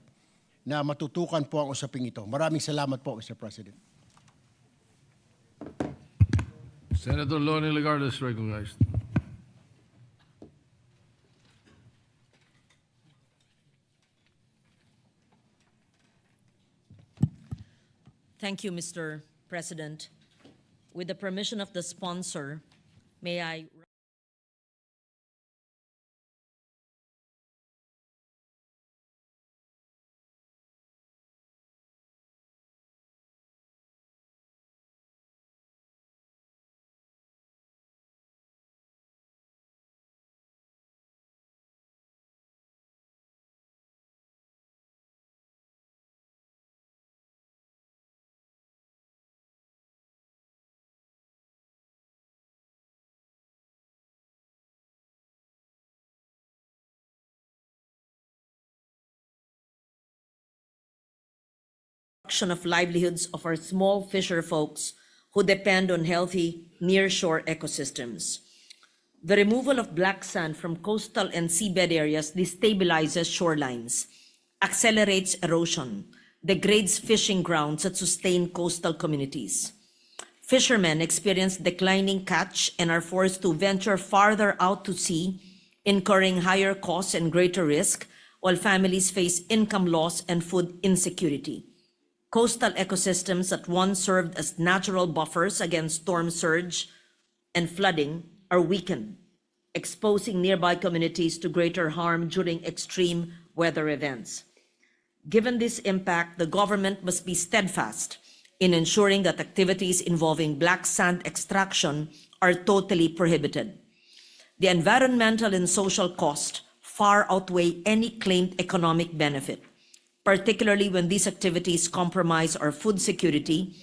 na matutukan po ang usaping ito. Maraming salamat po, Mr. President. Senator Loren Legarda is recognized. Thank you, Mr. President. With the permission of the sponsor, may I... of livelihoods of our small fisher folks who depend on healthy nearshore ecosystems. The removal of black sand from coastal and seabed areas destabilizes shorelines, accelerates erosion, degrades fishing grounds that sustain coastal communities. Fishermen experience declining catch and are forced to venture farther out to sea, incurring higher costs and greater risk while families face income loss and food insecurity. Coastal ecosystems that once served as natural buffers against storm surge and flooding are weakened, exposing nearby communities to greater harm during extreme weather events. Given this impact, the government must be steadfast in ensuring that activities involving black sand extraction are totally prohibited. The environmental and social cost far outweigh any claimed economic benefit, particularly when these activities compromise our food security,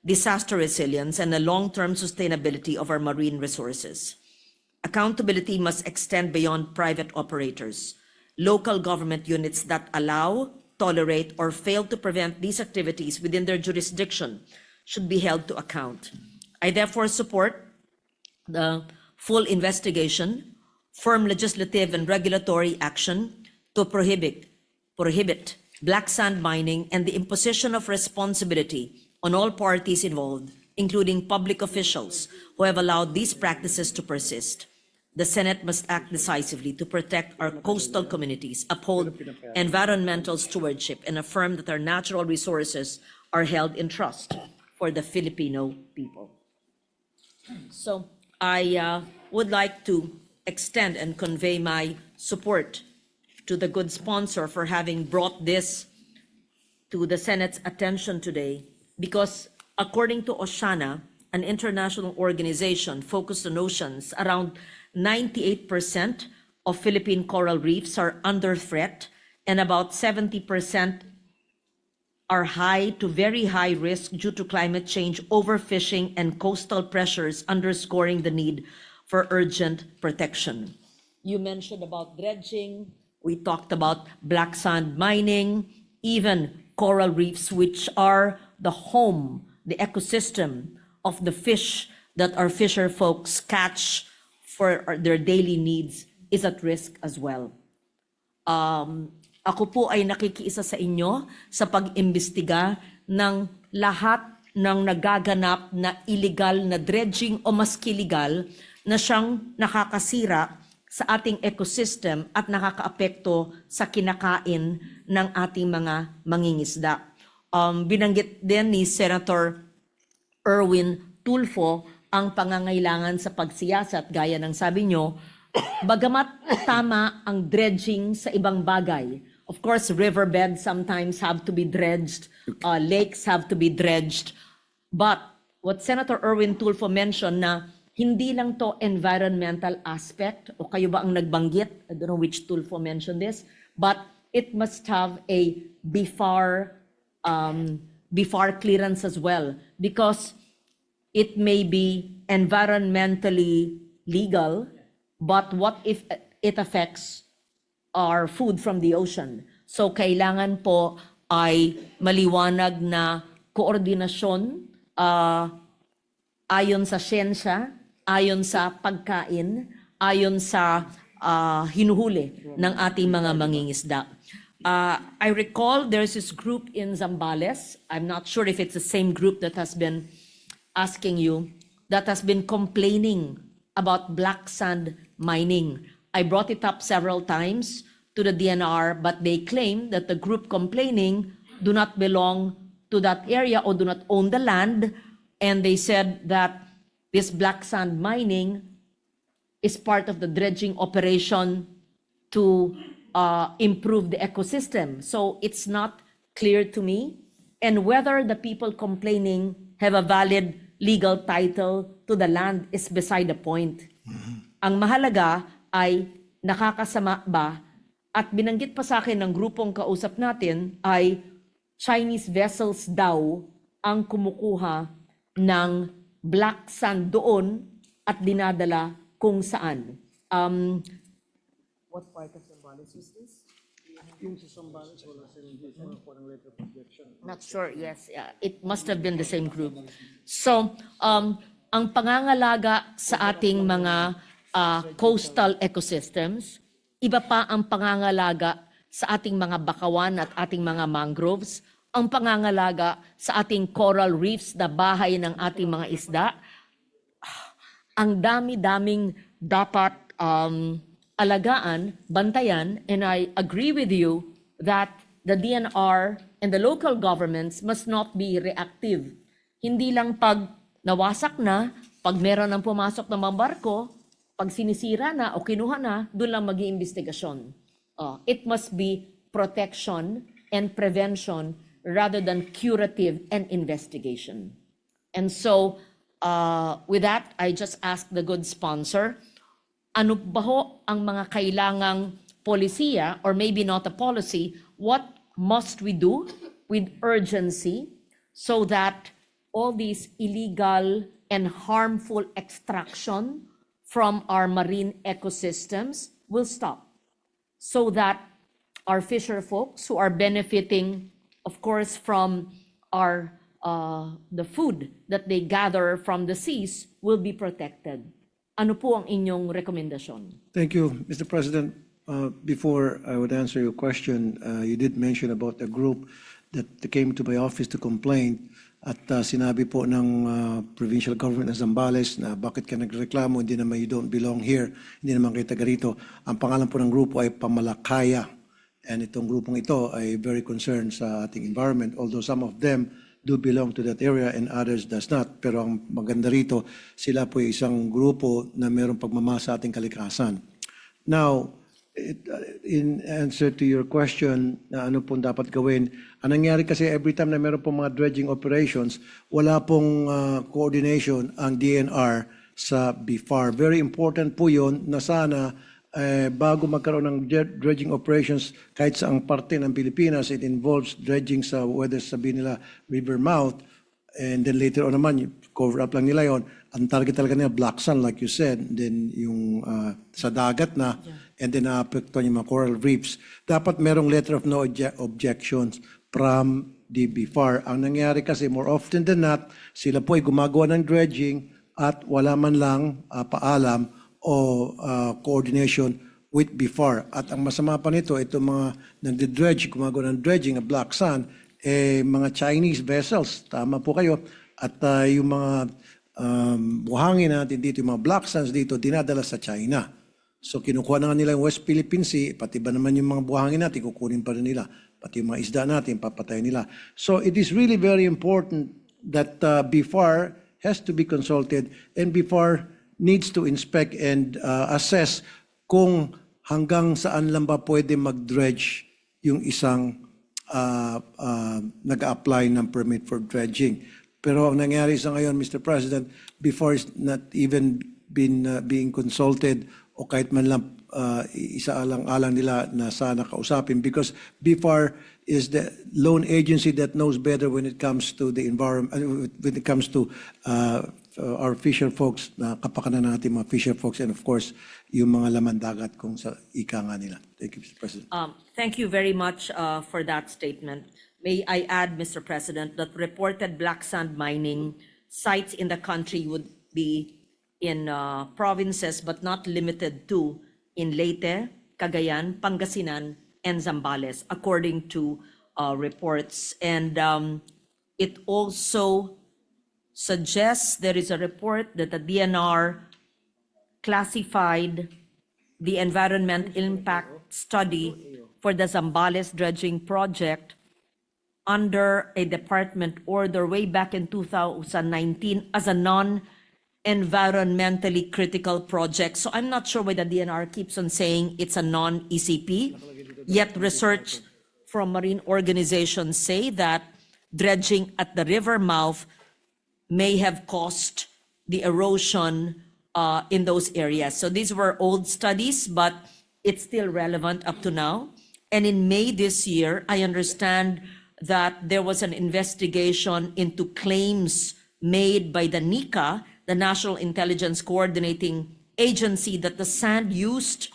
disaster resilience, and the long-term sustainability of our marine resources. Accountability must extend beyond private operators. Local government units that allow, tolerate, or fail to prevent these activities within their jurisdiction should be held to account. I therefore support the full investigation, firm legislative and regulatory action to prohibit black sand mining and the imposition of responsibility on all parties involved, including public officials who have allowed these practices to persist. The Senate must act decisively to protect our coastal communities, uphold environmental stewardship, and affirm that our natural resources are held in trust for the Filipino people. So I would like to extend and convey my support to the good sponsor for having brought this to the Senate's attention today, because according to Oceana, an international organization focused on oceans, around 98% of Philippine coral reefs are under threat, and about 70% are high to very high risk due to climate change, overfishing, and coastal pressures, underscoring the need for urgent protection. You mentioned about dredging, we talked about black sand mining, even coral reefs, which are the home, the ecosystem of the fish that our fisher folks catch for their daily needs, is at risk as well. Ako po ay nakikiisa sa inyo sa pag-imbestiga ng lahat ng nagaganap na illegal na dredging o maski legal na siyang nakakasira sa ating ecosystem at nakakaapekto sa kinakain ng ating mga mangingisda. Binanggit din ni Senator Erwin Tulfo ang pangangailangan sa pagsiyasat, gaya ng sabi nyo, bagamat tama ang dredging sa ibang bagay. Of course, riverbeds sometimes have to be dredged, lakes have to be dredged. But what Senator Erwin Tulfo mentioned na hindi lang to environmental aspect, o kayo ba ang nagbanggit? I don't know which Tulfo mentioned this, but it must have a BFAR clearance as well, because it may be environmentally legal, but what if it affects our food from the ocean? So kailangan po ay maliwanag na koordinasyon ayon sa siyensya, ayon sa pagkain, ayon sa hinuhuli ng ating mga mangingisda. I recall there's this group in Zambales. I'm not sure if it's the same group that has been asking you, that has been complaining about black sand mining. I brought it up several times to the DNR, but they claim that the group complaining do not belong to that area or do not own the land. And they said that this black sand mining is part of the dredging operation to improve the ecosystem. So it's not clear to me. And whether the people complaining have a valid legal title to the land is beside the point. Ang mahalaga ay nakakasama ba, at binanggit pa sa akin ng grupong kausap natin ay Chinese vessels daw ang kumukuha ng black sand doon at dinadala kung saan. What part of Zambales is this? Not sure, yes. Yeah, it must have been the same group. So, ang pangangalaga sa ating mga coastal ecosystems, iba pa ang pangangalaga sa ating mga bakawan at ating mga mangroves, ang pangangalaga sa ating coral reefs na bahay ng ating mga isda. Ang dami-daming dapat alagaan, bantayan, and I agree with you that the DNR and the local governments must not be reactive. Hindi lang pag nawasak na, pag meron ng pumasok na mga barko, pag sinisira na o kinuha na, doon lang mag-iimbestigasyon. It must be protection and prevention rather than curative and investigation. And so, with that, I just ask the good sponsor, ano ba ho ang mga kailangang polisiya, or maybe not a policy, what must we do with urgency so that all these illegal and harmful extraction from our marine ecosystems will stop, so that our fisher folks who are benefiting, of course, from our the food that they gather from the seas will be protected. Ano po ang inyong rekomendasyon? Thank you, Mr. President. Before I would answer your question, you did mention about a group that came to my office to complain at sinabi po ng provincial government ng Zambales na bakit ka nagreklamo, hindi naman you don't belong here, hindi naman kayo taga rito. Ang pangalan po ng grupo ay Pamalakaya. And itong grupong ito ay very concerned sa ating environment, although some of them do belong to that area and others does not. Pero ang maganda rito, sila po ay isang grupo na mayroong pagmamahal sa ating kalikasan. Now, in answer to your question na ano pong dapat gawin, ang nangyari kasi every time na meron pong mga dredging operations, wala pong coordination ang DNR sa BIFAR. Very important po yun na sana bago magkaroon ng dredging operations kahit sa ang parte ng Pilipinas, it involves dredging sa whether sabihin nila river mouth, and then later on naman, cover up lang nila yon. Ang target talaga nila, black sand like you said, then yung sa dagat na, and then naapektuhan yung mga coral reefs. Dapat merong letter of no objections from the BIFAR. Ang nangyari kasi more often than not, sila po ay gumagawa ng dredging at wala man lang paalam o coordination with BIFAR. At ang masama pa nito, itong mga nagde-dredge, gumagawa ng dredging, black sand, mga Chinese vessels, tama po kayo, at yung mga buhangin natin dito, yung mga black sands dito, dinadala sa China. So kinukuha na nila yung West Philippine Sea, pati ba naman yung mga buhangin natin, kukunin pa rin nila. Pati yung mga isda natin, papatayin nila. So it is really very important that BIFAR has to be consulted, and BIFAR needs to inspect and assess kung hanggang saan lang ba pwede mag-dredge yung isang nag-apply ng permit for dredging. Pero ang nangyari sa ngayon, Mr. President, BIFAR is not even being consulted o kahit man lang isaalang-alang nila na sana kausapin, because BIFAR is the lone agency that knows better when it comes to the environment, when it comes to our fisher folks, na kapakanan natin mga fisher folks, and of course, yung mga laman dagat kung sa ika nga nila. Thank you, Mr. President. Thank you very much for that statement. May I add, Mr. President, that reported black sand mining sites in the country would be in provinces but not limited to in Leyte, Cagayan, Pangasinan, and Zambales, according to reports. And it also suggests there is a report that the DNR classified the environment impact study for the Zambales dredging project under a department order way back in 2019 as a non-environmentally critical project. So I'm not sure why the DNR keeps on saying it's a non-ECP, yet research from marine organizations say that dredging at the river mouth may have caused the erosion in those areas. So these were old studies, but it's still relevant up to now. And in May this year, I understand that there was an investigation into claims made by the NICA, the National Intelligence Coordinating Agency, that the sand used,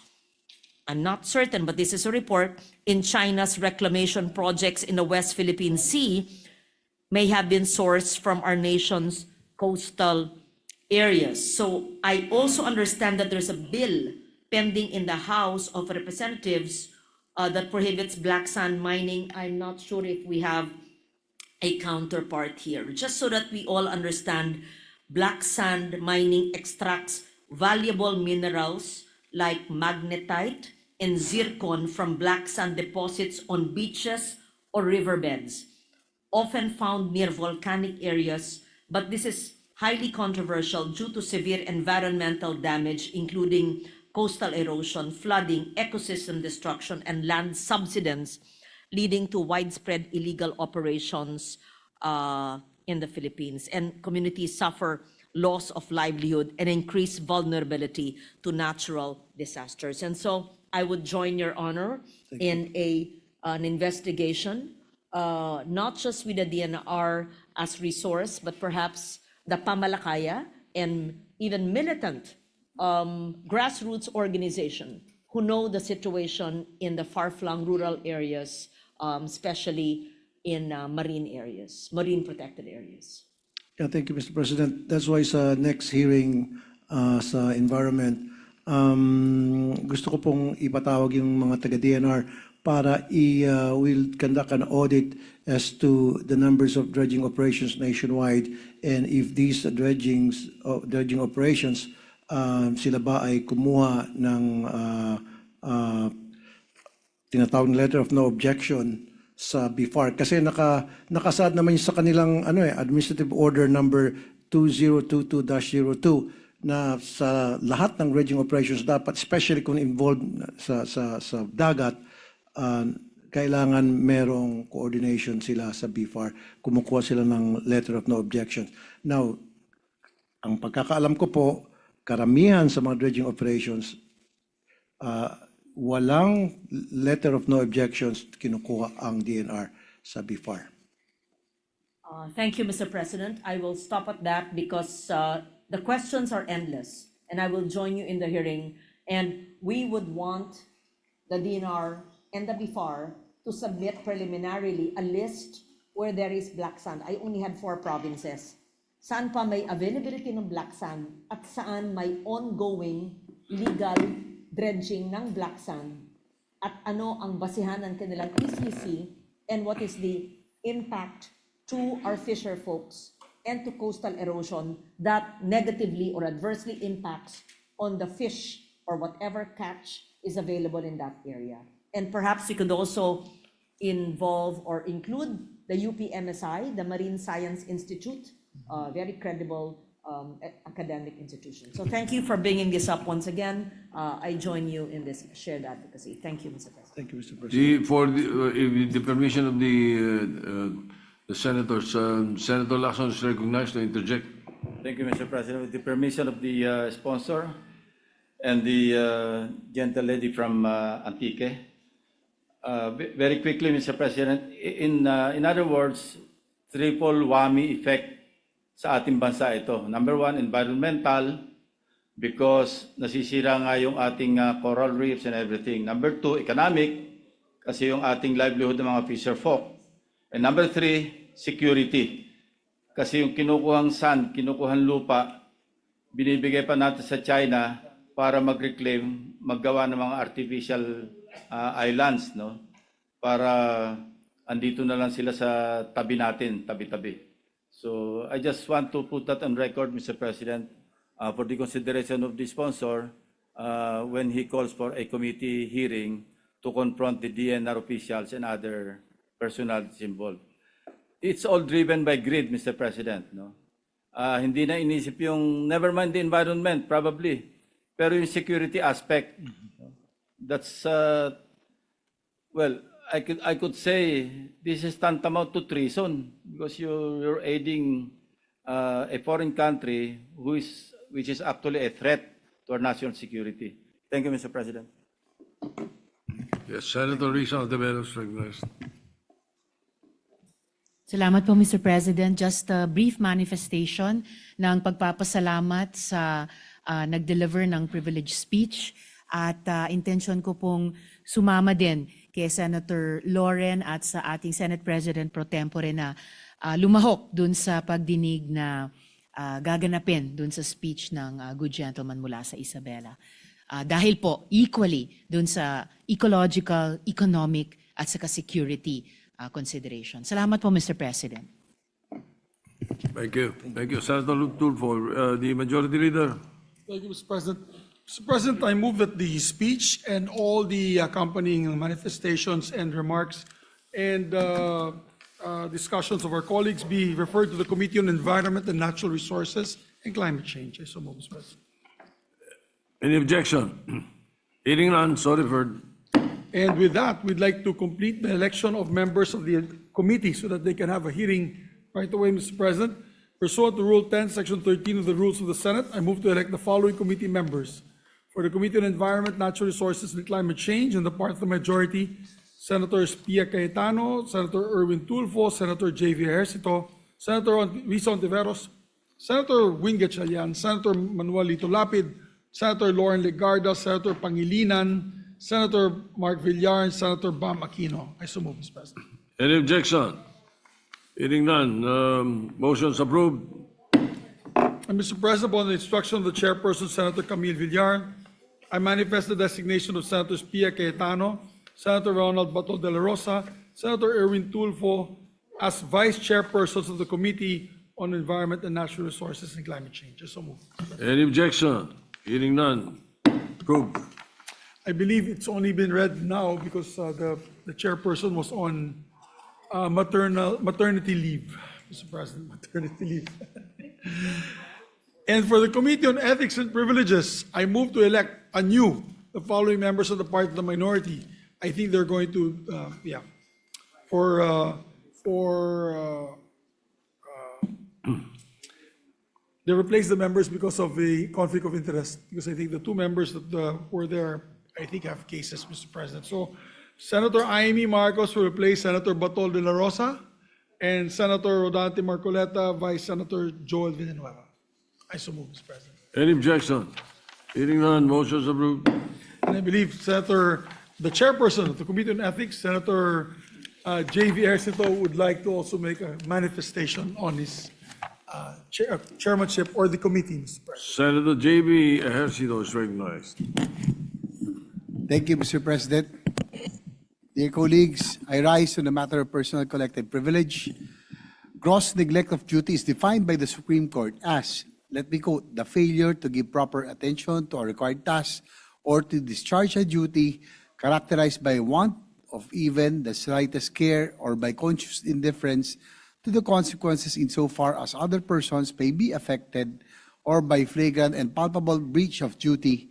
I'm not certain, but this is a report, in China's reclamation projects in the West Philippine Sea may have been sourced from our nation's coastal areas. So I also understand that there's a bill pending in the House of Representatives that prohibits black sand mining. I'm not sure if we have a counterpart here. Just so that we all understand, black sand mining extracts valuable minerals like magnetite and zircon from black sand deposits on beaches or riverbeds, often found near volcanic areas, but this is highly controversial due to severe environmental damage, including coastal erosion, flooding, ecosystem destruction, and land subsidence, leading to widespread illegal operations in the Philippines. And communities suffer loss of livelihood and increased vulnerability to natural disasters. And so I would join Your Honor in an investigation, not just with the DNR as resource, but perhaps the Pamalakaya and even militant grassroots organization who know the situation in the far-flung rural areas, especially in marine areas, marine protected areas. Yeah, thank you, Mr. President. That's why sa next hearing sa environment, gusto ko pong ipatawag yung mga taga-DNR para we'll conduct an audit as to the numbers of dredging operations nationwide, and if these dredging operations, sila ba ay kumuha ng tinatawag na letter of no objection sa BFAR, kasi nakasad naman sa kanilang administrative order number 2022-02 na sa lahat ng dredging operations dapat, especially kung involved sa dagat, kailangan merong coordination sila sa BFAR, kumukuha sila ng letter of no objection. Now, ang pagkakaalam ko po, karamihan sa mga dredging operations, walang letter of no objections kinukuha ang DNR sa BFAR. Thank you, Mr. President. I will stop at that because the questions are endless, and I will join you in the hearing. And we would want the DNR and the BFAR to submit preliminarily a list where there is black sand. I only had 4 provinces. Saan pa may availability ng black sand at saan may ongoing legal dredging ng black sand, at ano ang basihan ng kanilang ECC, and what is the impact to our fisher folks and to coastal erosion that negatively or adversely impacts on the fish or whatever catch is available in that area. And perhaps you could also involve or include the UPMSI, the Marine Science Institute, very credible academic institution. So thank you for bringing this up once again. I join you in this shared advocacy. Thank you, Mr. President. Thank you, Mr. President. For the permission of the senators, Senator Lacson is recognized to interject. Thank you, Mr. President. With the permission of the sponsor and the gentle lady from Antique, very quickly, Mr. President, in other words, triple whammy effect sa ating bansa ito. Number 1, environmental, because nasisira nga yung ating coral reefs and everything. Number 2, economic, kasi yung ating livelihood ng mga fisher folk. And number 3, security. Kasi yung kinukuhang sand, kinukuhang lupa, binibigay pa natin sa China para mag-reclaim, maggawa ng mga artificial islands, no? Para andito na lang sila sa tabi natin, tabi-tabi. So I just want to put that on record, Mr. President, for the consideration of the sponsor when he calls for a committee hearing to confront the DNR officials and other personalities involved. It's all driven by greed, Mr. President. No? Hindi na inisip yung, never mind the environment, probably, pero yung security aspect, that's, well, I could say this is tantamount to treason because you're aiding a foreign country which is actually a threat to our national security. Thank you, Mr. President. Yes, Senator Risa Ontiveros recognized. Salamat po, Mr. President. Just a brief manifestation ng pagpapasalamat sa nag-deliver ng privilege speech, at intention ko pong sumama din kay Senator Loren at sa ating Senate President Pro Tempore na lumahok dun sa pagdinig na gaganapin dun sa speech ng good gentleman mula sa Isabela. Dahil po equally dun sa ecological, economic at saka security consideration. Salamat po, Mr. President. Thank you. Thank you. Senator Tulfo, the Majority Leader. Thank you, Mr. President. Mr. President, I move that the speech and all the accompanying manifestations and remarks and discussions of our colleagues be referred to the Committee on Environment and Natural Resources and Climate Change. I so move, Mr. President. Any objection? Hearing none, so referred. And with that, we'd like to complete the election of members of the committee so that they can have a hearing right away, Mr. President. Pursuant to Rule 10, Section 13 of the Rules of the Senate, I move to elect the following committee members. For the Committee on Environment, Natural Resources, and Climate Change, on the part of the majority, Senators Pia Cayetano, Senator Erwin Tulfo, Senator J.V. Ejercito, Senator Risa Ontiveros, Senator Wing Gatchalian, Senator Manuel Lito Lapid, Senator Lauren Legarda, Senator Pangilinan, Senator Mark Villar, and Senator Bam Aquino. I so move, Mr. President. Any objection? Hearing none, motion's approved. And Mr. President, upon the instruction of the chairperson, Senator Camille Villar, I manifest the designation of Senators Pia Cayetano, Senator Ronald Bato de la Rosa, Senator Erwin Tulfo as vice chairpersons of the Committee on Environment and Natural Resources and Climate Change. I so move. Any objection? Hearing none, approved. I believe it's only been read now because the chairperson was on maternity leave, Mr. President, maternity leave. And for the Committee on Ethics and Privileges, I move to elect anew the following members of the part of the minority. I think they're going to, they replaced the members because of the conflict of interest, because I think the two members that were there, I think have cases, Mr. President. So Senator Amy Marcos will replace Senator Batol de la Rosa and Senator Rodante Marcoleta, Vice Senator Joel Villanueva. I so move, Mr. President. Any objection? Hearing none, motion's approved. And I believe the chairperson of the Committee on Ethics, Senator J.V. Ejercito, would like to also make a manifestation on his chairmanship or the committee, Mr. President. Senator J.B. Ejercito is recognized. Thank you, Mr. President. Dear colleagues, I rise on the matter of personal collective privilege. Gross neglect of duty is defined by the Supreme Court as, let me quote, the failure to give proper attention to a required task or to discharge a duty characterized by want of even the slightest care or by conscious indifference to the consequences insofar as other persons may be affected or by flagrant and palpable breach of duty.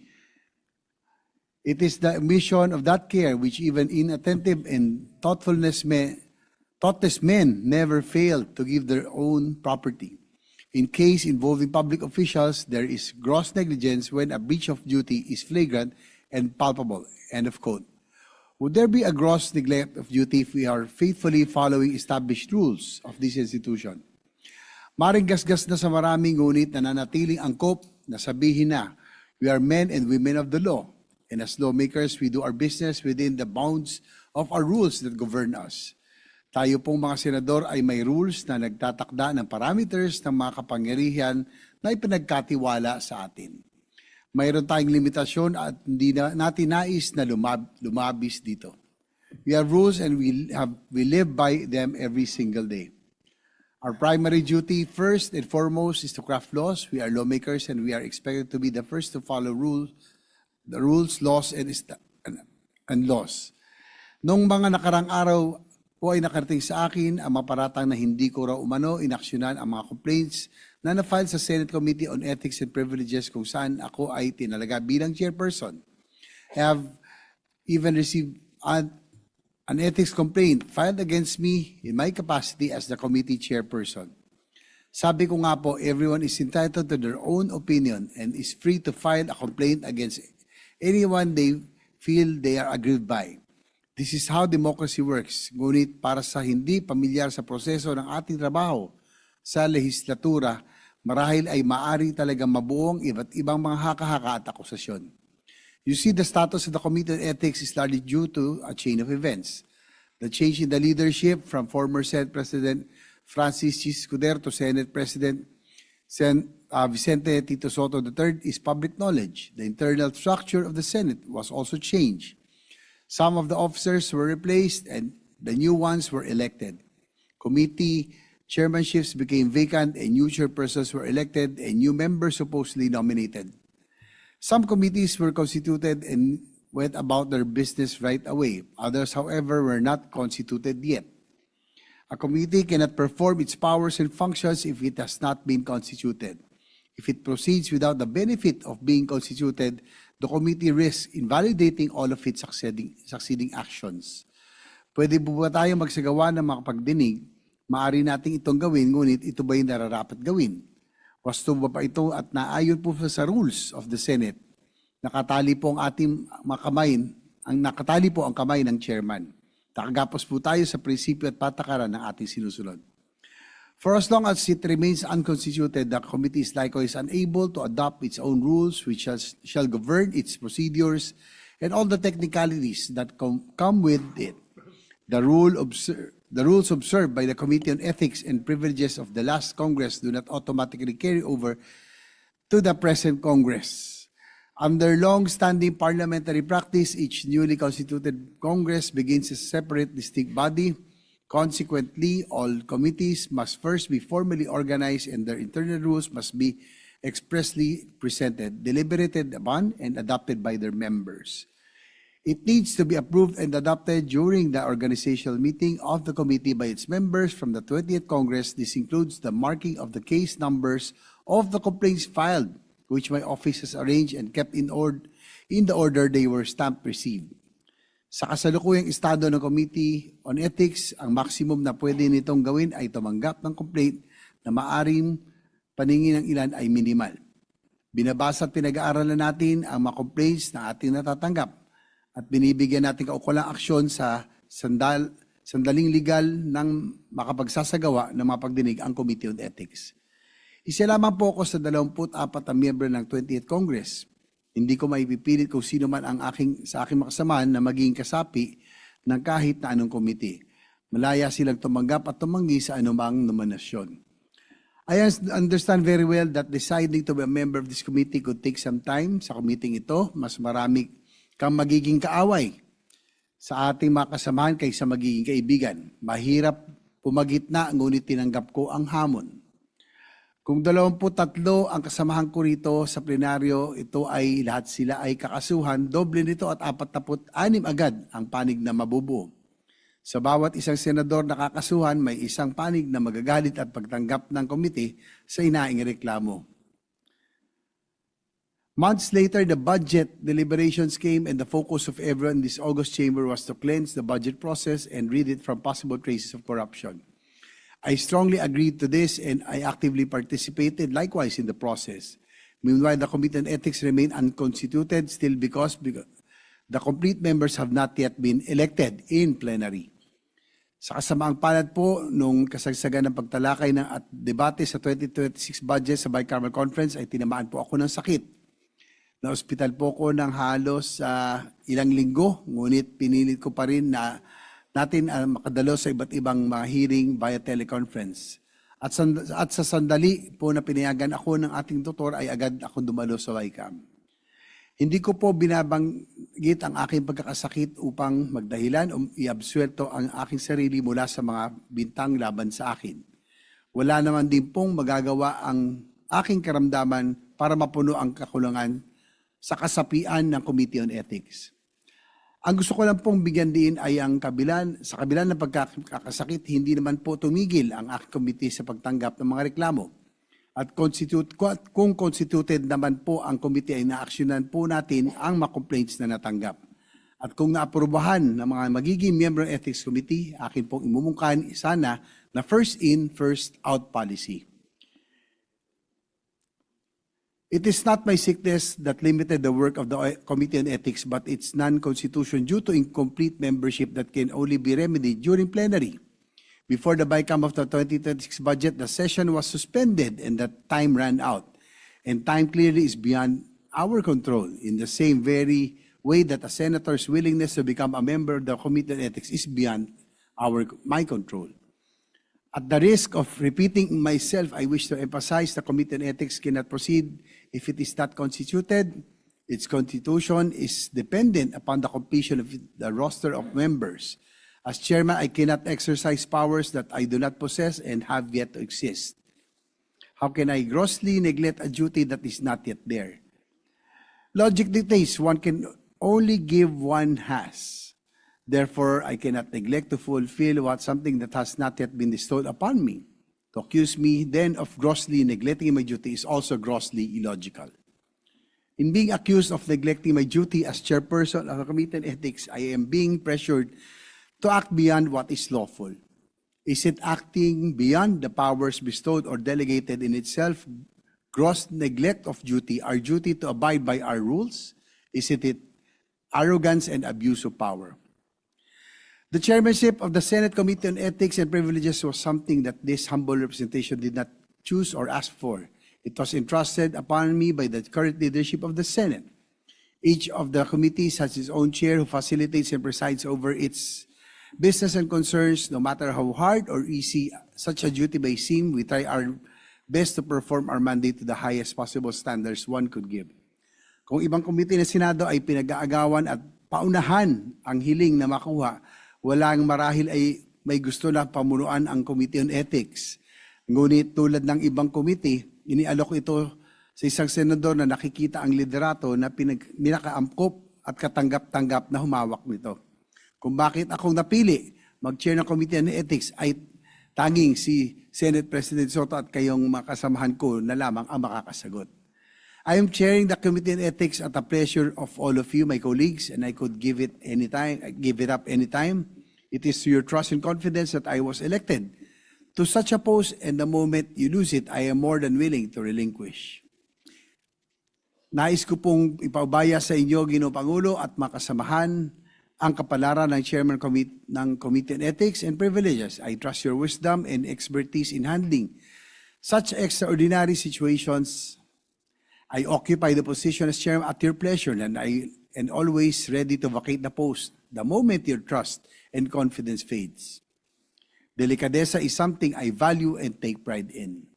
It is the omission of that care which even inattentive and thoughtless men never fail to give their own property. In case involving public officials, there is gross negligence when a breach of duty is flagrant and palpable. End of quote. Would there be a gross neglect of duty if we are faithfully following established rules of this institution? Maring gasgas na sa maraming ngunit nananatiling angkop na sabihin na we are men and women of the law. And as lawmakers, we do our business within the bounds of our rules that govern us. Tayo pong mga senador ay may rules na nagtatakda ng parameters ng mga kapangyarihan na ipinagkatiwala sa atin. Mayroon tayong limitasyon at hindi natin nais na lumabis dito. We have rules and we live by them every single day. Our primary duty, first and foremost, is to craft laws. We are lawmakers and we are expected to be the first to follow the rules, laws, and laws. Noong mga nakarang araw po ay nakarating sa akin ang maparatang na hindi ko raw umano inaksyonan ang mga complaints na na-file sa Senate Committee on Ethics and Privileges kung saan ako ay tinalaga bilang chairperson. I have even received an ethics complaint filed against me in my capacity as the committee chairperson. Sabi ko nga po, everyone is entitled to their own opinion and is free to file a complaint against anyone they feel they are aggrieved by. This is how democracy works. Ngunit para sa hindi pamilyar sa proseso ng ating trabaho sa lehislatura, marahil ay maari talagang mabuong iba't ibang mga haka-haka at akusasyon. You see, the status of the Committee on Ethics is largely due to a chain of events. The change in the leadership from former Senate President Francis G. Escudero to Senate President Vicente Tito Soto III is public knowledge. The internal structure of the Senate was also changed. Some of the officers were replaced and the new ones were elected. Committee chairmanships became vacant and new chairpersons were elected and new members supposedly nominated. Some committees were constituted and went about their business right away. Others, however, were not constituted yet. A committee cannot perform its powers and functions if it has not been constituted. If it proceeds without the benefit of being constituted, the committee risks invalidating all of its succeeding actions. Pwede po ba tayo magsagawa ng mga pagdinig? Maaari nating itong gawin, ngunit ito ba yung nararapat gawin? Wasto ba ito at naayon po sa rules of the Senate? Nakatali po ang ating mga kamay, nakatali po ang kamay ng chairman. Nakagapos po tayo sa prinsipyo at patakaran ng ating sinusunod. For as long as it remains unconstituted, the committee is likewise unable to adopt its own rules which shall govern its procedures and all the technicalities that come with it. The rules observed by the Committee on Ethics and Privileges of the last Congress do not automatically carry over to the present Congress. Under long-standing parliamentary practice, each newly constituted Congress begins as a separate, distinct body. Consequently, all committees must first be formally organized and their internal rules must be expressly presented, deliberated upon, and adopted by their members. It needs to be approved and adopted during the organizational meeting of the committee by its members from the 20th Congress. This includes the marking of the case numbers of the complaints filed, which my office has arranged and kept in the order they were stamped received. Sa kasalukuyang estado ng Committee on Ethics, ang maximum na pwede nitong gawin ay tumanggap ng complaint na maaring paningin ng ilan ay minimal. Binabasa at pinag-aaralan natin ang mga complaints na ating natatanggap at binibigyan natin kaukulang aksyon sa sandaling legal ng makapagsasagawa ng mga pagdinig ang Committee on Ethics. Isa lamang po ako sa 24 na miyembro ng 20th Congress. Hindi ko maipipilit kung sino man ang sa aking makasamahan na maging kasapi ng kahit na anong committee. Malaya silang tumanggap at tumanggi sa anumang nominasyon. I understand very well that deciding to be a member of this committee could take some time. Sa committee ito, mas marami kang magiging kaaway sa ating mga kasamahan kaysa magiging kaibigan. Mahirap pumagitna, ngunit tinanggap ko ang hamon. Kung 23 ang kasamahan ko rito sa plenaryo, ito ay lahat sila ay kakasuhan, doble nito at 46 agad ang panig na mabubuo. Sa bawat isang senador na kakasuhan, may isang panig na magagalit at pagtanggap ng komite sa inaing reklamo. Months later, the budget deliberations came and the focus of everyone in this August chamber was to cleanse the budget process and rid it from possible traces of corruption. I strongly agreed to this and I actively participated likewise in the process. Meanwhile, the Committee on Ethics remained unconstituted still because the complete members have not yet been elected in plenary. Sa kasamaang palad po, nung kasagsagan ng pagtalakay at debate sa 2026 budget sa Bicameral Conference ay tinamaan po ako ng sakit. Na-hospital po ko ng halos ilang linggo, ngunit pinilit ko pa rin na natin makadalo sa iba't ibang mga hearing via teleconference. At sa sandali po na pinayagan ako ng ating doktor ay agad ako dumalo sa YCAM. Hindi ko po binabanggit ang aking pagkakasakit upang magdahilan o iabsuelto ang aking sarili mula sa mga bintang laban sa akin. Wala naman din pong magagawa ang aking karamdaman para mapuno ang kakulangan sa kasapian ng Committee on Ethics. Ang gusto ko lang pong bigyan din ay sa kabilang ng pagkakasakit, hindi naman po tumigil ang aking committee sa pagtanggap ng mga reklamo. At kung constituted naman po ang committee ay naaksyonan po natin ang mga complaints na natanggap. At kung naaprubahan ng mga magiging member ng Ethics Committee, akin pong imumungkahan sana na first in, first out policy. It is not my sickness that limited the work of the Committee on Ethics, but its non-constitution due to incomplete membership that can only be remedied during plenary. Before the BICAM of the 2026 budget, the session was suspended and the time ran out. And time clearly is beyond our control in the same very way that a senator's willingness to become a member of the Committee on Ethics is beyond my control. At the risk of repeating myself, I wish to emphasize the Committee on Ethics cannot proceed if it is not constituted. Its constitution is dependent upon the completion of the roster of members. As chairman, I cannot exercise powers that I do not possess and have yet to exist. How can I grossly neglect a duty that is not yet there? Logic dictates one can only give one has. Therefore, I cannot neglect to fulfill something that has not yet been bestowed upon me. To accuse me then of grossly neglecting my duty is also grossly illogical. In being accused of neglecting my duty as chairperson of the Committee on Ethics, I am being pressured to act beyond what is lawful. Is it acting beyond the powers bestowed or delegated in itself gross neglect of duty, our duty to abide by our rules? Is it arrogance and abuse of power? The chairmanship of the Senate Committee on Ethics and Privileges was something that this humble representation did not choose or ask for. It was entrusted upon me by the current leadership of the Senate. Each of the committees has its own chair who facilitates and presides over its business and concerns. No matter how hard or easy such a duty may seem, we try our best to perform our mandate to the highest possible standards one could give. Kung ibang komite ng Senado ay pinag-aagawan at paunahan ang hiling na makuha, walang marahil ay may gusto na pamunuan ang Committee on Ethics. Ngunit tulad ng ibang komite, inialok ito sa isang senador na nakikita ang liderato na pinakaamkop at katanggap-tanggap na humawak nito. Kung bakit akong napili mag-chair ng Committee on Ethics ay tanging si Senate President Soto at kayong mga kasamahan ko na lamang ang makakasagot. I am chairing the Committee on Ethics at the pleasure of all of you, my colleagues, and I could give it up anytime. It is to your trust and confidence that I was elected to such a post, and the moment you lose it, I am more than willing to relinquish. Nais ko pong ipaubaya sa inyo, Ginoong Pangulo at makasamahan, ang kapalaran ng Chairman ng Committee on Ethics and Privileges. I trust your wisdom and expertise in handling such extraordinary situations. I occupy the position as chairman at your pleasure, and I am always ready to vacate the post the moment your trust and confidence fades. Delicadeza is something I value and take pride in.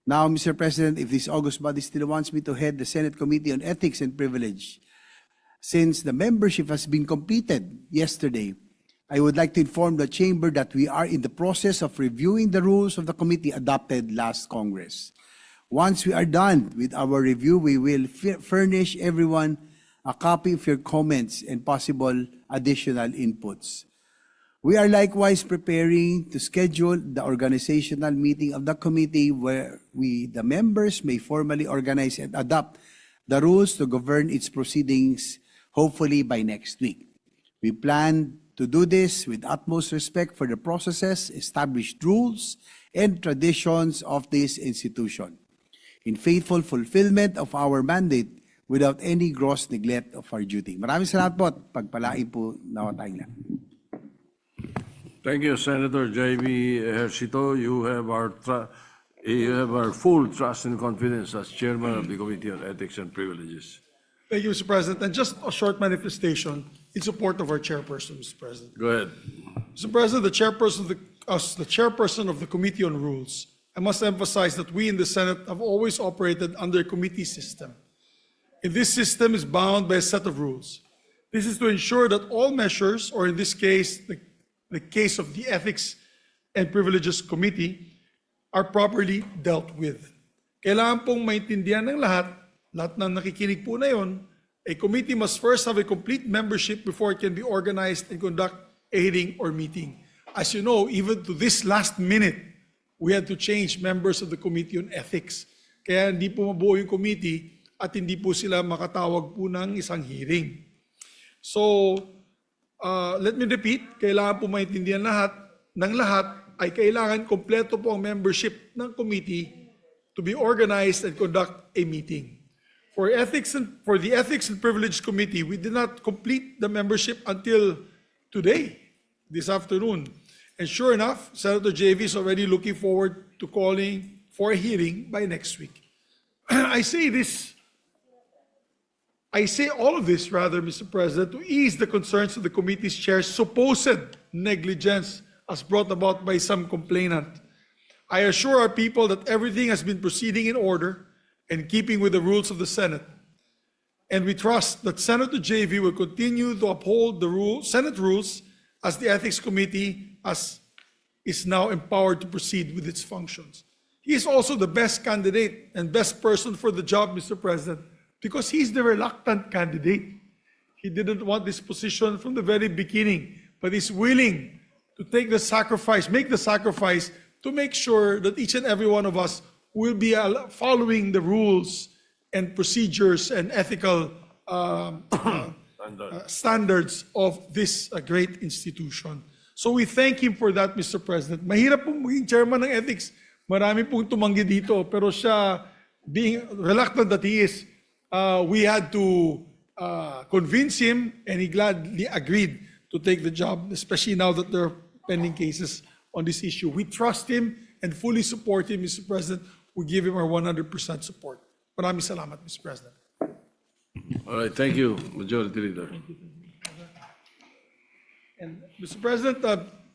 Now, Mr. President, if this august body still wants me to head the Senate Committee on Ethics and Privilege, since the membership has been completed yesterday, I would like to inform the Chamber that we are in the process of reviewing the rules of the committee adopted last Congress. Once we are done with our review, we will furnish everyone a copy of your comments and possible additional inputs. We are likewise preparing to schedule the organizational meeting of the committee where the members may formally organize and adopt the rules to govern its proceedings, hopefully by next week. We plan to do this with utmost respect for the processes, established rules, and traditions of this institution, in faithful fulfillment of our mandate without any gross neglect of our duty. Maraming salamat po at pagpalain po nawa tayong lahat. Thank you, Senator J.B. Ejercito. You have our full trust and confidence as chairman of the Committee on Ethics and Privileges. Thank you, Mr. President. And just a short manifestation in support of our chairperson, Mr. President. Go ahead. Mr. President, as the chairperson of the Committee on Rules, I must emphasize that we in the Senate have always operated under a committee system. And this system is bound by a set of rules. This is to ensure that all measures, or in this case, the case of the Ethics and Privileges Committee, are properly dealt with. Kailangan pong maintindihan ng lahat ng nakikinig po na yun, a committee must first have a complete membership before it can be organized and conduct a hearing or meeting. As you know, even to this last minute, we had to change members of the Committee on Ethics. Kaya hindi po mabuo yung committee at hindi po sila makatawag po ng isang hearing. So, let me repeat, kailangan po maintindihan ng lahat ay kailangan kompleto po ang membership ng committee to be organized and conduct a meeting. For the Ethics and Privilege Committee, we did not complete the membership until today, this afternoon. And sure enough, Senator JV is already looking forward to calling for a hearing by next week. I say all of this, rather, Mr. President, to ease the concerns of the committee's chair's supposed negligence as brought about by some complainant. I assure our people that everything has been proceeding in order and keeping with the rules of the Senate. And we trust that Senator JV will continue to uphold the Senate rules as the Ethics Committee is now empowered to proceed with its functions. He is also the best candidate and best person for the job, Mr. President, because he's the reluctant candidate. He didn't want this position from the very beginning, but he's willing to take the sacrifice, make the sacrifice to make sure that each and every one of us will be following the rules and procedures and ethical standards of this great institution. So we thank him for that, Mr. President. Mahirap pong maging chairman ng ethics. Marami pong tumanggi dito, pero siya, being reluctant that he is, we had to convince him, and he gladly agreed to take the job, especially now that there are pending cases on this issue. We trust him and fully support him, Mr. President. We give him our 100% support. Maraming salamat, Mr. President. All right, thank you, Majority Leader. And Mr. President,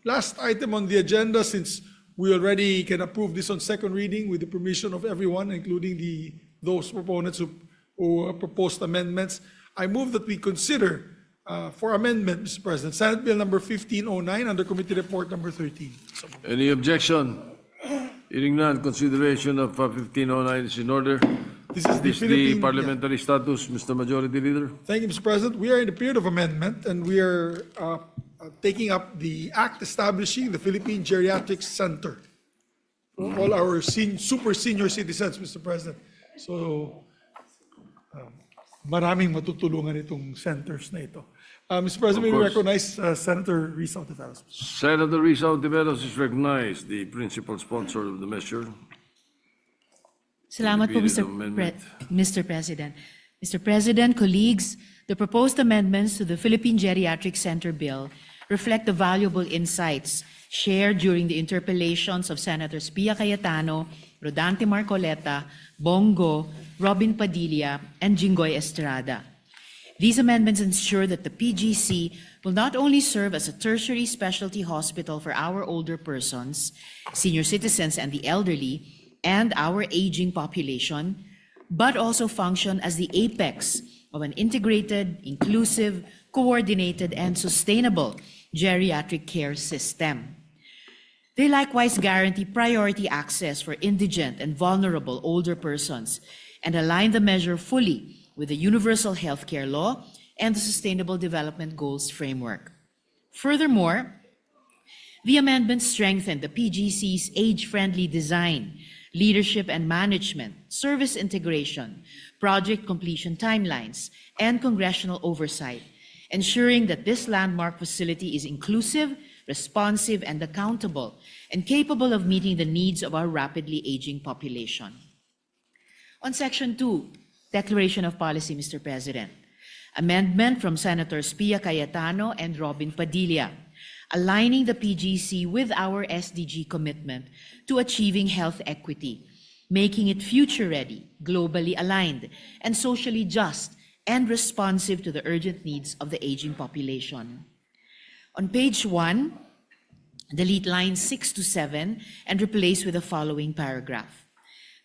last item on the agenda, since we already can approve this on second reading with the permission of everyone, including those proponents who proposed amendments, I move that we consider for amendment, Mr. President, Senate Bill number 1509 under Committee Report number 13. So, Any objection? Hearing none, consideration of 1509 is in order. This is the the Philippine- parliamentary status, Mr. Majority Leader. Thank you, Mr. President. We are in the period of amendment, and we are taking up the act establishing the Philippine Geriatric Center for all our super senior citizens, Mr. President. So, maraming matutulungan itong centers na ito. Mr. President, Of may we course. recognize Senator Risa Ontiveros. Senator Risa Ontiveros is recognized, the principal sponsor of the measure. Salamat po, Repeated amendment. Mr. President. Mr. President, colleagues, the proposed amendments to the Philippine Geriatric Center Bill reflect the valuable insights shared during the interpellations of Senators Pia Cayetano, Rodante Marcoleta, Bongo, Robin Padilla, and Jinggoy Estrada. These amendments ensure that the PGC will not only serve as a tertiary specialty hospital for our older persons, senior citizens, and the elderly, and our aging population, but also function as the apex of an integrated, inclusive, coordinated, and sustainable geriatric care system. They likewise guarantee priority access for indigent and vulnerable older persons and align the measure fully with the Universal Healthcare Law and the Sustainable Development Goals framework. Furthermore, the amendments strengthen the PGC's age-friendly design, leadership and management, service integration, project completion timelines, and congressional oversight, ensuring that this landmark facility is inclusive, responsive, and accountable, and capable of meeting the needs of our rapidly aging population. On Section 2, Declaration of Policy, Mr. President, amendment from Senators Pia Cayetano and Robin Padilla, aligning the PGC with our SDG commitment to achieving health equity, making it future-ready, globally aligned, and socially just and responsive to the urgent needs of the aging population. On page 1, delete lines 6 to 7 and replace with the following paragraph.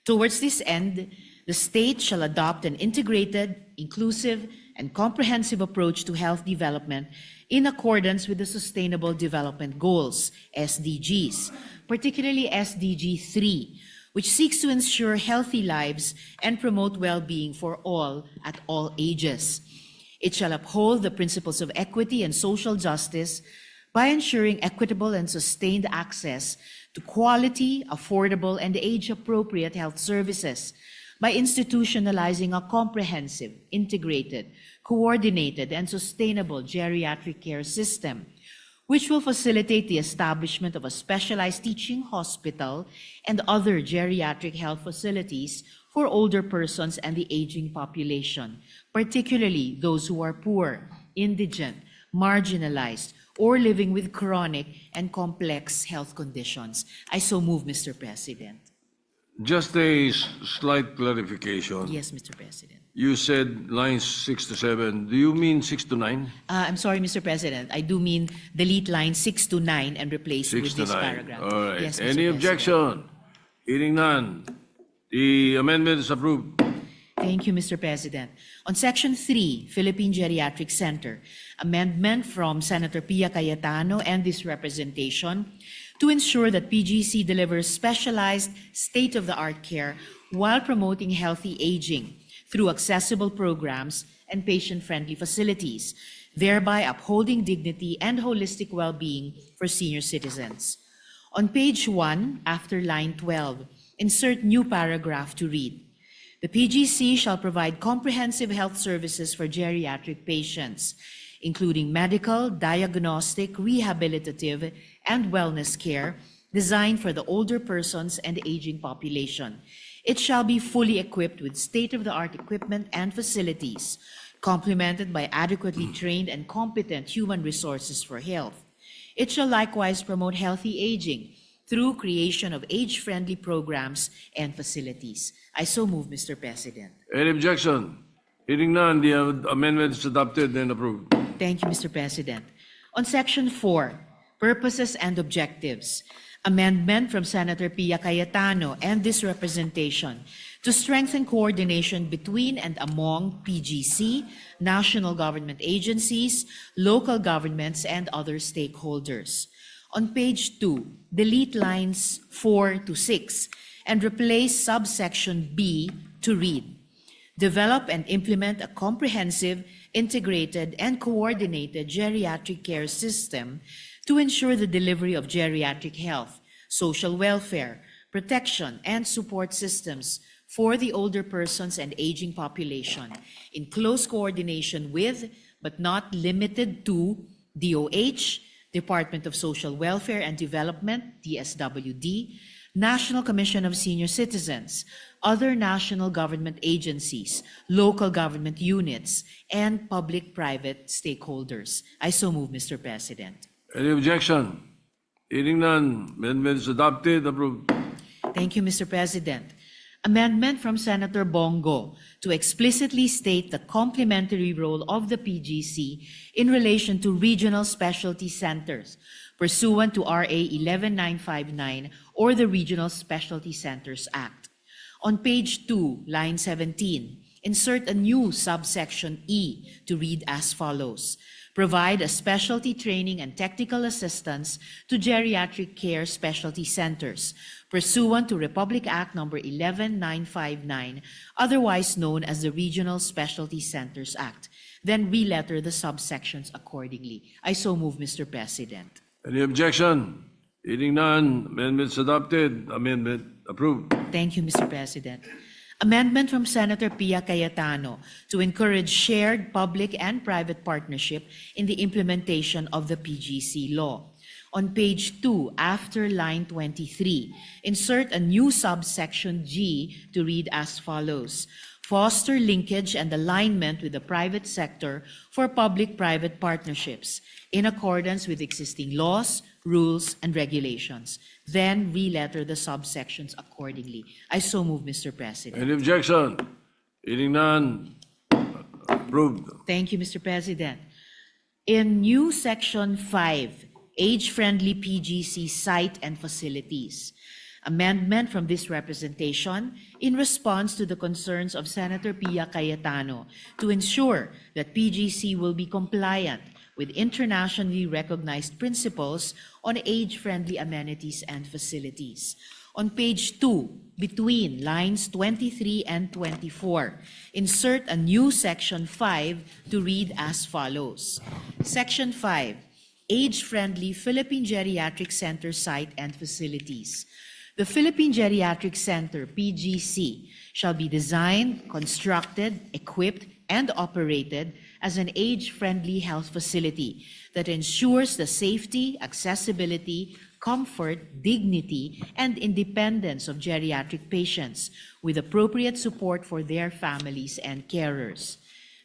Towards this end, the state shall adopt an integrated, inclusive, and comprehensive approach to health development in accordance with the Sustainable Development Goals, SDGs, particularly SDG 3, which seeks to ensure healthy lives and promote well-being for all at all ages. It shall uphold the principles of equity and social justice by ensuring equitable and sustained access to quality, affordable, and age-appropriate health services by institutionalizing a comprehensive, integrated, coordinated, and sustainable geriatric care system, which will facilitate the establishment of a specialized teaching hospital and other geriatric health facilities for older persons and the aging population, particularly those who are poor, indigent, marginalized, or living with chronic and complex health conditions. I so move, Mr. President. Just a slight clarification. Yes, Mr. President. You said lines 6 to 7. Do you mean 6 to 9? I'm sorry, Mr. President. I do mean delete line 6 to 9 and replace 6 with to this 9. paragraph. All right. Yes, Mr. Any President. objection? Hearing none. The amendment is approved. Thank you, Mr. President. On Section 3, Philippine Geriatric Center, amendment from Senator Pia Cayetano and this representation to ensure that PGC delivers specialized, state-of-the-art care while promoting healthy aging through accessible programs and patient-friendly facilities, thereby upholding dignity and holistic well-being for senior citizens. On page 1, after line 12, insert new paragraph to read, "The PGC shall provide comprehensive health services for geriatric patients, including medical, diagnostic, rehabilitative, and wellness care designed for the older persons and aging population. It shall be fully equipped with state-of-the-art equipment and facilities, complemented by adequately trained and competent human resources for health. It shall likewise promote healthy aging through creation of age-friendly programs and facilities." I so move, Mr. President. Any objection? Hearing none, the amendment is adopted and approved. Thank you, Mr. President. On Section 4, Purposes and Objectives, amendment from Senator Pia Cayetano and this representation to strengthen coordination between and among PGC, national government agencies, local governments, and other stakeholders. On page 2, delete lines 4 to 6 and replace subsection B to read, "Develop and implement a comprehensive, integrated, and coordinated geriatric care system to ensure the delivery of geriatric health, social welfare, protection, and support systems for the older persons and aging population, in close coordination with, but not limited to, DOH, Department of Social Welfare and Development, DSWD, National Commission of Senior Citizens, other national government agencies, local government units, and public-private stakeholders." I so move, Mr. President. Any objection? Hearing none, amendment is adopted, approved. Thank you, Mr. President. Amendment from Senator Bongo to explicitly state the complementary role of the PGC in relation to regional specialty centers pursuant to RA 11959 or the Regional Specialty Centers Act. On page 2, line 17, insert a new subsection E to read as follows: "Provide a specialty training and technical assistance to geriatric care specialty centers pursuant to Republic Act No. 11959, otherwise known as the Regional Specialty Centers Act." Then re-letter the subsections accordingly. I so move, Mr. President. Any objection? Hearing none, amendment is adopted, amendment approved. Thank you, Mr. President. Amendment from Senator Pia Cayetano to encourage shared public and private partnership in the implementation of the PGC law. On page 2, after line 23, insert a new subsection G to read as follows: "Foster linkage and alignment with the private sector for public-private partnerships in accordance with existing laws, rules, and regulations." Then re-letter the subsections accordingly. I so move, Mr. President. Any objection? Hearing none, approved. Thank you, Mr. President. In new Section 5, Age-Friendly PGC Site and Facilities, amendment from this representation in response to the concerns of Senator Pia Cayetano to ensure that PGC will be compliant with internationally recognized principles on age-friendly amenities and facilities. On page 2, between lines 23 and 24, insert a new Section 5 to read as follows: Section 5, Age-Friendly Philippine Geriatric Center Site and Facilities. The Philippine Geriatric Center, PGC, shall be designed, constructed, equipped, and operated as an age-friendly health facility that ensures the safety, accessibility, comfort, dignity, and independence of geriatric patients with appropriate support for their families and carers.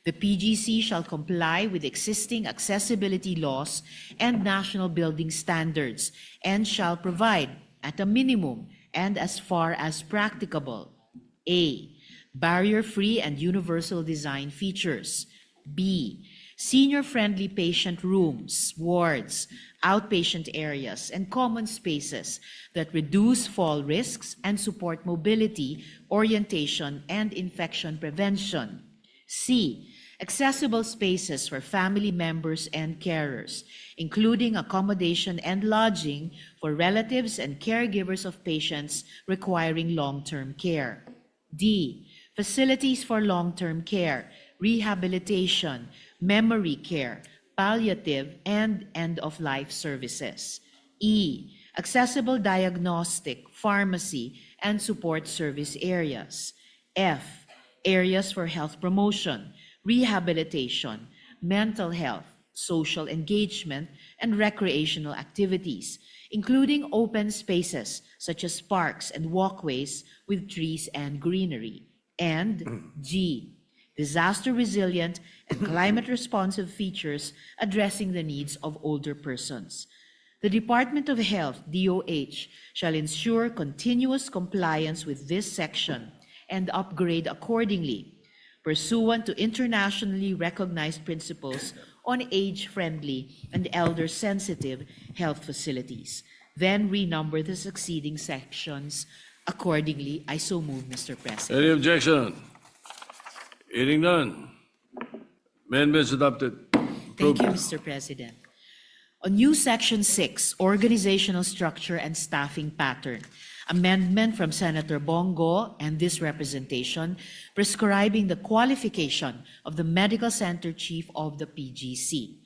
The PGC shall comply with existing accessibility laws and national building standards and shall provide, at a minimum and as far as practicable, A, barrier-free and universal design features, B, senior-friendly patient rooms, wards, outpatient areas, and common spaces that reduce fall risks and support mobility, orientation, and infection prevention. C, accessible spaces for family members and carers, including accommodation and lodging for relatives and caregivers of patients requiring long-term care. D, facilities for long-term care, rehabilitation, memory care, palliative, and end-of-life services. E, accessible diagnostic, pharmacy, and support service areas. F, areas for health promotion, rehabilitation, mental health, social engagement, and recreational activities, including open spaces such as parks and walkways with trees and greenery. And G, disaster resilient and climate responsive features addressing the needs of older persons. The Department of Health, DOH, shall ensure continuous compliance with this section and upgrade accordingly, pursuant to internationally recognized principles on age-friendly and elder-sensitive health facilities. Then renumber the succeeding sections accordingly. I so move, Mr. President. Any objection? Hearing none. Amendments adopted. Thank you, Mr. President. On new Section 6, Organizational Structure and Staffing Pattern, amendment from Senator Bongo and this representation prescribing the qualification of the Medical Center Chief of the PGC.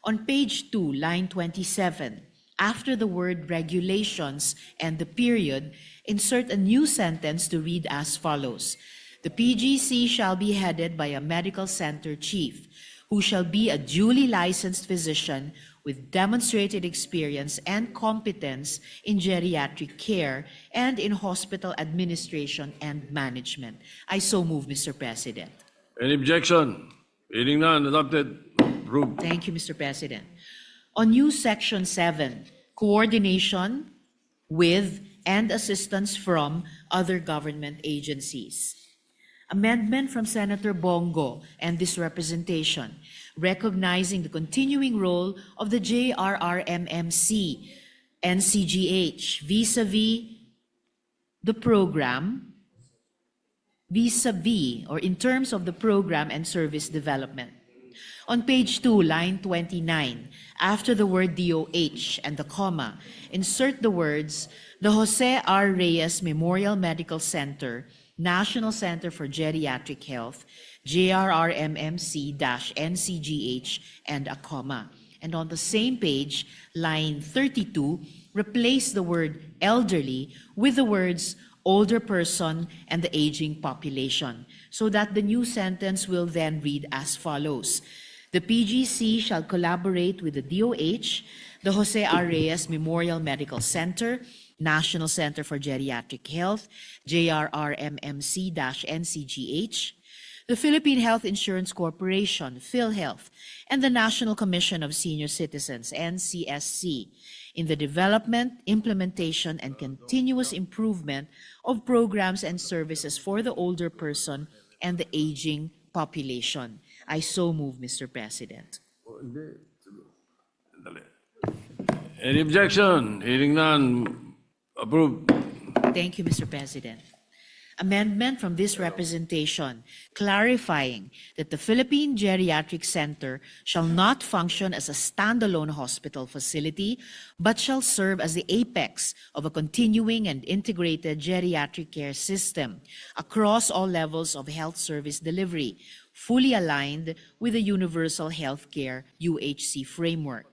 On page 2, line 27, after the word regulations and the period, insert a new sentence to read as follows. The PGC shall be headed by a medical center chief, who shall be a duly licensed physician with demonstrated experience and competence in geriatric care and in hospital administration and management. I so move, Mr. President. Any objection? Hearing none. Adopted. Approved. Thank you, Mr. President. On new Section 7, coordination with and assistance from other government agencies. Amendment from Senator Bongo and this representation, recognizing the continuing role of the JRRMMC, NCGH, vis-a-vis the program, vis-a-vis, or in terms of the program and service development. On page 2, line 29, after the word DOH and the comma, insert the words, the Jose R. Reyes Memorial Medical Center, National Center for Geriatric Health, JRRMMC-NCGH, and a comma. And on the same page, line 32, replace the word elderly with the words older person and the aging population, so that the new sentence will then read as follows. The PGC shall collaborate with the DOH, the Jose R. Reyes Memorial Medical Center, National Center for Geriatric Health, JRRMMC-NCGH, the Philippine Health Insurance Corporation, PhilHealth, and the National Commission of Senior Citizens, NCSC, in the development, implementation, and continuous improvement of programs and services for the older person and the aging population. I so move, Mr. President. Any objection? Hearing none. Approved. Thank you, Mr. President. Amendment from this representation clarifying that the Philippine Geriatric Center shall not function as a standalone hospital facility, but shall serve as the apex of a continuing and integrated geriatric care system across all levels of health service delivery, fully aligned with the Universal Healthcare UHC framework.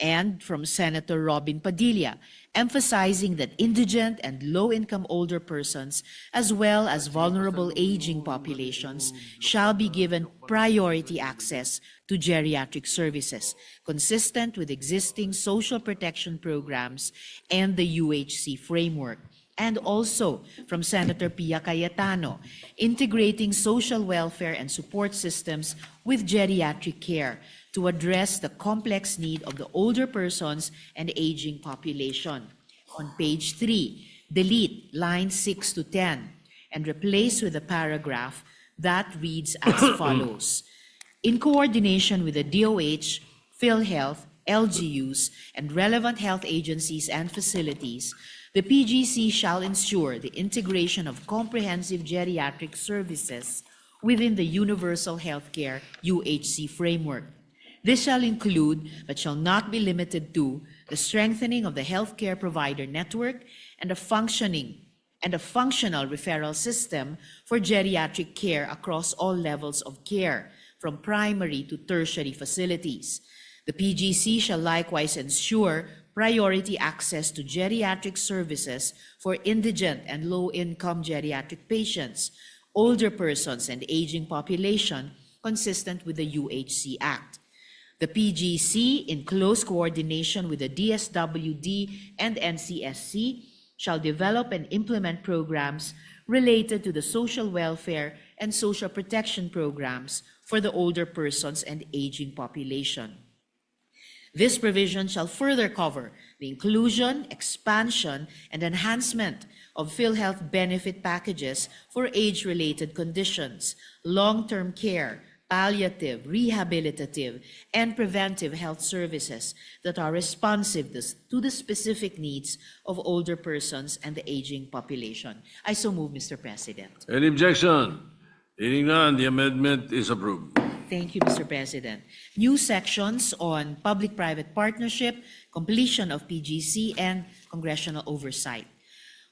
And from Senator Robin Padilla, emphasizing that indigent and low-income older persons, as well as vulnerable aging populations, shall be given priority access to geriatric services, consistent with existing social protection programs and the UHC framework. And also from Senator Pia Cayetano, integrating social welfare and support systems with geriatric care to address the complex need of the older persons and aging population. On page 3, delete lines 6 to 10 and replace with a paragraph that reads as follows. In coordination with the DOH, PhilHealth, LGUs, and relevant health agencies and facilities, the PGC shall ensure the integration of comprehensive geriatric services within the Universal Healthcare UHC framework. This shall include, but shall not be limited to, the strengthening of the healthcare provider network and a functioning and a functional referral system for geriatric care across all levels of care, from primary to tertiary facilities. The PGC shall likewise ensure priority access to geriatric services for indigent and low-income geriatric patients, older persons, and aging population consistent with the UHC Act. The PGC, in close coordination with the DSWD and NCSC, shall develop and implement programs related to the social welfare and social protection programs for the older persons and aging population. This provision shall further cover the inclusion, expansion, and enhancement of PhilHealth benefit packages for age-related conditions, long-term care, palliative, rehabilitative, and preventive health services that are responsive to the specific needs of older persons and the aging population. I so move, Mr. President. Any objection? Hearing none, the amendment is approved. Thank you, Mr. President. New sections on public-private partnership, completion of PGC, and congressional oversight.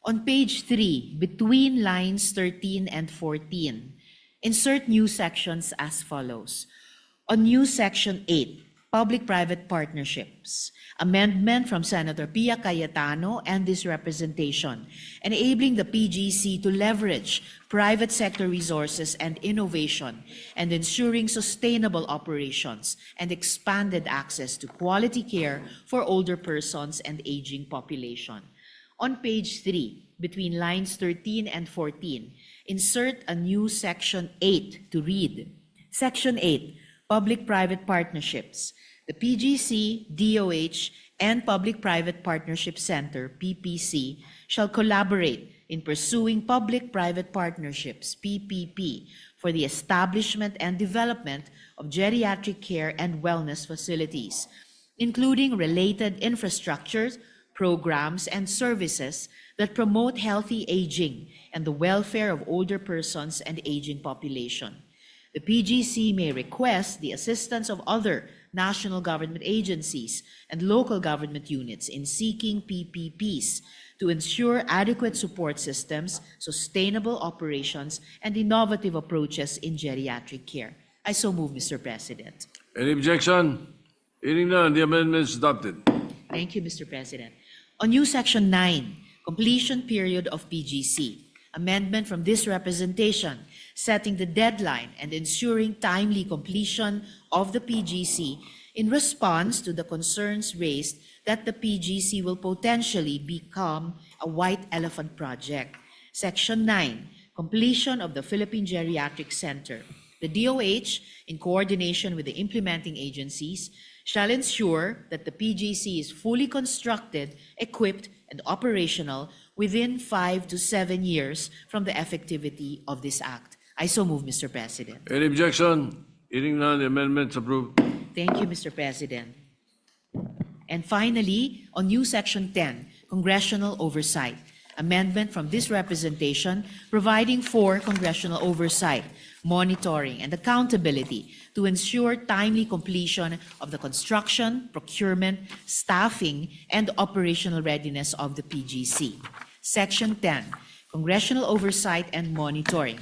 On page 3, between lines 13 and 14, insert new sections as follows. On new section 8, public-private partnerships, amendment from Senator Pia Cayetano and this representation, enabling the PGC to leverage private sector resources and innovation and ensuring sustainable operations and expanded access to quality care for older persons and aging population. On page 3, between lines 13 and 14, insert a new section 8 to read. Section 8, public-private partnerships. The PGC, DOH, and Public-Private Partnership Center, PPC, shall collaborate in pursuing public-private partnerships, PPP, for the establishment and development of geriatric care and wellness facilities, including related infrastructures, programs, and services that promote healthy aging and the welfare of older persons and aging population. The PGC may request the assistance of other national government agencies and local government units in seeking PPPs to ensure adequate support systems, sustainable operations, and innovative approaches in geriatric care. I so move, Mr. President. Any objection? Hearing none, the amendment is adopted. Thank you, Mr. President. On new section 9, completion period of PGC, amendment from this representation, setting the deadline and ensuring timely completion of the PGC in response to the concerns raised that the PGC will potentially become a white elephant project. Section 9, completion of the Philippine Geriatric Center. The DOH, in coordination with the implementing agencies, shall ensure that the PGC is fully constructed, equipped, and operational within 5 to 7 years from the effectivity of this act. I so move, Mr. President. Any objection? Hearing none, the amendment is approved. Thank you, Mr. President. And finally, on new section 10, congressional oversight. Amendment from this representation providing for congressional oversight, monitoring, and accountability to ensure timely completion of the construction, procurement, staffing, and operational readiness of the PGC. Section 10, congressional oversight and monitoring.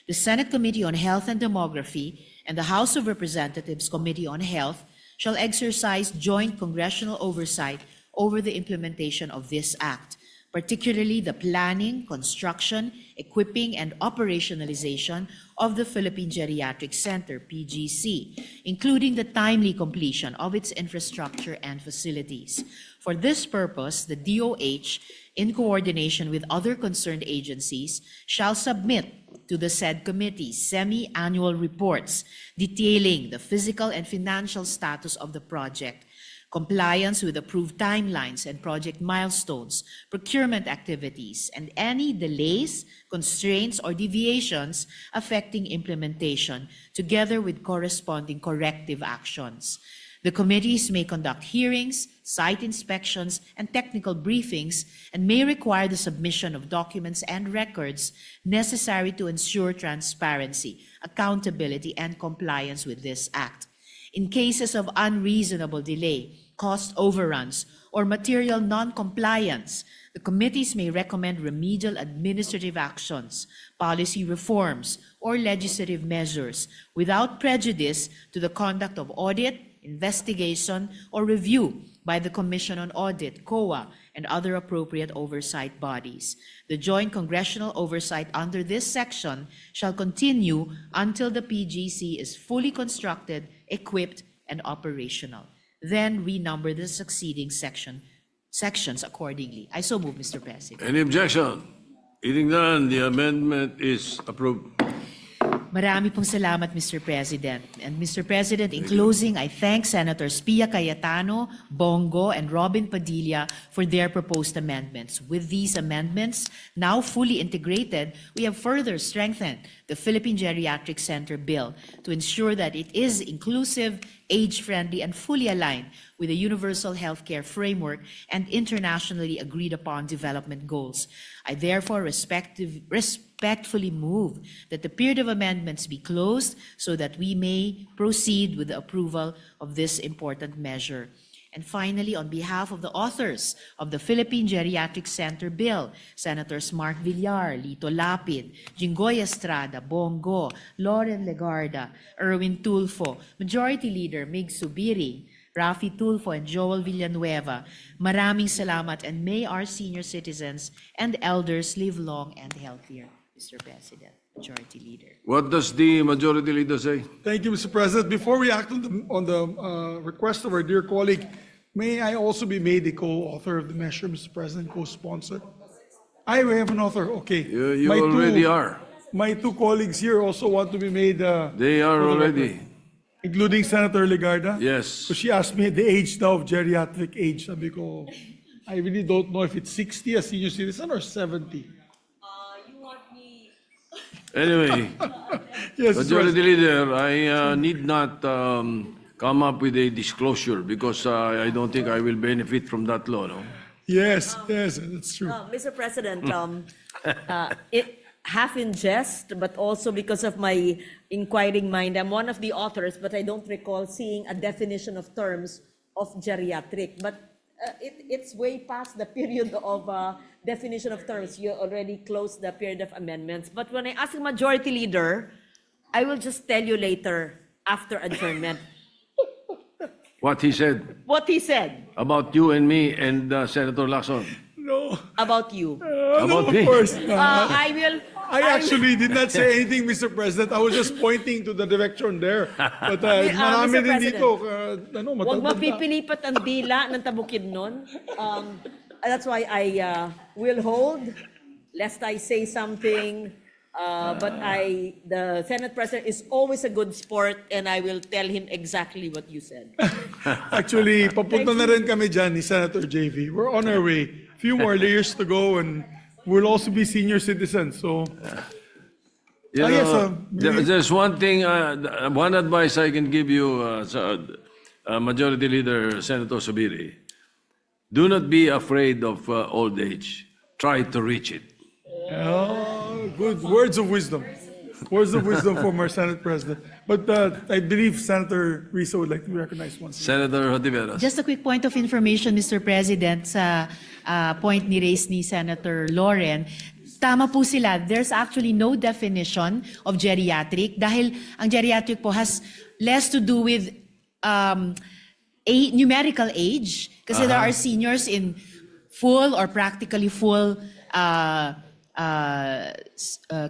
The Senate Committee on Health and Demography and the House of Representatives Committee on Health shall exercise joint congressional oversight over the implementation of this act, particularly the planning, construction, equipping, and operationalization of the Philippine Geriatric Center, PGC, including the timely completion of its infrastructure and facilities. For this purpose, the DOH, in coordination with other concerned agencies, shall submit to the said committee semi-annual reports detailing the physical and financial status of the project, compliance with approved timelines and project milestones, procurement activities, and any delays, constraints, or deviations affecting implementation, together with corresponding corrective actions. The committees may conduct hearings, site inspections, and technical briefings, and may require the submission of documents and records necessary to ensure transparency, accountability, and compliance with this act. In cases of unreasonable delay, cost overruns, or material non-compliance, The committees may recommend remedial administrative actions, policy reforms, or legislative measures without prejudice to the conduct of audit, investigation, or review by the Commission on Audit, COA, and other appropriate oversight bodies. The joint congressional oversight under this section shall continue until the PGC is fully constructed, equipped, and operational. Then renumber the succeeding sections accordingly. I so move, Mr. President. Any objection? Hearing none, the amendment is approved. Marami pong salamat, Mr. President. And Mr. President, in closing, I thank Senators Pia Cayetano, Bongo, and Robin Padilla for their proposed amendments. With these amendments now fully integrated, we have further strengthened the Philippine Geriatric Center Bill to ensure that it is inclusive, age-friendly, and fully aligned with the universal healthcare framework and internationally agreed upon development goals. I therefore respectfully move that the period of amendments be closed so that we may proceed with the approval of this important measure. And finally, on behalf of the authors of the Philippine Geriatric Center Bill, Senators Mark Villar, Lito Lapid, Jinggoy Estrada, Bongo, Loren Legarda, Erwin Tulfo, Majority Leader Mig Subiri, Rafi Tulfo, and Joel Villanueva, maraming salamat, and may our senior citizens and elders live long and healthier, Mr. President. Majority Leader. What does the Majority Leader say? Thank you, Mr. President. Before we act on the request of our dear colleague, may I also be made the co-author of the measure, Mr. President, co-sponsor? I have an author, okay. You already are. My two colleagues here also want to be made. They are already. Including Senator Legarda? Yes. So she asked me the age now of geriatric age. Sabi ko, I really don't know if it's 60 as senior citizen or 70. Anyway, Yes, Mr. Majority President. Leader, I need not come up with a disclosure because I don't think I will benefit from that law, no? Yes, that's true. Mr. President, half in jest, but also because of my inquiring mind, I'm one of the authors, but I don't recall seeing a definition of terms of geriatric. But it's way past the period of definition of terms. You already closed the period of amendments. But when I ask the Majority Leader, I will just tell you later after adjournment. What he said What he said about you and me and Senator Lacson. No. about you. About Of me. course not. I I actually did not say anything, Mr. President. I was just pointing to the direction there. But marami Mr. din dito. Huwag mapipilipat ang dila ng Tabukidnon. That's why I will hold, lest I say something. But the Senate President is always a good sport, and I will tell him exactly what you said. Actually, papunta na rin kami dyan ni Senator JV. We're on our way. Few more years to go and we'll also be senior citizens. So, You yes, know, there's one thing, one advice I can give you, Majority Leader Senator Subiri. Do not be afraid of old age. Try to reach it. good words of wisdom. Words of wisdom from our Senate President. But I believe Senator Risa would like to be recognized once. Senator Hontiveros. Just a quick point of information, Mr. President, sa point ni raise ni Senator Loren. Tama po sila. There's actually no definition of geriatric dahil ang geriatric po has less to do with numerical age kasi there are seniors in full or practically full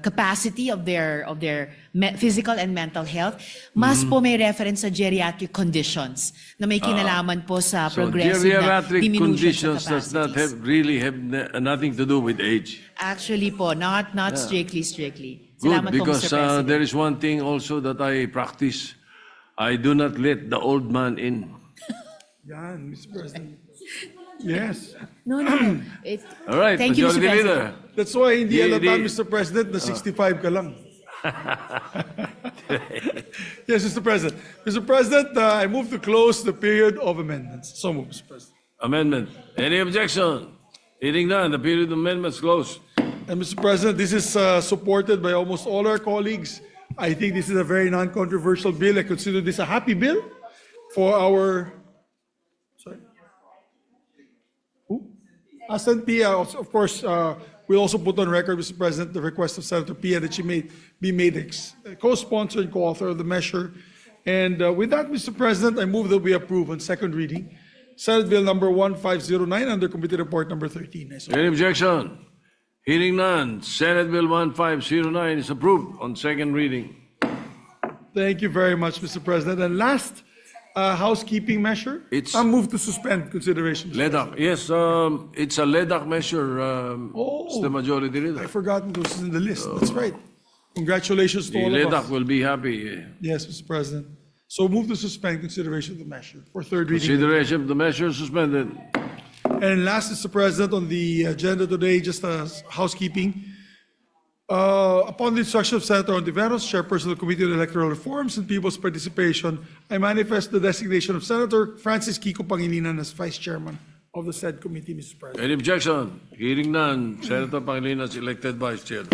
capacity of their physical and mental health. Mas po may reference sa geriatric conditions na may kinalaman po sa So progressive na geriatric diminution conditions sa does not capacities. have nothing to do with age. Actually po, not strictly. Good, Salamat po, because Mr. President. there is one thing also that I practice. I do not let the old man in. Yan, Mr. President. Yes. No. All right, Thank you, Mr. Majority President. Leader. That's why hindi Di- alata, di- Mr. President, na 65 ka lang. Yes, Mr. President. Mr. President, I move to close the period of amendments. So move, Mr. President. Amendment. Any objection? Hearing none, the period of amendments closed. And Mr. President, this is supported by almost all our colleagues. I think this is a very non-controversial bill. I consider this a happy bill for our... Sorry? Who? SNP, of course, we'll also put on record, Mr. President, the request of Senator Pia that she be made co-sponsor and co-author of the measure. And with that, Mr. President, I move that we approve on second reading Senate Bill number 1509 under Committee Report number 13. Any objection? Hearing none, Senate Bill 1509 is approved on second reading. Thank you very much, Mr. President. And last housekeeping measure, It's- I move to suspend consideration. Mr. LEDAC, yes, it's a LEDAC measure, it's the majority I leader. forgot this is in the list. That's right. Congratulations to The all of LEDAC us. will be happy. Yes, Mr. President. So move to suspend consideration of the measure for third reading. Consideration of the measure suspended. And last, Mr. President, on the agenda today, just as housekeeping. Upon the instruction of Senator Ontiveros, Chairperson of the Committee on Electoral Reforms and People's Participation, I manifest the designation of Senator Francis Kiko Pangilinan as Vice Chairman of the said committee, Mr. President. Any objection? Hearing none, Senator Pangilinan is elected Vice Chair.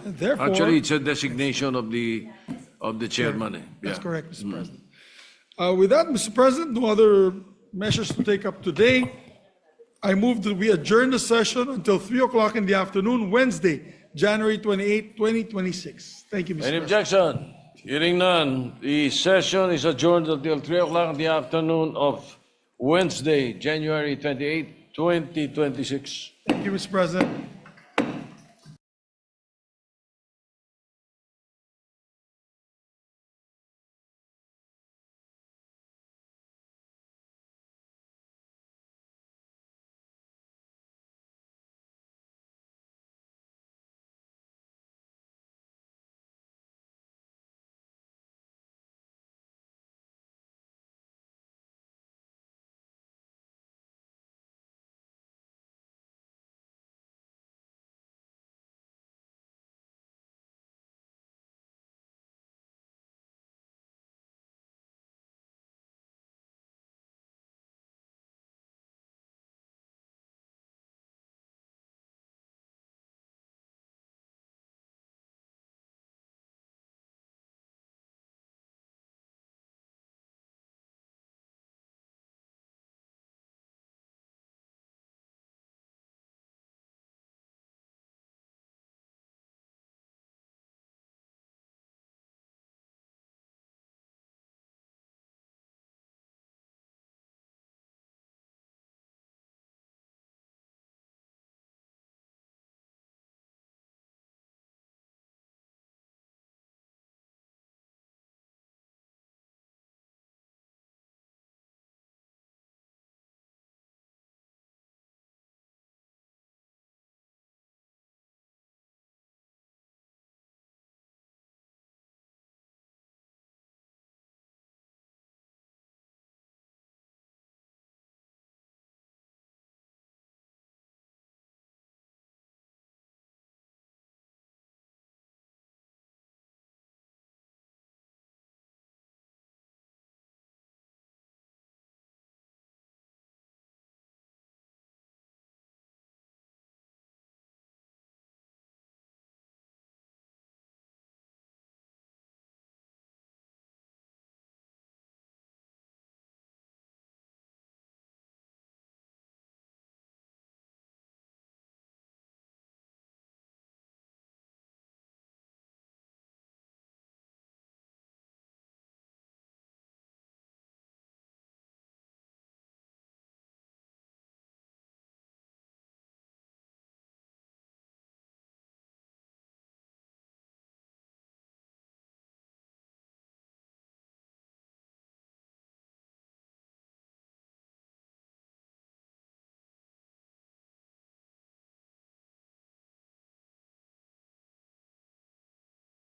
And therefore, Actually, it's a designation of the chairman. that's Yeah. correct, Mr. President. With that, Mr. President, no other measures to take up today. I move that we adjourn the session until 3 o'clock in the afternoon, Wednesday, January 28, 2026. Thank you, Mr. Any President. objection? Hearing none, the session is adjourned until 3 o'clock in the afternoon of Wednesday, January 28, 2026. Thank you, Mr. President.